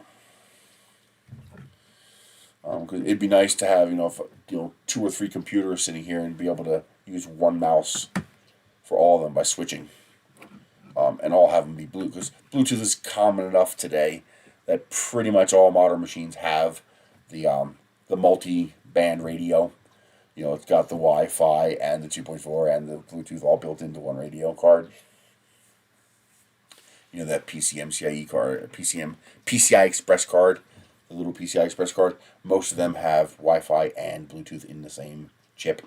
'Cause it'd be nice to have, you know, 2 or 3 computers sitting here and be able to use one mouse for all of them by switching. and all have them be Bluetooth, because Bluetooth is common enough today that pretty much all modern machines have the multi-band radio. You know, it's got the Wi-Fi and the 2.4 and the Bluetooth all built into one radio card. You know, that PCMCIE card, PCI Express card, the little PCI Express card. Most of them have Wi-Fi and Bluetooth in the same chip.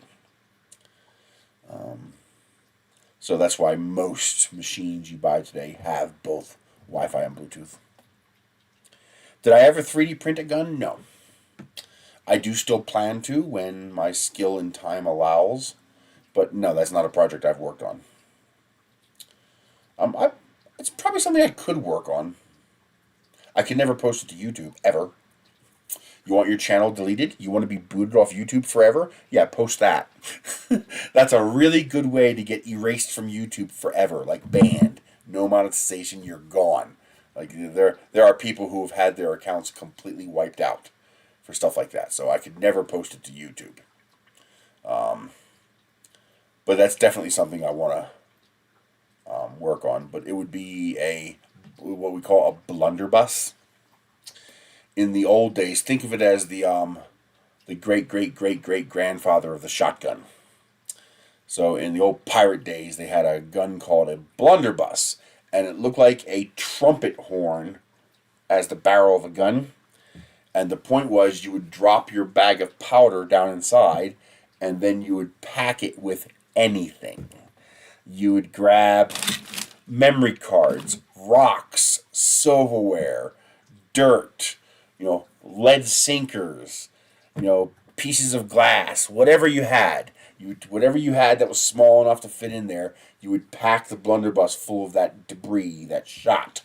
So that's why most machines you buy today have both Wi-Fi and Bluetooth. Did I ever 3D print a gun? No. I do still plan to when my skill and time allows, but no, that's not a project I've worked on. It's probably something I could work on. I can never post it to YouTube, ever. You want your channel deleted? You want to be booted off YouTube forever? Yeah, post that. That's a really good way to get erased from YouTube forever, like banned. No monetization, you're gone. Like there are people who have had their accounts completely wiped out for stuff like that. So I could never post it to YouTube. But that's definitely something I want to work on. But it would be what we call a blunderbuss. In the old days, think of it as the great grandfather of the shotgun. So in the old pirate days, they had a gun called a blunderbuss, and it looked like a trumpet horn as the barrel of a gun. And the point was, you would drop your bag of powder down inside, and then you would pack it with anything. You would grab memory cards, rocks, silverware, dirt, lead sinkers, pieces of glass, whatever you had. Whatever you had that was small enough to fit in there, you would pack the blunderbuss full of that debris, that shot,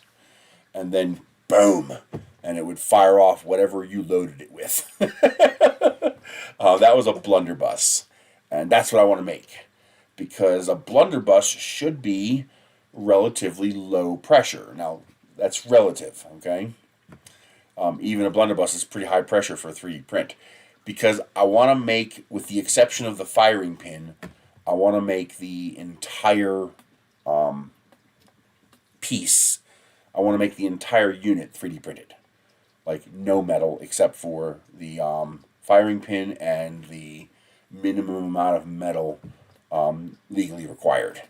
and then boom, and it would fire off whatever you loaded it with. That was a blunderbuss, and that's what I want to make, because a blunderbuss should be relatively low pressure. Now, that's relative, okay? Even a blunderbuss is pretty high pressure for a 3D print, because I want to make, with the exception of the firing pin, I want to make the entire piece, I want to make the entire unit 3D printed. Like no metal except for the firing pin and the minimum amount of metal legally required.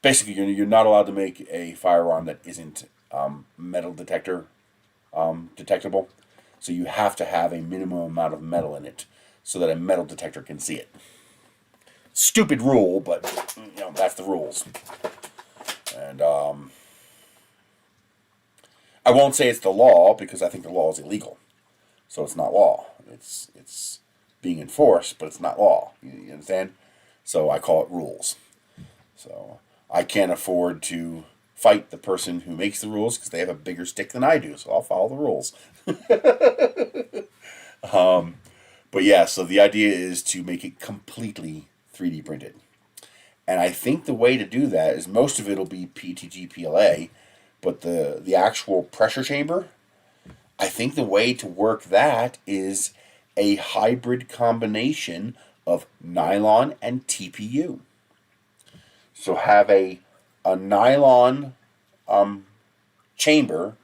Basically, you're not allowed to make a firearm that isn't metal detectable. So you have to have a minimum amount of metal in it so that a metal detector can see it. Stupid rule, but that's the rules. And I won't say it's the law, because I think the law is illegal. So it's not law. It's being enforced, but it's not law. You understand? So I call it rules. So I can't afford to fight the person who makes the rules because they have a bigger stick than I do, so I'll follow the rules. But yeah, so the idea is to make it completely 3D printed. And I think the way to do that is most of it will be PETG PLA, but the actual pressure chamber, I think the way to work that is a hybrid combination of nylon and TPU. So have a nylon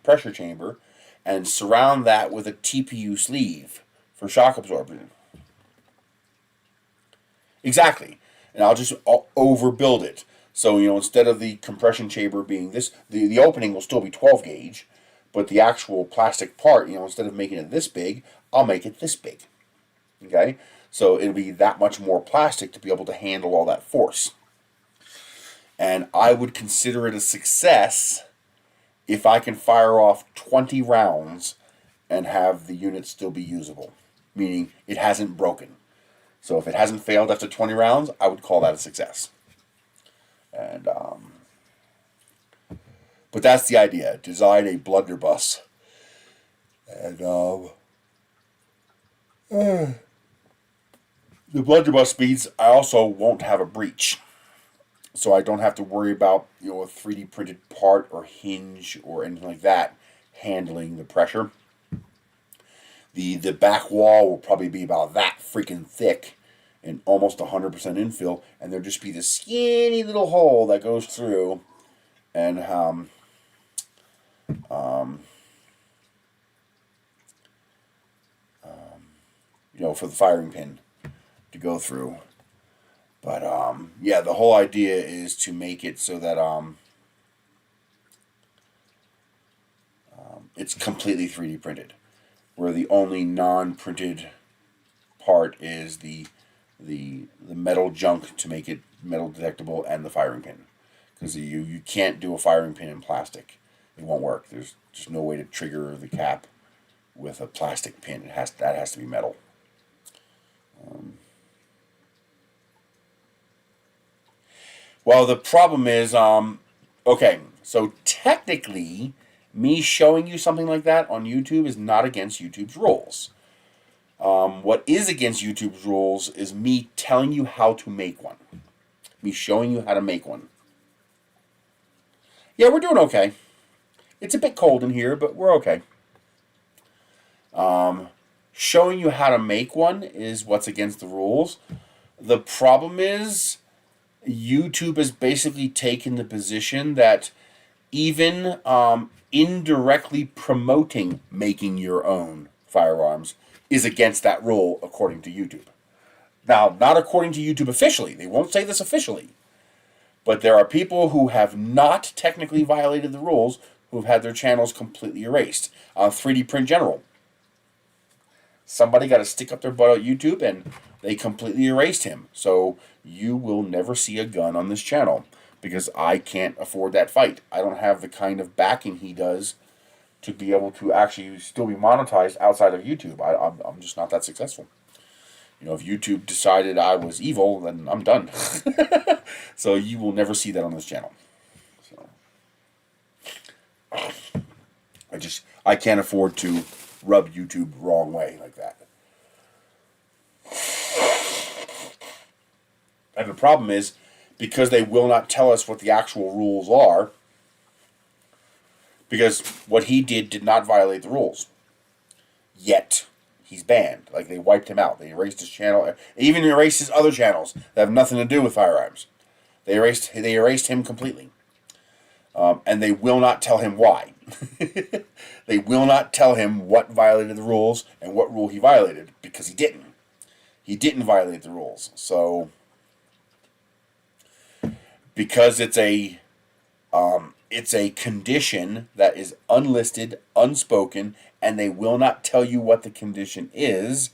pressure chamber, and surround that with a TPU sleeve for shock absorption. Exactly. And I'll just overbuild it. So, instead of the compression chamber being this, the opening will still be 12 gauge, but the actual plastic part, instead of making it this big, I'll make it this big. Okay? So it'll be that much more plastic to be able to handle all that force. And I would consider it a success if I can fire off 20 rounds and have the unit still be usable, meaning it hasn't broken. So if it hasn't failed after 20 rounds, I would call that a success. And but that's the idea. Design a blunderbuss. And the blunderbuss means I also won't have a breach. So I don't have to worry about a 3D printed part or hinge or anything like that handling the pressure. The back wall will probably be about that freaking thick, in almost 100% infill, and there'd just be this skinny little hole that goes through, and for the firing pin to go through. But yeah, the whole idea is to make it so that it's completely 3D printed, where the only non-printed part is the metal junk to make it metal detectable, and the firing pin, because you can't do a firing pin in plastic. It won't work. There's just no way to trigger the cap with a plastic pin. That has to be metal. Well, the problem is, okay, so technically, me showing you something like that on YouTube is not against YouTube's rules. What is against YouTube's rules is me telling you how to make one. Me showing you how to make one. Yeah, we're doing okay. It's a bit cold in here, but we're okay. Showing you how to make one is what's against the rules. The problem is, YouTube has basically taken the position that even indirectly promoting making your own firearms is against that rule, according to YouTube. Now, not according to YouTube officially. They won't say this officially. But there are people who have not technically violated the rules who have had their channels completely erased. 3D Print General. Somebody got to stick up their butt at YouTube, and they completely erased him. So you will never see a gun on this channel, because I can't afford that fight. I don't have the kind of backing he does to be able to actually still be monetized outside of YouTube. I'm just not that successful. If YouTube decided I was evil, then I'm done. So you will never see that on this channel. So I can't afford to rub YouTube the wrong way like that. And the problem is, because they will not tell us what the actual rules are, because what he did not violate the rules. Yet, he's banned. Like, they wiped him out. They erased his channel. They even erased his other channels that have nothing to do with firearms. They erased him completely. And they will not tell him why. They will not tell him what violated the rules and what rule he violated, because he didn't. He didn't violate the rules. So, because it's a condition that is unlisted, unspoken, and they will not tell you what the condition is,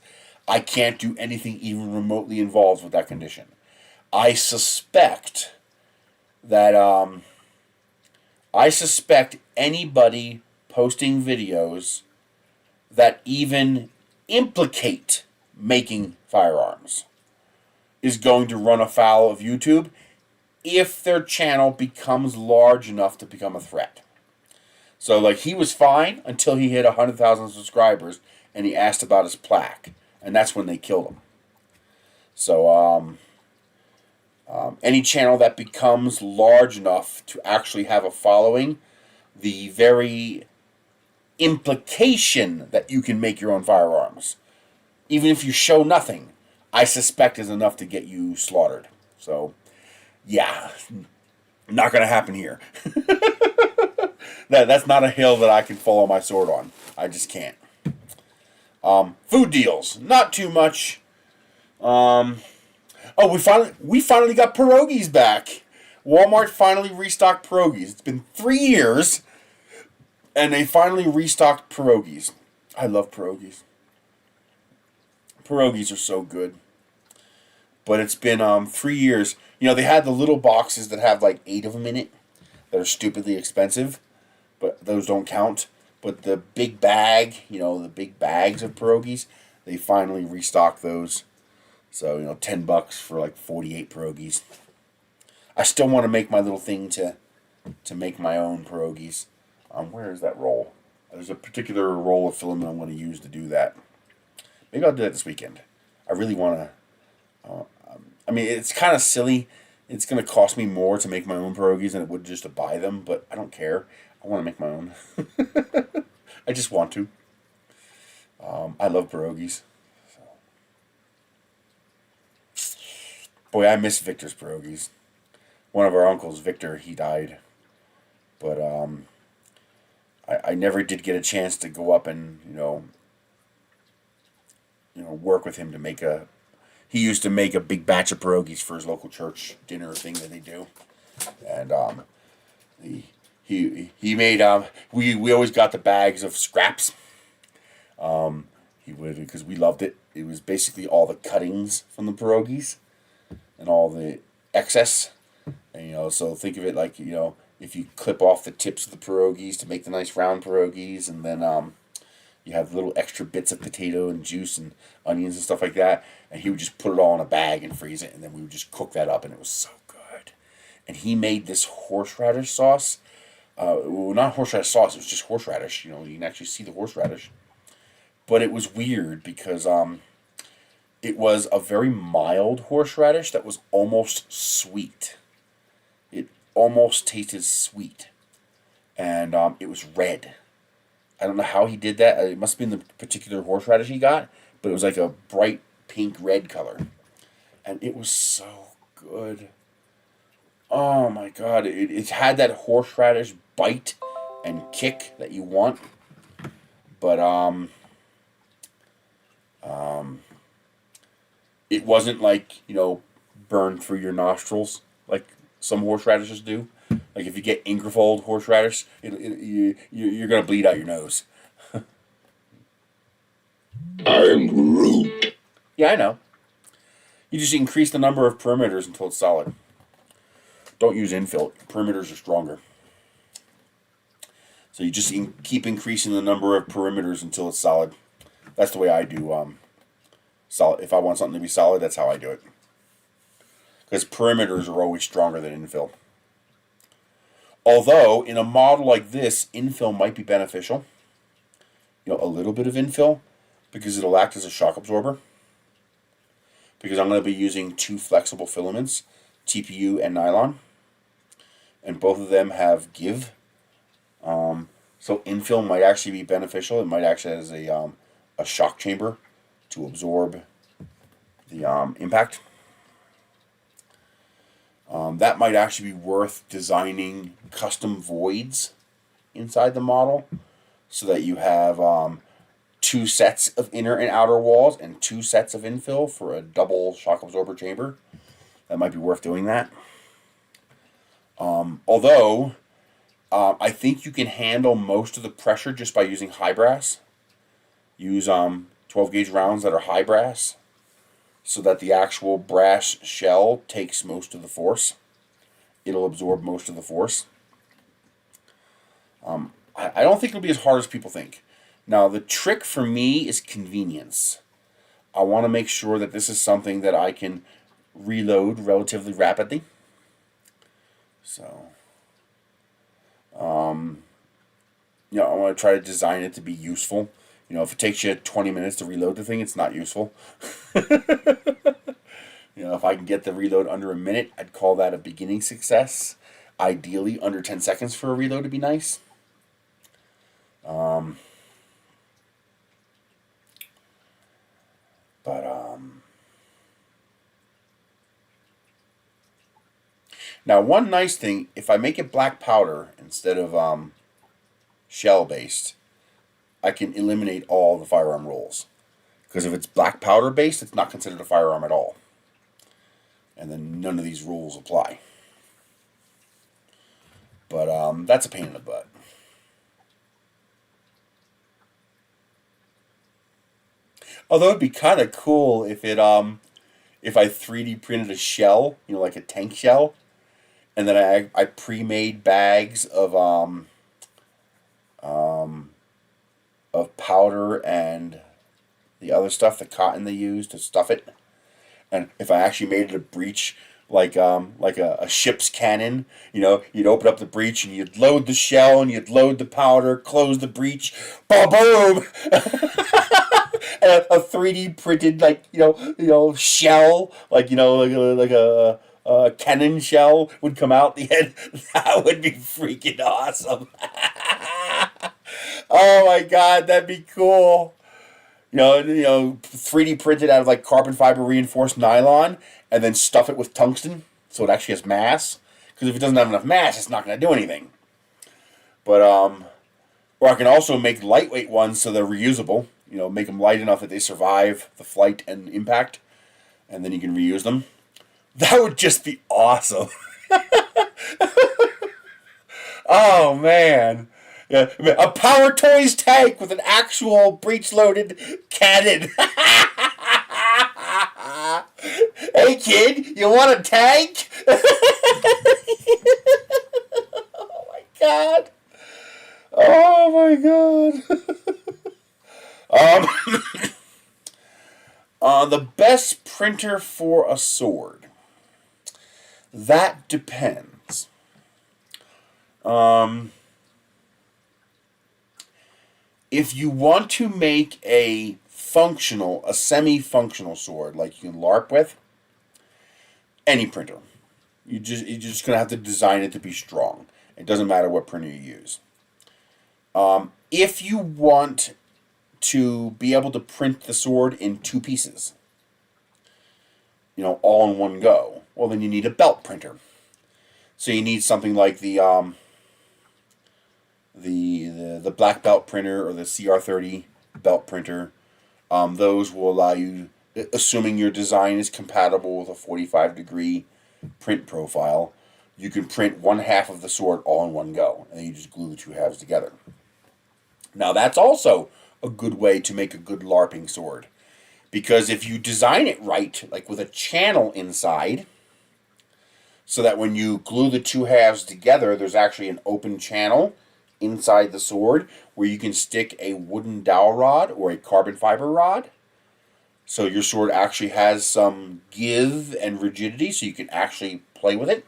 I can't do anything even remotely involved with that condition. I suspect that anybody posting videos that even implicate making firearms is going to run afoul of YouTube if their channel becomes large enough to become a threat. So, like, he was fine until he hit 100,000 subscribers, and he asked about his plaque, and that's when they killed him. So, any channel that becomes large enough to actually have a following, the very implication that you can make your own firearms, even if you show nothing, I suspect is enough to get you slaughtered. So, yeah, not going to happen here. That's not a hill that I can follow my sword on. I just can't. Food deals, not too much. Oh, we finally got pierogies back. Walmart finally restocked pierogies. It's been 3 years, and they finally restocked pierogies. I love pierogies. Pierogies are so good. But it's been 3 years. They had the little boxes that have like 8 of them in it that are stupidly expensive, but those don't count. But the big bag, the big bags of pierogies, they finally restocked those. So, $10 for like 48 pierogies. I still want to make my little thing to make my own pierogies. Where is that roll? There's a particular roll of filament I'm going to use to do that. Maybe I'll do that this weekend. I really want to. It's kind of silly. It's going to cost me more to make my own pierogies than it would just to buy them, but I don't care. I want to make my own. I just want to. I love pierogies. Boy, I miss Victor's pierogies. One of our uncles, Victor, he died. But I never did get a chance to go up and, work with him to make a... He used to make a big batch of pierogies for his local church dinner thing that they do. And he made... we always got the bags of scraps. He would, because we loved it. It was basically all the cuttings from the pierogies and all the excess. And, so think of it like, if you clip off the tips of the pierogies to make the nice round pierogies, and then you have little extra bits of potato and juice and onions and stuff like that, and he would just put it all in a bag and freeze it, and then we would just cook that up, and it was so good. And he made this horseradish sauce. Well, not horseradish sauce, it was just horseradish. You can actually see the horseradish. But it was weird because it was a very mild horseradish that was almost sweet. It almost tasted sweet. And it was red. I don't know how he did that. It must have been the particular horseradish he got. But it was like a bright pink red color. And it was so good. Oh my God. It had that horseradish bite and kick that you want. But it wasn't like, burned through your nostrils like some horseradishes do. Like if you get Ingerfold horseradish, you're going to bleed out your nose. I'm Groot. Yeah, I know. You just increase the number of perimeters until it's solid. Don't use infill. Perimeters are stronger. So you just keep increasing the number of perimeters until it's solid. That's the way I do solid. If I want something to be solid, that's how I do it. Because perimeters are always stronger than infill. Although, in a model like this, infill might be beneficial. A little bit of infill, because it'll act as a shock absorber. Because I'm going to be using 2 flexible filaments, TPU and nylon. And both of them have give. So infill might actually be beneficial. It might act as a shock chamber to absorb the impact. That might actually be worth designing custom voids inside the model so that you have 2 sets of inner and outer walls and 2 sets of infill for a double shock absorber chamber. That might be worth doing that. Although, I think you can handle most of the pressure just by using high brass. Use 12 gauge rounds that are high brass so that the actual brass shell takes most of the force. It'll absorb most of the force. I don't think it'll be as hard as people think. Now, the trick for me is convenience. I want to make sure that this is something that I can reload relatively rapidly. So, I want to try to design it to be useful. If it takes you 20 minutes to reload the thing, it's not useful. If I can get the reload under a minute, I'd call that a beginning success. Ideally, under 10 seconds for a reload would be nice. Now, one nice thing, if I make it black powder instead of shell-based, I can eliminate all the firearm rolls. Because if it's black powder based, it's not considered a firearm at all. And then none of these rules apply. But that's a pain in the butt. Although it'd be kind of cool if it if I 3D printed a shell, like a tank shell, and then I pre-made bags of powder and the other stuff, the cotton they use to stuff it. And if I actually made it a breech like a ship's cannon, you'd open up the breech and you'd load the shell and you'd load the powder, close the breech, boom, boom. And a 3D printed shell, like a cannon shell would come out the end. That would be freaking awesome. Oh my God, that'd be cool. 3D printed out of carbon fiber reinforced nylon, and then stuff it with tungsten so it actually has mass. Because if it doesn't have enough mass, it's not going to do anything. But, or I can also make lightweight ones so they're reusable. You know, make them light enough that they survive the flight and impact, and then you can reuse them. That would just be awesome. Oh, man. Yeah, a Power Toys tank with an actual breech-loaded cannon. Hey, kid, you want a tank? Oh, my God. Oh, my God. The best printer for a sword. That depends. If you want to make a semi-functional sword, like you can LARP with, any printer. You're just gonna have to design it to be strong. It doesn't matter what printer you use. If you want to be able to print the sword in 2 pieces, you know, all in one go, well, then you need a belt printer. So you need something like the black belt printer or the CR30 belt printer. Those will allow you, assuming your design is compatible with a 45-degree print profile, you can print one half of the sword all in one go, and then you just glue the 2 halves together. Now that's also a good way to make a good LARPing sword, because if you design it right, like with a channel inside, so that when you glue the 2 halves together, there's actually an open channel inside the sword where you can stick a wooden dowel rod or a carbon fiber rod. So your sword actually has some give and rigidity, so you can actually play with it.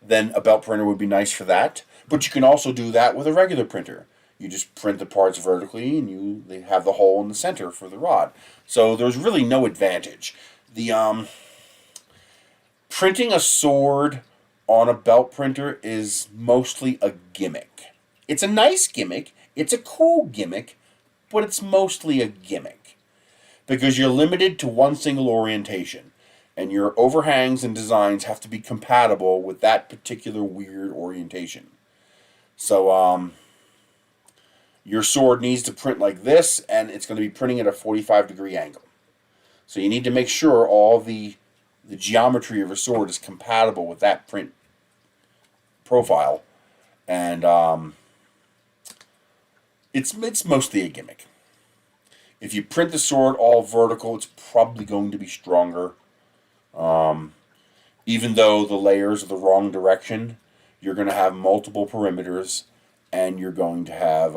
Then a belt printer would be nice for that. But you can also do that with a regular printer. You just print the parts vertically, and they have the hole in the center for the rod. So there's really no advantage. The printing a sword on a belt printer is mostly a gimmick. It's a nice gimmick. It's a cool gimmick, but it's mostly a gimmick because you're limited to one single orientation, and your overhangs and designs have to be compatible with that particular weird orientation. So, your sword needs to print like this, and it's going to be printing at a 45-degree angle. So you need to make sure all the geometry of your sword is compatible with that print profile, and it's mostly a gimmick. If you print the sword all vertical, it's probably going to be stronger. Even though the layers are the wrong direction, you're going to have multiple perimeters, and you're going to have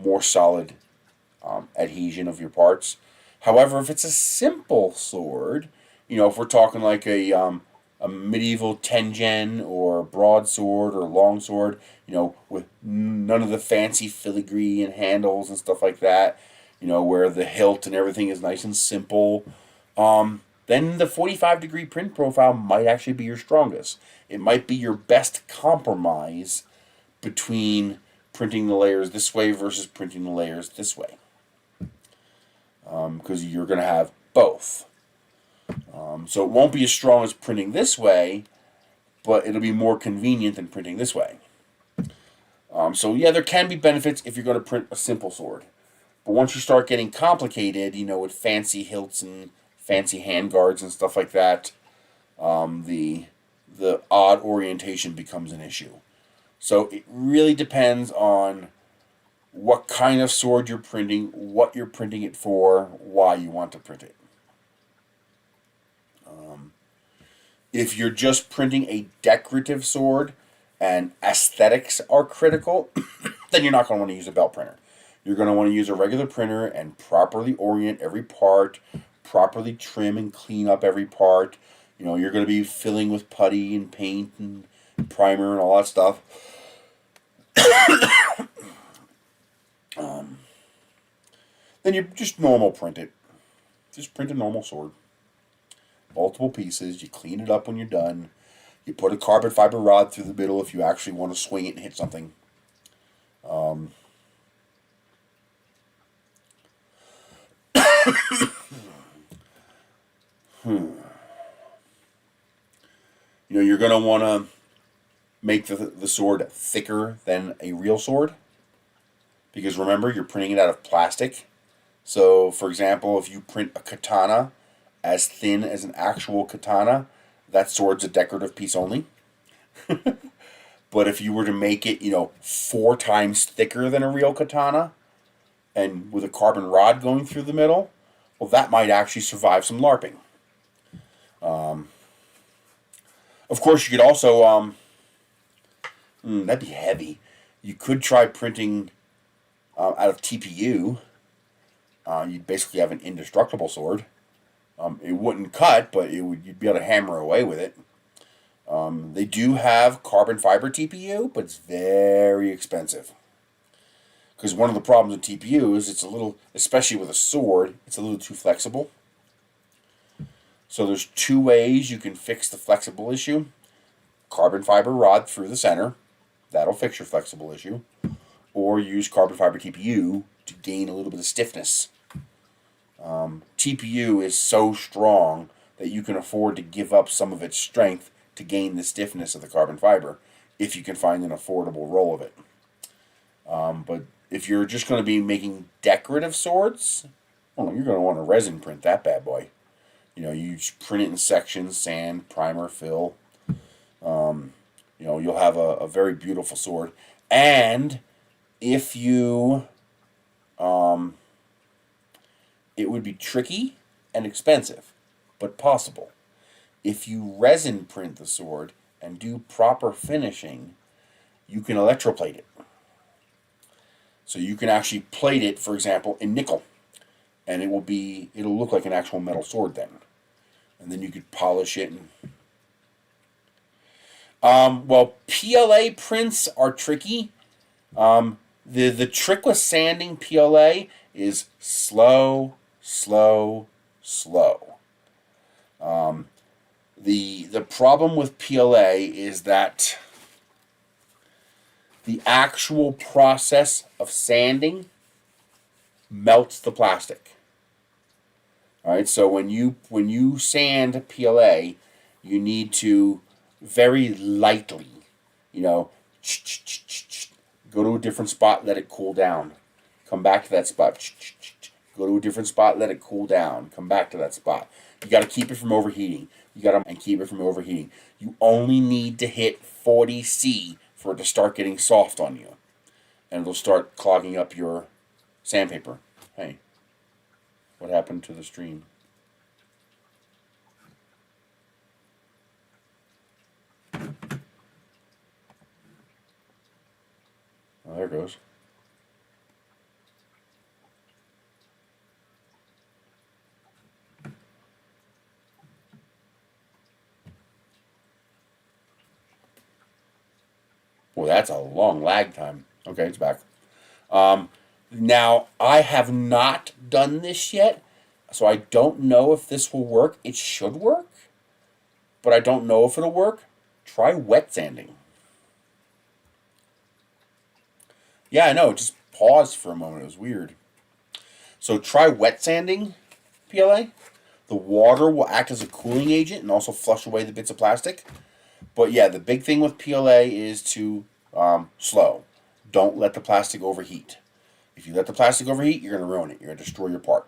more solid adhesion of your parts. However, if it's a simple sword, you know, if we're talking like a medieval tengen or broadsword or longsword, you know, with none of the fancy filigree and handles and stuff like that, you know, where the hilt and everything is nice and simple, then the 45-degree print profile might actually be your strongest. It might be your best compromise between printing the layers this way versus printing the layers this way. Because you're going to have both. So it won't be as strong as printing this way, but it'll be more convenient than printing this way. So yeah, there can be benefits if you're going to print a simple sword. But once you start getting complicated, you know, with fancy hilts and fancy handguards and stuff like that, the odd orientation becomes an issue. So it really depends on what kind of sword you're printing, what you're printing it for, why you want to print it. If you're just printing a decorative sword and aesthetics are critical, then you're not going to want to use a belt printer. You're going to want to use a regular printer and properly orient every part, properly trim and clean up every part. You know, you're going to be filling with putty and paint and primer and all that stuff. Then you just normal print it. Just print a normal sword. Multiple pieces. You clean it up when you're done. You put a carbon fiber rod through the middle if you actually want to swing it and hit something. You know, you're going to want to make the sword thicker than a real sword. Because remember, you're printing it out of plastic. So, for example, if you print a katana as thin as an actual katana, that sword's a decorative piece only. But if you were to make it, 4 times thicker than a real katana, and with a carbon rod going through the middle, well, that might actually survive some LARPing. Of course, you could also, that'd be heavy. You could try printing out of TPU. You'd basically have an indestructible sword. It wouldn't cut, but you'd be able to hammer away with it. They do have carbon fiber TPU, but it's very expensive. Because one of the problems with TPU is it's a little, especially with a sword, it's a little too flexible. So there's 2 ways you can fix the flexible issue. Carbon fiber rod through the center. That'll fix your flexible issue. Or use carbon fiber TPU to gain a little bit of stiffness. TPU is so strong that you can afford to give up some of its strength to gain the stiffness of the carbon fiber if you can find an affordable roll of it. But if you're just going to be making decorative swords, well, you're going to want to resin print that bad boy. You print it in sections, sand, primer, fill. You'll have a very beautiful sword. And if you, it would be tricky and expensive, but possible. If you resin print the sword and do proper finishing, you can electroplate it. So you can actually plate it, for example, in nickel. And it'll look like an actual metal sword then. And then you could polish it. Well, PLA prints are tricky. The trick with sanding PLA is slow, slow, slow. The problem with PLA is that the actual process of sanding melts the plastic. All right, so when you sand PLA, you need to very lightly, go to a different spot, let it cool down. Come back to that spot. Go to a different spot, let it cool down. Come back to that spot. You got to keep it from overheating. And keep it from overheating. You only need to hit 40°C for it to start getting soft on you. And it'll start clogging up your sandpaper. Hey, what happened to the stream? Oh, there it goes. Well, that's a long lag time. Okay, it's back. Now, I have not done this yet, so I don't know if this will work. It should work, but I don't know if it'll work. Try wet sanding. Yeah, I know. It just paused for a moment. It was weird. So try wet sanding PLA. The water will act as a cooling agent and also flush away the bits of plastic. But yeah, the big thing with PLA is to slow. Don't let the plastic overheat. If you let the plastic overheat, you're going to ruin it. You're going to destroy your part.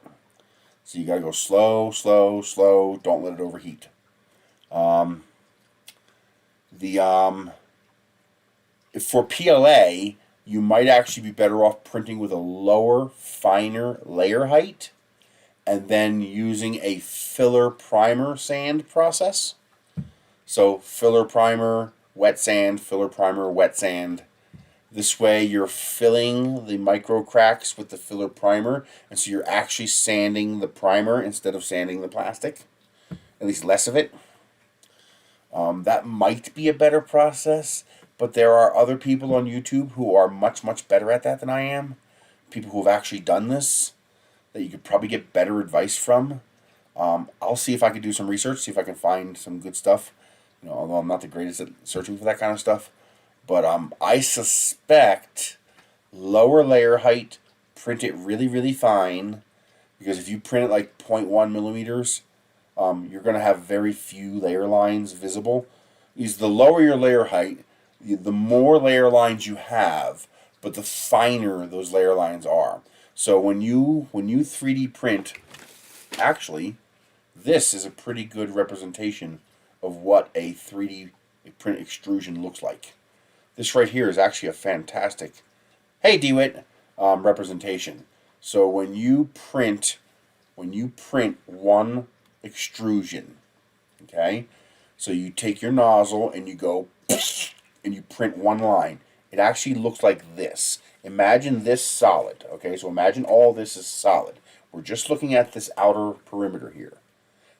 So you got to go slow, slow, slow. Don't let it overheat. For PLA, you might actually be better off printing with a lower, finer layer height and then using a filler primer sand process. So filler primer, wet sand, filler primer, wet sand. This way you're filling the micro cracks with the filler primer, and so you're actually sanding the primer instead of sanding the plastic, at least less of it. That might be a better process, but there are other people on YouTube who are much, much better at that than I am. People who have actually done this, that you could probably get better advice from. I'll see if I can do some research, see if I can find some good stuff. Although I'm not the greatest at searching for that kind of stuff. But I suspect lower layer height, print it really, really fine. Because if you print it like 0.1 millimeters, you're going to have very few layer lines visible. Is the lower your layer height, the more layer lines you have, but the finer those layer lines are. So when you 3D print, actually, this is a pretty good representation of what a 3D print extrusion looks like. This right here is actually a fantastic, hey DeWitt, representation. So when you print one extrusion, okay, so you take your nozzle and you go and you print one line. It actually looks like this. Imagine this solid, okay? So imagine all this is solid. We're just looking at this outer perimeter here.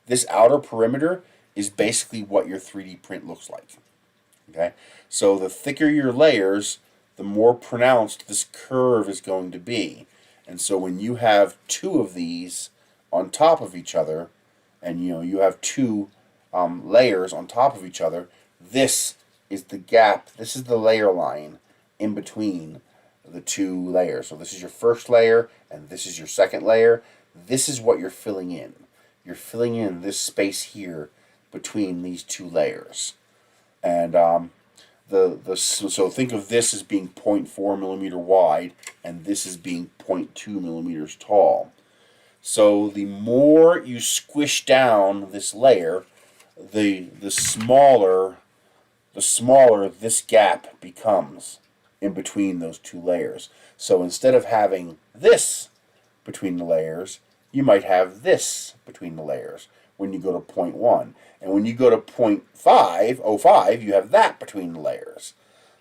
This outer perimeter is basically what your 3D print looks like, okay? So the thicker your layers, the more pronounced this curve is going to be. And so when you have two of these on top of each other, and you have two layers on top of each other, this is the gap, this is the layer line in between the two layers. So this is your first layer and this is your second layer. This is what you're filling in. You're filling in this space here between these two layers. And so think of this as being 0.4 millimeter wide and this as being 0.2 millimeters tall. So the more you squish down this layer, the smaller this gap becomes in between those two layers. So instead of having this between the layers, you might have this between the layers when you go to 0.1. And when you go to 0.5, you have that between the layers.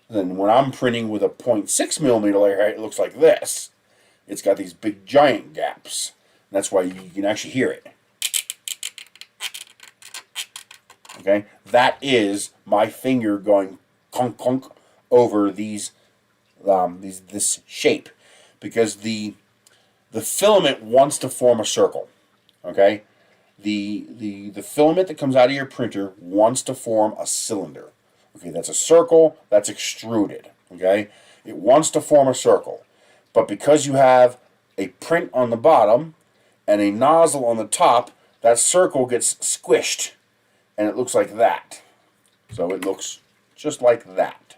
Then when I'm printing with a 0.6 millimeter layer, it looks like this. It's got these big giant gaps. And that's why you can actually hear it. Okay, that is my finger going clunk clunk over this shape, because the filament wants to form a circle. Okay, the filament that comes out of your printer wants to form a cylinder. Okay, that's a circle that's extruded. Okay, it wants to form a circle, but because you have a print on the bottom and a nozzle on the top, that circle gets squished. And it looks like that. So it looks just like that.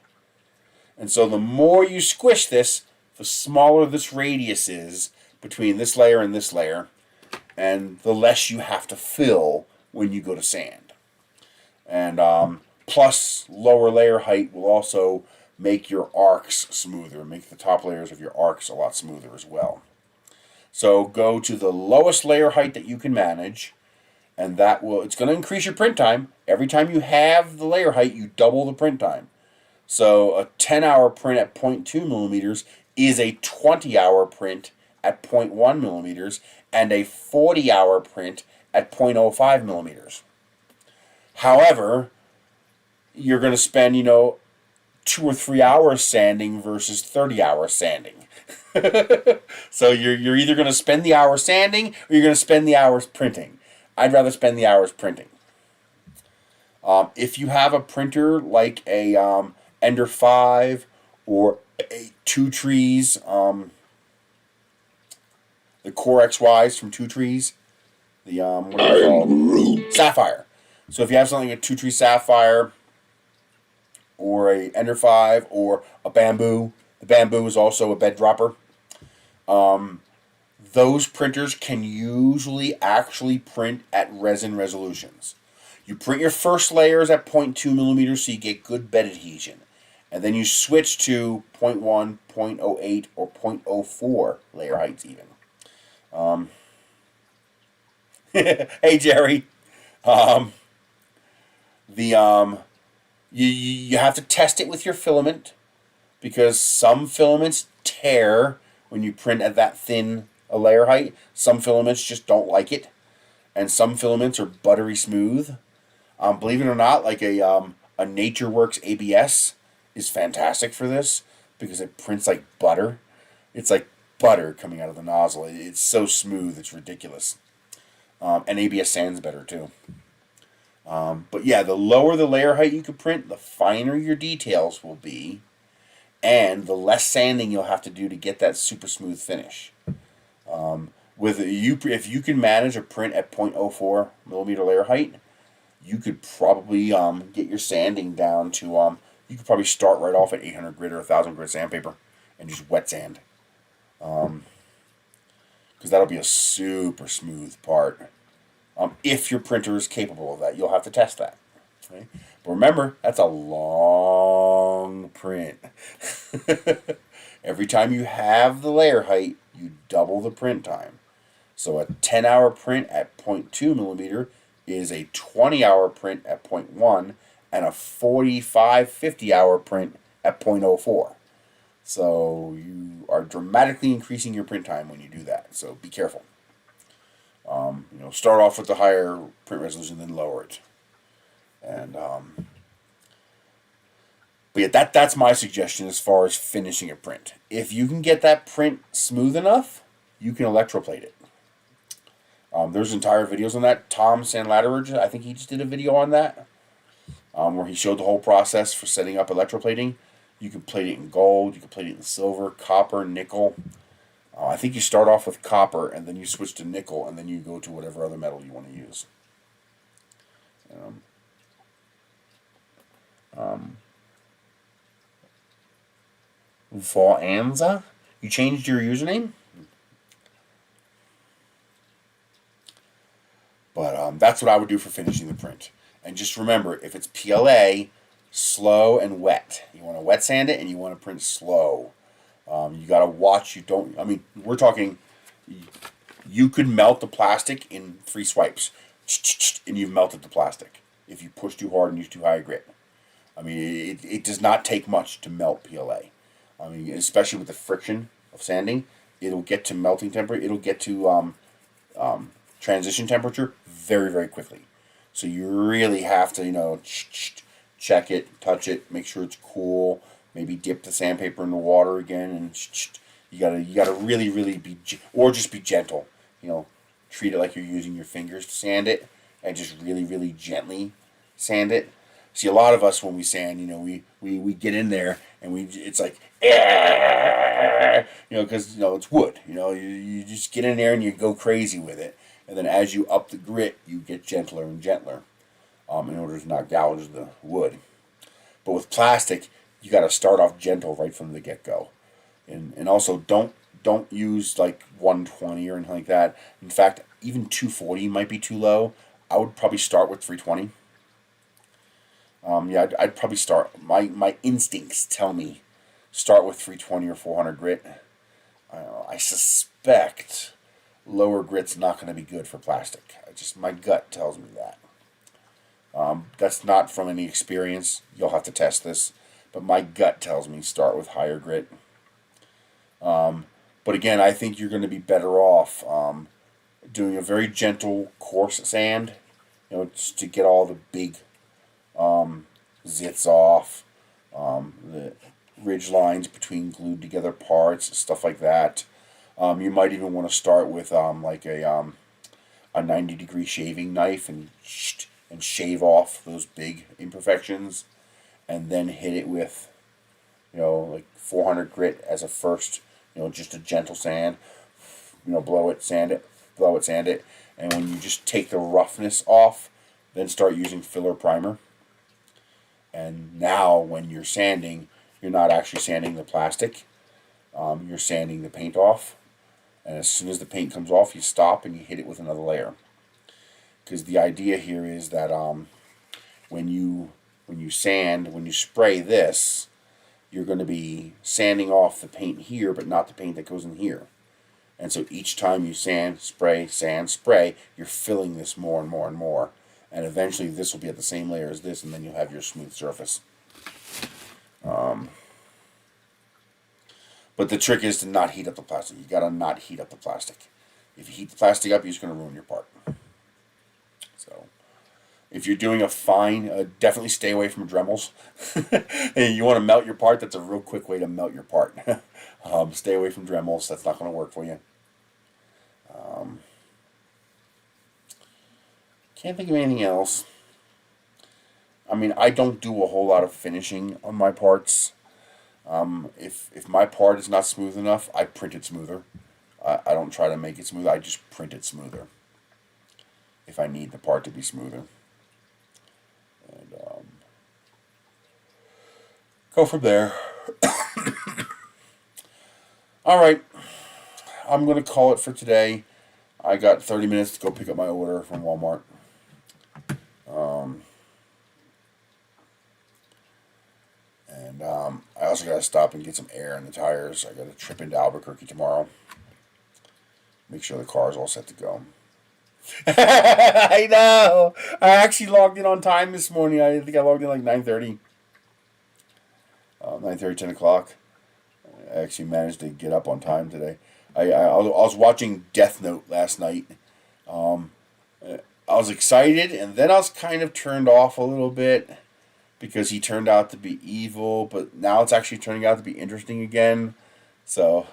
And so the more you squish this, the smaller this radius is between this layer and this layer, and the less you have to fill when you go to sand. And plus, lower layer height will also make your arcs smoother, make the top layers of your arcs a lot smoother as well. So go to the lowest layer height that you can manage, and it's going to increase your print time. Every time you have the layer height, you double the print time. So a 10-hour print at 0.2 millimeters is a 20-hour print at 0.1 millimeters and a 40-hour print at 0.05 millimeters. However, you're going to spend, 2 or 3 hours sanding versus 30 hours sanding. So you're either going to spend the hour sanding or you're going to spend the hours printing. I'd rather spend the hours printing. If you have a printer like a Ender 5 or a Two Trees, the Core XYs from Two Trees, the what are they called? Sapphire. So if you have something like a Two Tree Sapphire or a Ender 5 or a Bamboo, the Bamboo is also a bed dropper. Those printers can usually actually print at resin resolutions. You print your first layers at 0.2 millimeters so you get good bed adhesion. And then you switch to 0.1, 0.08, or 0.04 layer heights even. Hey, Jerry. You have to test it with your filament, because some filaments tear when you print at that thin a layer height. Some filaments just don't like it, and some filaments are buttery smooth. Believe it or not, like a NatureWorks ABS is fantastic for this because it prints like butter. It's like butter coming out of the nozzle. It's so smooth, it's ridiculous. And ABS sands better too. But yeah, the lower the layer height you can print, the finer your details will be, and the less sanding you'll have to do to get that super smooth finish. if you can manage a print at 0.04 millimeter layer height, you could probably get your sanding down to you could probably start right off at 800 grit or 1000 grit sandpaper and just wet sand, because that'll be a super smooth part. If your printer is capable of that, you'll have to test that. Okay? But remember, that's a long print. Every time you have the layer height, you double the print time. So a 10-hour print at 0.2 millimeter is a 20-hour print at 0.1 and a 50-hour print at 0.04. So you are dramatically increasing your print time when you do that. So be careful. Start off with the higher print resolution, then lower it. And but yeah, that's my suggestion as far as finishing a print. If you can get that print smooth enough, you can electroplate it. There's entire videos on that. Tom Sandlatteridge, I think he just did a video on that, where he showed the whole process for setting up electroplating. You can plate it in gold, you can plate it in silver, copper, nickel. I think you start off with copper, and then you switch to nickel, and then you go to whatever other metal you want to use. Anza, you changed your username? But that's what I would do for finishing the print. And just remember, if it's PLA, slow and wet. You want to wet sand it, and you want to print slow. You got to watch. We're talking, you could melt the plastic in 3 swipes, and you've melted the plastic if you push too hard and use too high a grit. It does not take much to melt PLA. Especially with the friction of sanding, it'll get to melting temperature. It'll get to transition temperature very, very quickly. So you really have to, check it, touch it, make sure it's cool. Maybe dip the sandpaper in the water again, and you gotta really, really be, or just be gentle. Treat it like you're using your fingers to sand it, and just really, really gently sand it. See, a lot of us when we sand, we get in there and it's like, because it's wood. You just get in there and you go crazy with it, and then as you up the grit, you get gentler and gentler, in order to not gouge the wood. But with plastic, you got to start off gentle right from the get-go, and also don't use like 120 or anything like that. In fact, even 240 might be too low. I would probably start with 320. I'd probably start. My instincts tell me start with 320 or 400 grit. I suspect lower grit's not going to be good for plastic. My gut tells me that. That's not from any experience. You'll have to test this, but my gut tells me start with higher grit. But again, I think you're going to be better off doing a very gentle, coarse sand, just to get all the big zits off, the ridge lines between glued together parts, stuff like that. You might even want to start with like a 90-degree shaving knife and shave off those big imperfections, and then hit it with like 400 grit as a first, just a gentle sand. Blow it, sand it, blow it, sand it, and when you just take the roughness off, then start using filler primer. And now when you're sanding, you're not actually sanding the plastic, you're sanding the paint off. And as soon as the paint comes off, you stop and you hit it with another layer. Because the idea here is that when you sand, when you spray this, you're going to be sanding off the paint here, but not the paint that goes in here. And so each time you sand, spray, you're filling this more and more and more. And eventually this will be at the same layer as this, and then you'll have your smooth surface. But the trick is to not heat up the plastic. You got to not heat up the plastic. If you heat the plastic up, you're just going to ruin your part. So if you're doing a fine, definitely stay away from Dremels. And you want to melt your part, that's a real quick way to melt your part. Stay away from Dremels. That's not going to work for you. Can't think of anything else. I don't do a whole lot of finishing on my parts. If my part is not smooth enough, I print it smoother. I don't try to make it smooth. I just print it smoother if I need the part to be smoother. And go from there. All right. I'm going to call it for today. I got 30 minutes to go pick up my order from Walmart. I also got to stop and get some air in the tires. I got to trip into Albuquerque tomorrow. Make sure the car's all set to go. I know. I actually logged in on time this morning. I think I logged in like 9:30. 9:30, 10 o'clock. I actually managed to get up on time today. I was watching Death Note last night. I was excited, and then I was kind of turned off a little bit because he turned out to be evil, but now it's actually turning out to be interesting again. So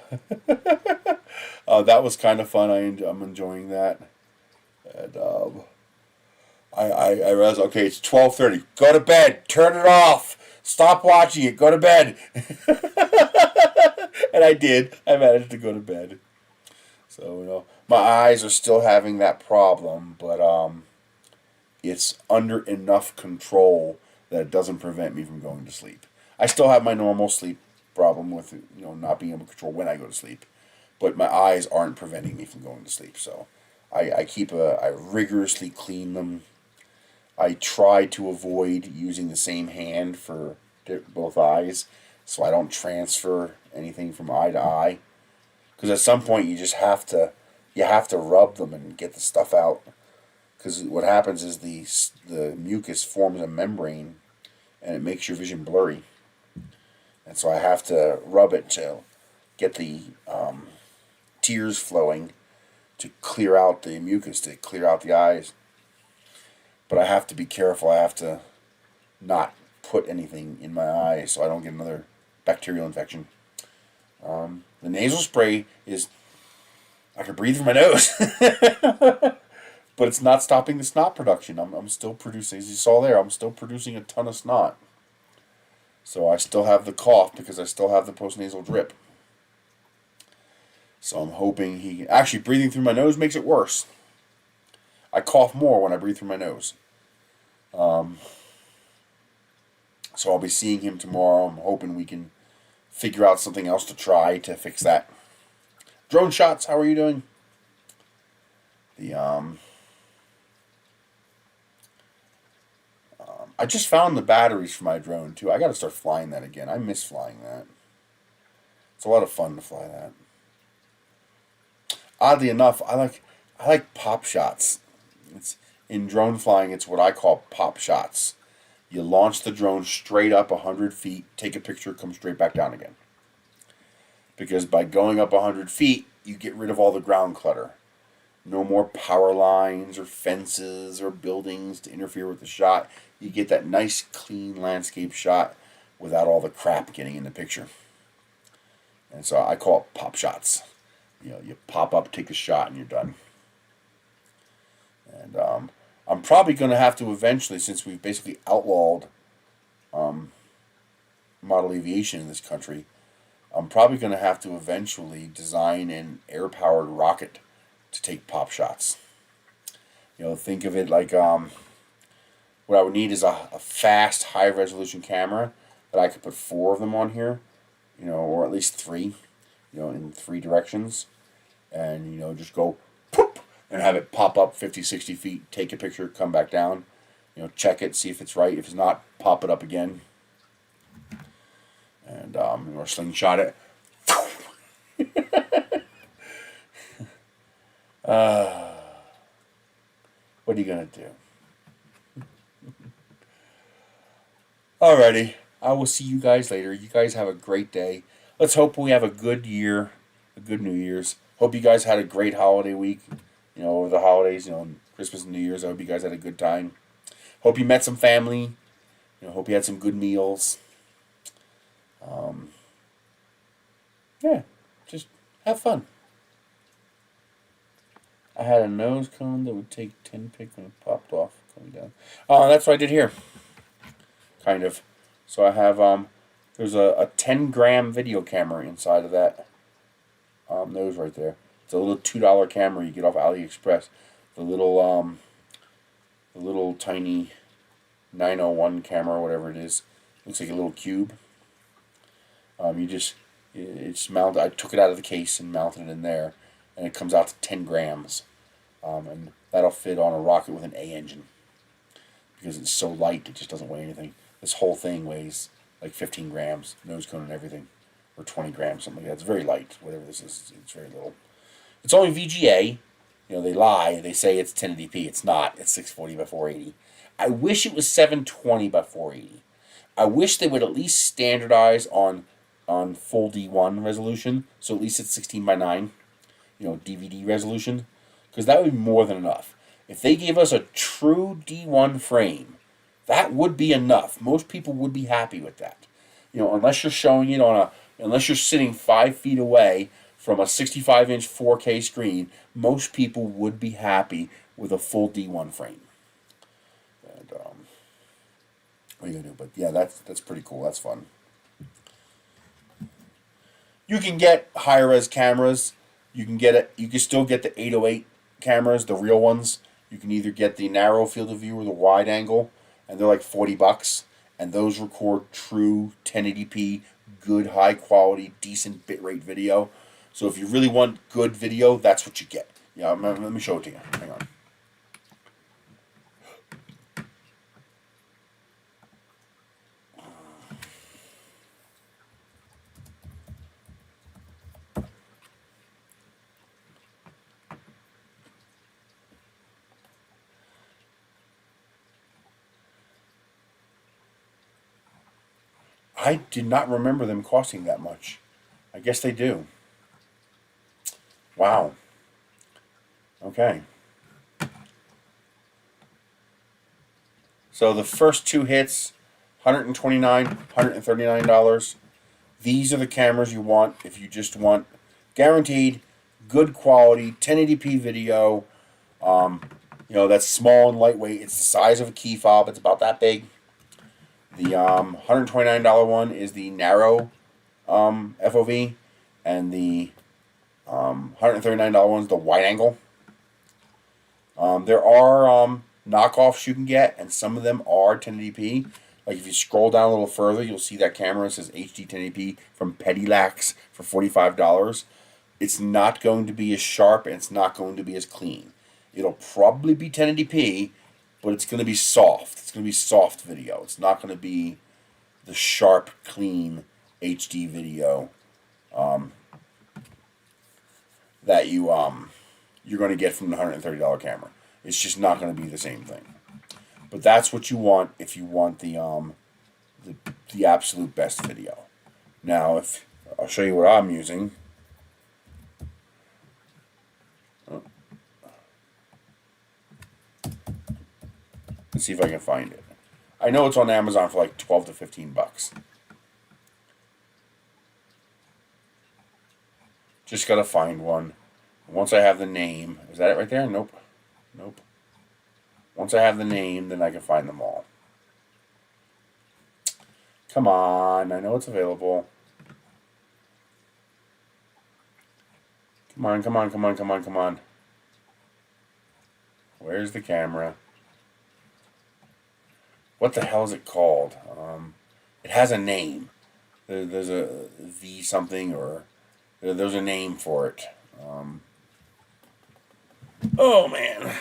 that was kind of fun. I'm enjoying that. And I realized, okay, it's 12:30. Go to bed. Turn it off. Stop watching it. Go to bed. And I did. I managed to go to bed. So, my eyes are still having that problem, but it's under enough control that it doesn't prevent me from going to sleep. I still have my normal sleep problem with not being able to control when I go to sleep, but my eyes aren't preventing me from going to sleep. So I rigorously clean them. I try to avoid using the same hand for both eyes, so I don't transfer anything from eye to eye. Because at some point you have to rub them and get the stuff out. Because what happens is the mucus forms a membrane, and it makes your vision blurry. And so I have to rub it to get the tears flowing to clear out the mucus, to clear out the eyes. But I have to be careful. I have to not put anything in my eyes so I don't get another bacterial infection. The nasal spray is, I can breathe through my nose. But it's not stopping the snot production. I'm still producing, as you saw there, I'm still producing a ton of snot. So I still have the cough because I still have the postnasal drip. So I'm hoping actually, breathing through my nose makes it worse. I cough more when I breathe through my nose. So I'll be seeing him tomorrow. I'm hoping we can figure out something else to try to fix that. Drone shots, how are you doing? I just found the batteries for my drone too. I got to start flying that again. I miss flying that. It's a lot of fun to fly that. Oddly enough, I like pop shots. It's in drone flying. It's what I call pop shots. You launch the drone straight up 100 feet, take a picture, come straight back down again. Because by going up 100 feet, you get rid of all the ground clutter. No more power lines or fences or buildings to interfere with the shot. You get that nice, clean landscape shot without all the crap getting in the picture. And so I call it pop shots. You pop up, take a shot, and you're done. And I'm probably going to have to eventually, since we've basically outlawed model aviation in this country, I'm probably going to have to eventually design an air-powered rocket to take pop shots. Think of it like what I would need is a fast, high-resolution camera that I could put 4 of them on here, or at least 3, in 3 directions, and just go poop and have it pop up 50, 60 feet, take a picture, come back down, check it, see if it's right. If it's not, pop it up again, and or slingshot it. What are you gonna do? Alrighty, I will see you guys later. You guys have a great day. Let's hope we have a good year, a good New Year's. Hope you guys had a great holiday week. Over the holidays, Christmas and New Year's. I hope you guys had a good time. Hope you met some family. Hope you had some good meals. Yeah, just have fun. I had a nose cone that would take 10 pick when it popped off coming down. Oh, that's what I did here. Kind of. So I have there's a 10-gram video camera inside of that nose right there. It's a little $2 camera you get off AliExpress. The little tiny 901 camera, whatever it is. Looks like a little cube. It's mounted. I took it out of the case and mounted it in there, and it comes out to 10 grams. And that'll fit on a rocket with an A engine because it's so light. It just doesn't weigh anything. This whole thing weighs like 15 grams, nose cone and everything, or 20 grams, something like that. It's very light. Whatever this is, it's very little. It's only VGA. You know, they lie. They say it's 1080p. It's not. It's 640 by 480. I wish it was 720 by 480. I wish they would at least standardize on full D1 resolution, so at least it's 16 by 9, DVD resolution, because that would be more than enough. If they gave us a true D1 frame, that would be enough. Most people would be happy with that. Unless you're showing it unless you're sitting 5 feet away from a 65-inch 4K screen, most people would be happy with a full D1 frame. And what are you gonna do? But yeah, that's pretty cool. That's fun. You can get higher res cameras. You can still get the 808 cameras, the real ones. You can either get the narrow field of view or the wide angle, and they're like $40, and those record true 1080p, good, high quality, decent bitrate video. So if you really want good video, that's what you get. Yeah, let me show it to you. Hang on. I did not remember them costing that much. I guess they do. Wow. Okay. So the first two hits, $129, $139. These are the cameras you want if you just want guaranteed good quality 1080p video. That's small and lightweight. It's the size of a key fob. It's about that big. The $129 one is the narrow FOV, and the $139 one is the wide angle. There are knockoffs you can get, and some of them are 1080p. Like if you scroll down a little further, you'll see that camera says HD 1080p from Petilax for $45. It's not going to be as sharp, and it's not going to be as clean. It'll probably be 1080p, but it's going to be soft. It's going to be soft video. It's not going to be the sharp, clean HD video that you're going to get from the $130 camera. It's just not going to be the same thing. But that's what you want if you want the absolute best video. Now, if I'll show you what I'm using. Let's see if I can find it. I know it's on Amazon for like $12 to $15. Just gotta find one. Once I have the name, is that it right there? Nope. Nope. Once I have the name, then I can find them all. Come on, I know it's available. Come on, come on, come on, come on, come on. Where's the camera? What the hell is it called? It has a name. There's a V something, or there's a name for it. Oh man.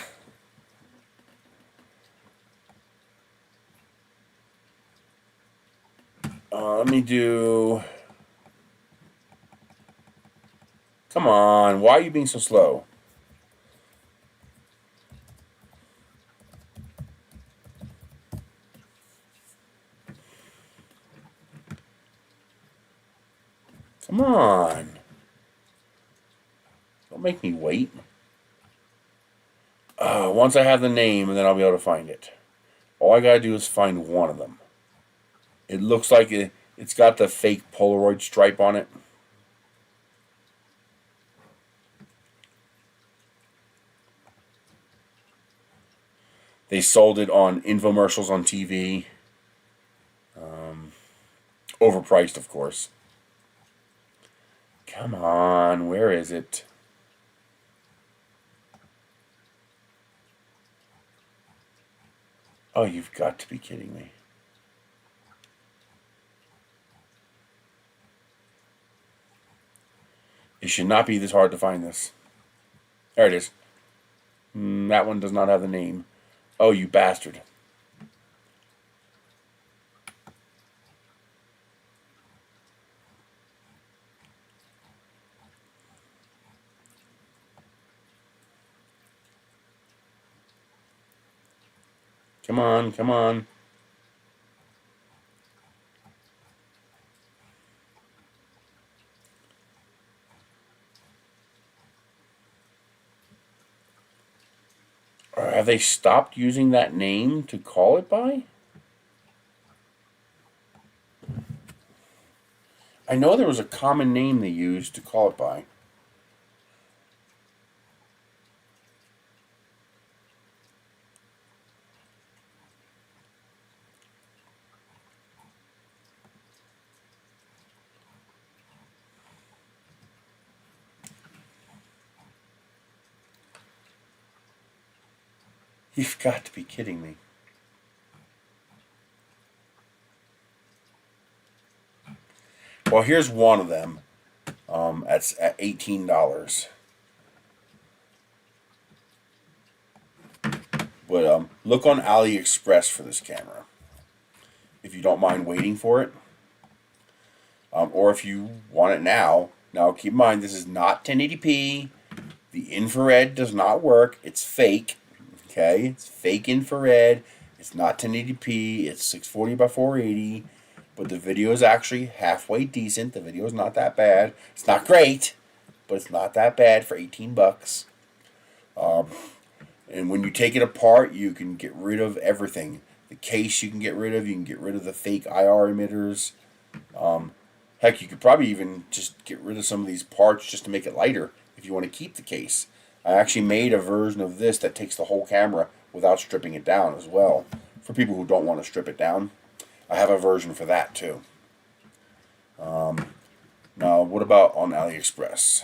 Let me do. Come on, why are you being so slow? Come on. Don't make me wait. Once I have the name, and then I'll be able to find it. All I gotta do is find one of them. It looks like it's got the fake Polaroid stripe on it. They sold it on infomercials on TV. Overpriced, of course. Come on, where is it? Oh, you've got to be kidding me. It should not be this hard to find this. There it is. That one does not have the name. Oh, you bastard. Come on, come on. Or have they stopped using that name to call it by? I know there was a common name they used to call it by. You've got to be kidding me. Well, here's one of them. That's at $18. But look on AliExpress for this camera, if you don't mind waiting for it. Or if you want it now. Now, keep in mind, this is not 1080p. The infrared does not work. It's fake. Okay? It's fake infrared. It's not 1080p. It's 640 by 480. But the video is actually halfway decent. The video is not that bad. It's not great, but it's not that bad for 18 bucks. And when you take it apart, you can get rid of everything. The case you can get rid of. You can get rid of the fake IR emitters. Heck, you could probably even just get rid of some of these parts just to make it lighter if you want to keep the case. I actually made a version of this that takes the whole camera without stripping it down as well. For people who don't want to strip it down, I have a version for that too. Now, what about on AliExpress?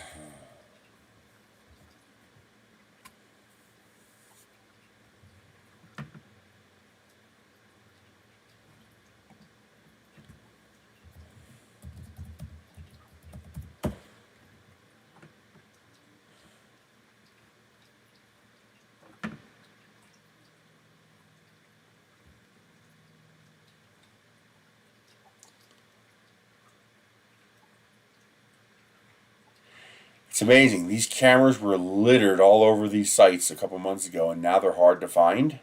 It's amazing. These cameras were littered all over these sites a couple months ago, and now they're hard to find.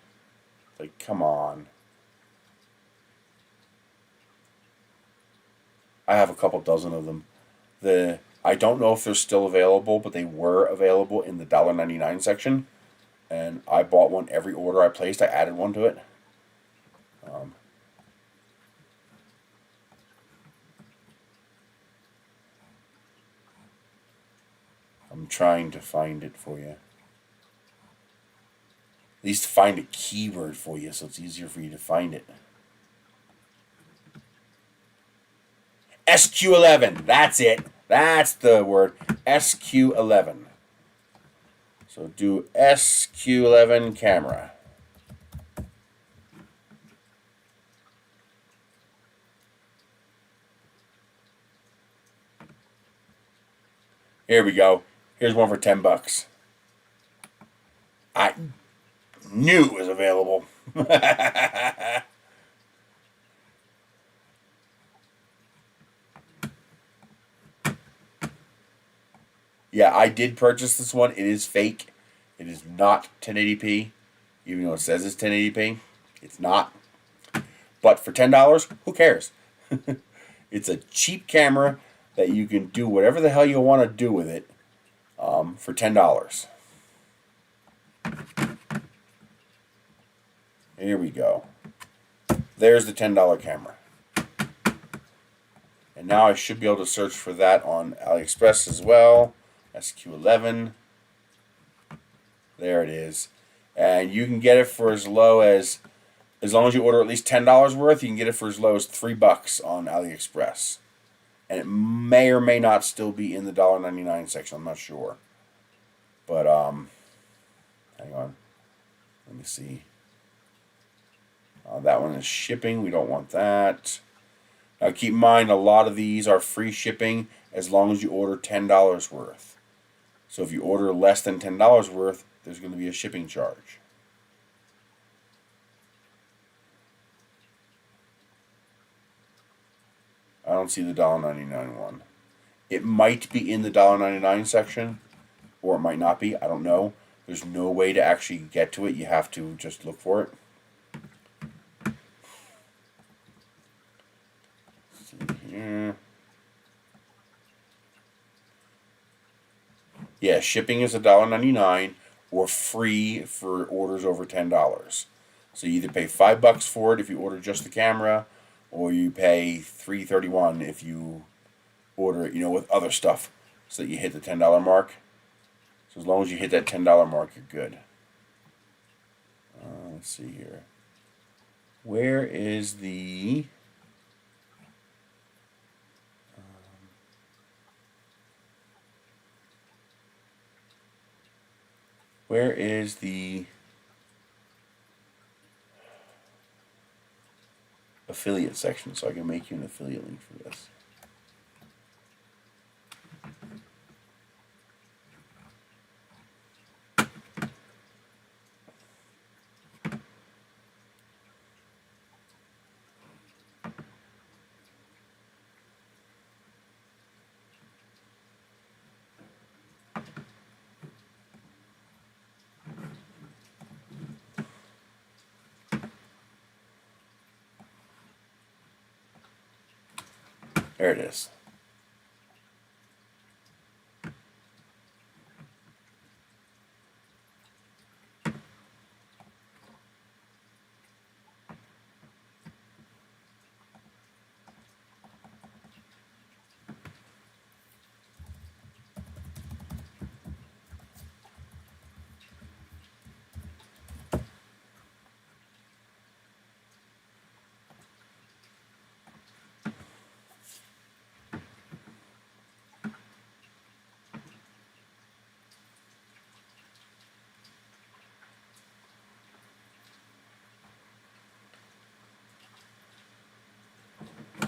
Like, come on. I have a couple dozen of them. I don't know if they're still available, but they were available in the $1.99 section. And I bought one every order I placed. I added one to it. I'm trying to find it for you. At least find a keyword for you so it's easier for you to find it. SQ11. That's it. That's the word. SQ11. So do SQ11 camera. Here we go. Here's one for 10 bucks. I knew it was available. Yeah, I did purchase this one. It is fake. It is not 1080p. Even though it says it's 1080p. It's not. But for $10, who cares? It's a cheap camera that you can do whatever the hell you want to do with it for $10. Here we go. There's the $10 camera. And now I should be able to search for that on AliExpress as well. SQ11. There it is. And you can get it for as low as long as you order at least $10 worth, you can get it for as low as $3 on AliExpress. And it may or may not still be in the $1.99 section. I'm not sure. But, hang on. Let me see. That one is shipping. We don't want that. Now keep in mind, a lot of these are free shipping as long as you order $10 worth. So if you order less than $10 worth, there's going to be a shipping charge. I don't see the $1.99 one. It might be in the $1.99 section, or it might not be. I don't know. There's no way to actually get to it. You have to just look for it. Let's see here. Yeah, shipping is $1.99 or free for orders over $10. So you either pay $5 for it if you order just the camera, or you pay $3.31 if you order it, with other stuff, so that you hit the $10 mark. So as long as you hit that $10 mark, you're good. Let's see here. Where is the... where is the affiliate section, so I can make you an affiliate link for this? There it is.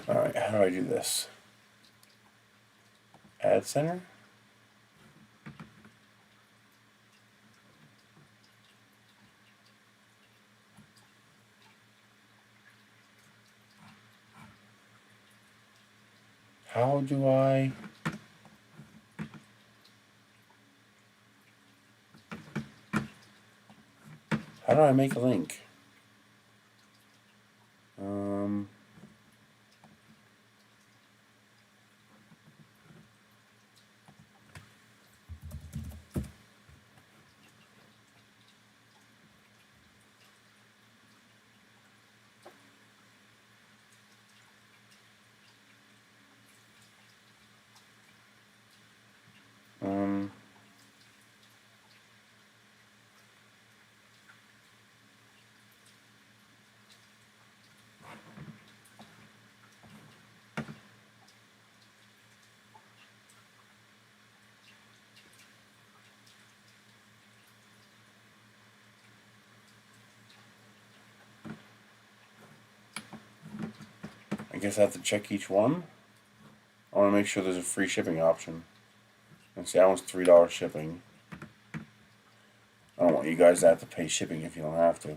Alright, how do I do this? Ad center? How do I... how do I make a link? I guess I have to check each one. I want to make sure there's a free shipping option. And see, that one's $3 shipping. I don't want you guys to have to pay shipping if you don't have to.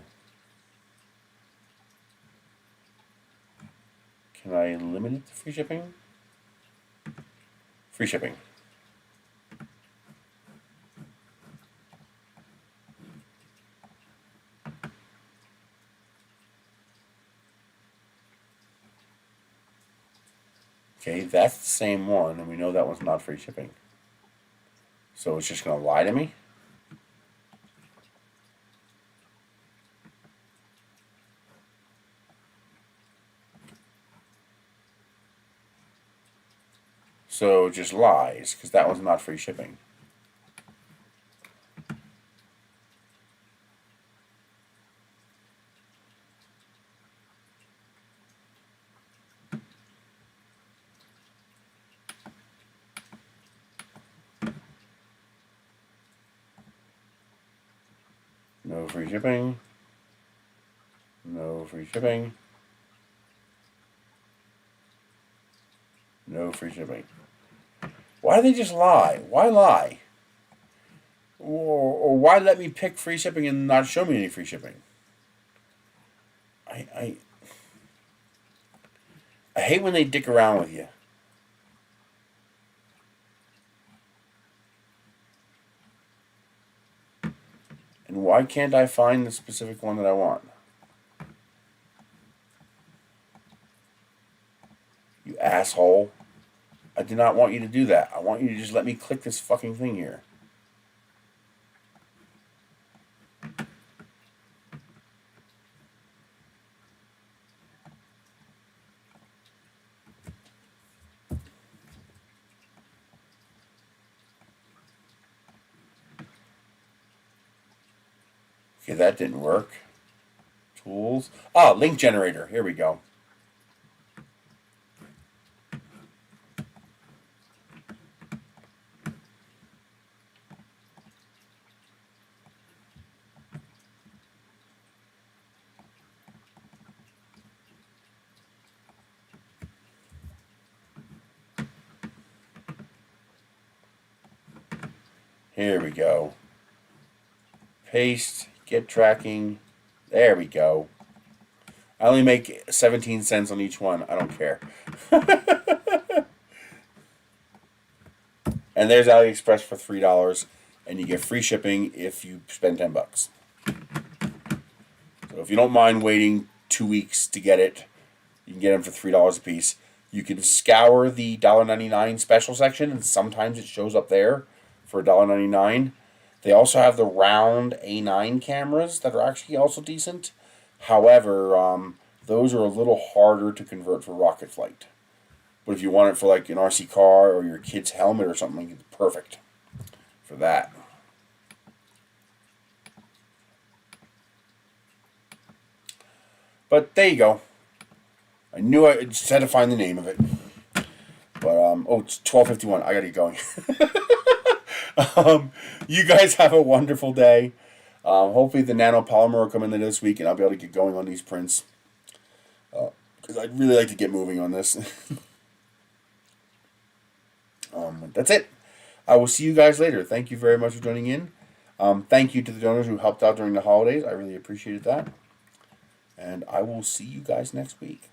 Can I limit it to free shipping? Free shipping. Okay, that's the same one, and we know that one's not free shipping. So it's just going to lie to me? So it just lies, because that one's not free shipping. No free shipping. No free shipping. No free shipping. Why do they just lie? Why lie? Or why let me pick free shipping and not show me any free shipping? I hate when they dick around with you. And why can't I find the specific one that I want? You asshole. I did not want you to do that. I want you to just let me click this fucking thing here. Okay, that didn't work. Tools. Ah, link generator. Here we go. Here we go. Paste, get tracking. There we go. I only make 17 cents on each one. I don't care. And there's AliExpress for $3, and you get free shipping if you spend $10. So if you don't mind waiting 2 weeks to get it, you can get them for $3 a piece. You can scour the $1.99 special section, and sometimes it shows up there for $1.99. They also have the round A9 cameras that are actually also decent. However, those are a little harder to convert for rocket flight. But if you want it for like an RC car or your kid's helmet or something, it's perfect for that. But there you go. I knew I just had to find the name of it. But, oh, it's 12:51. I gotta get going. You guys have a wonderful day. Hopefully the nanopolymer will come in there this week and I'll be able to get going on these prints. Because I'd really like to get moving on this. That's it. I will see you guys later. Thank you very much for joining in. Thank you to the donors who helped out during the holidays. I really appreciated that. And I will see you guys next week.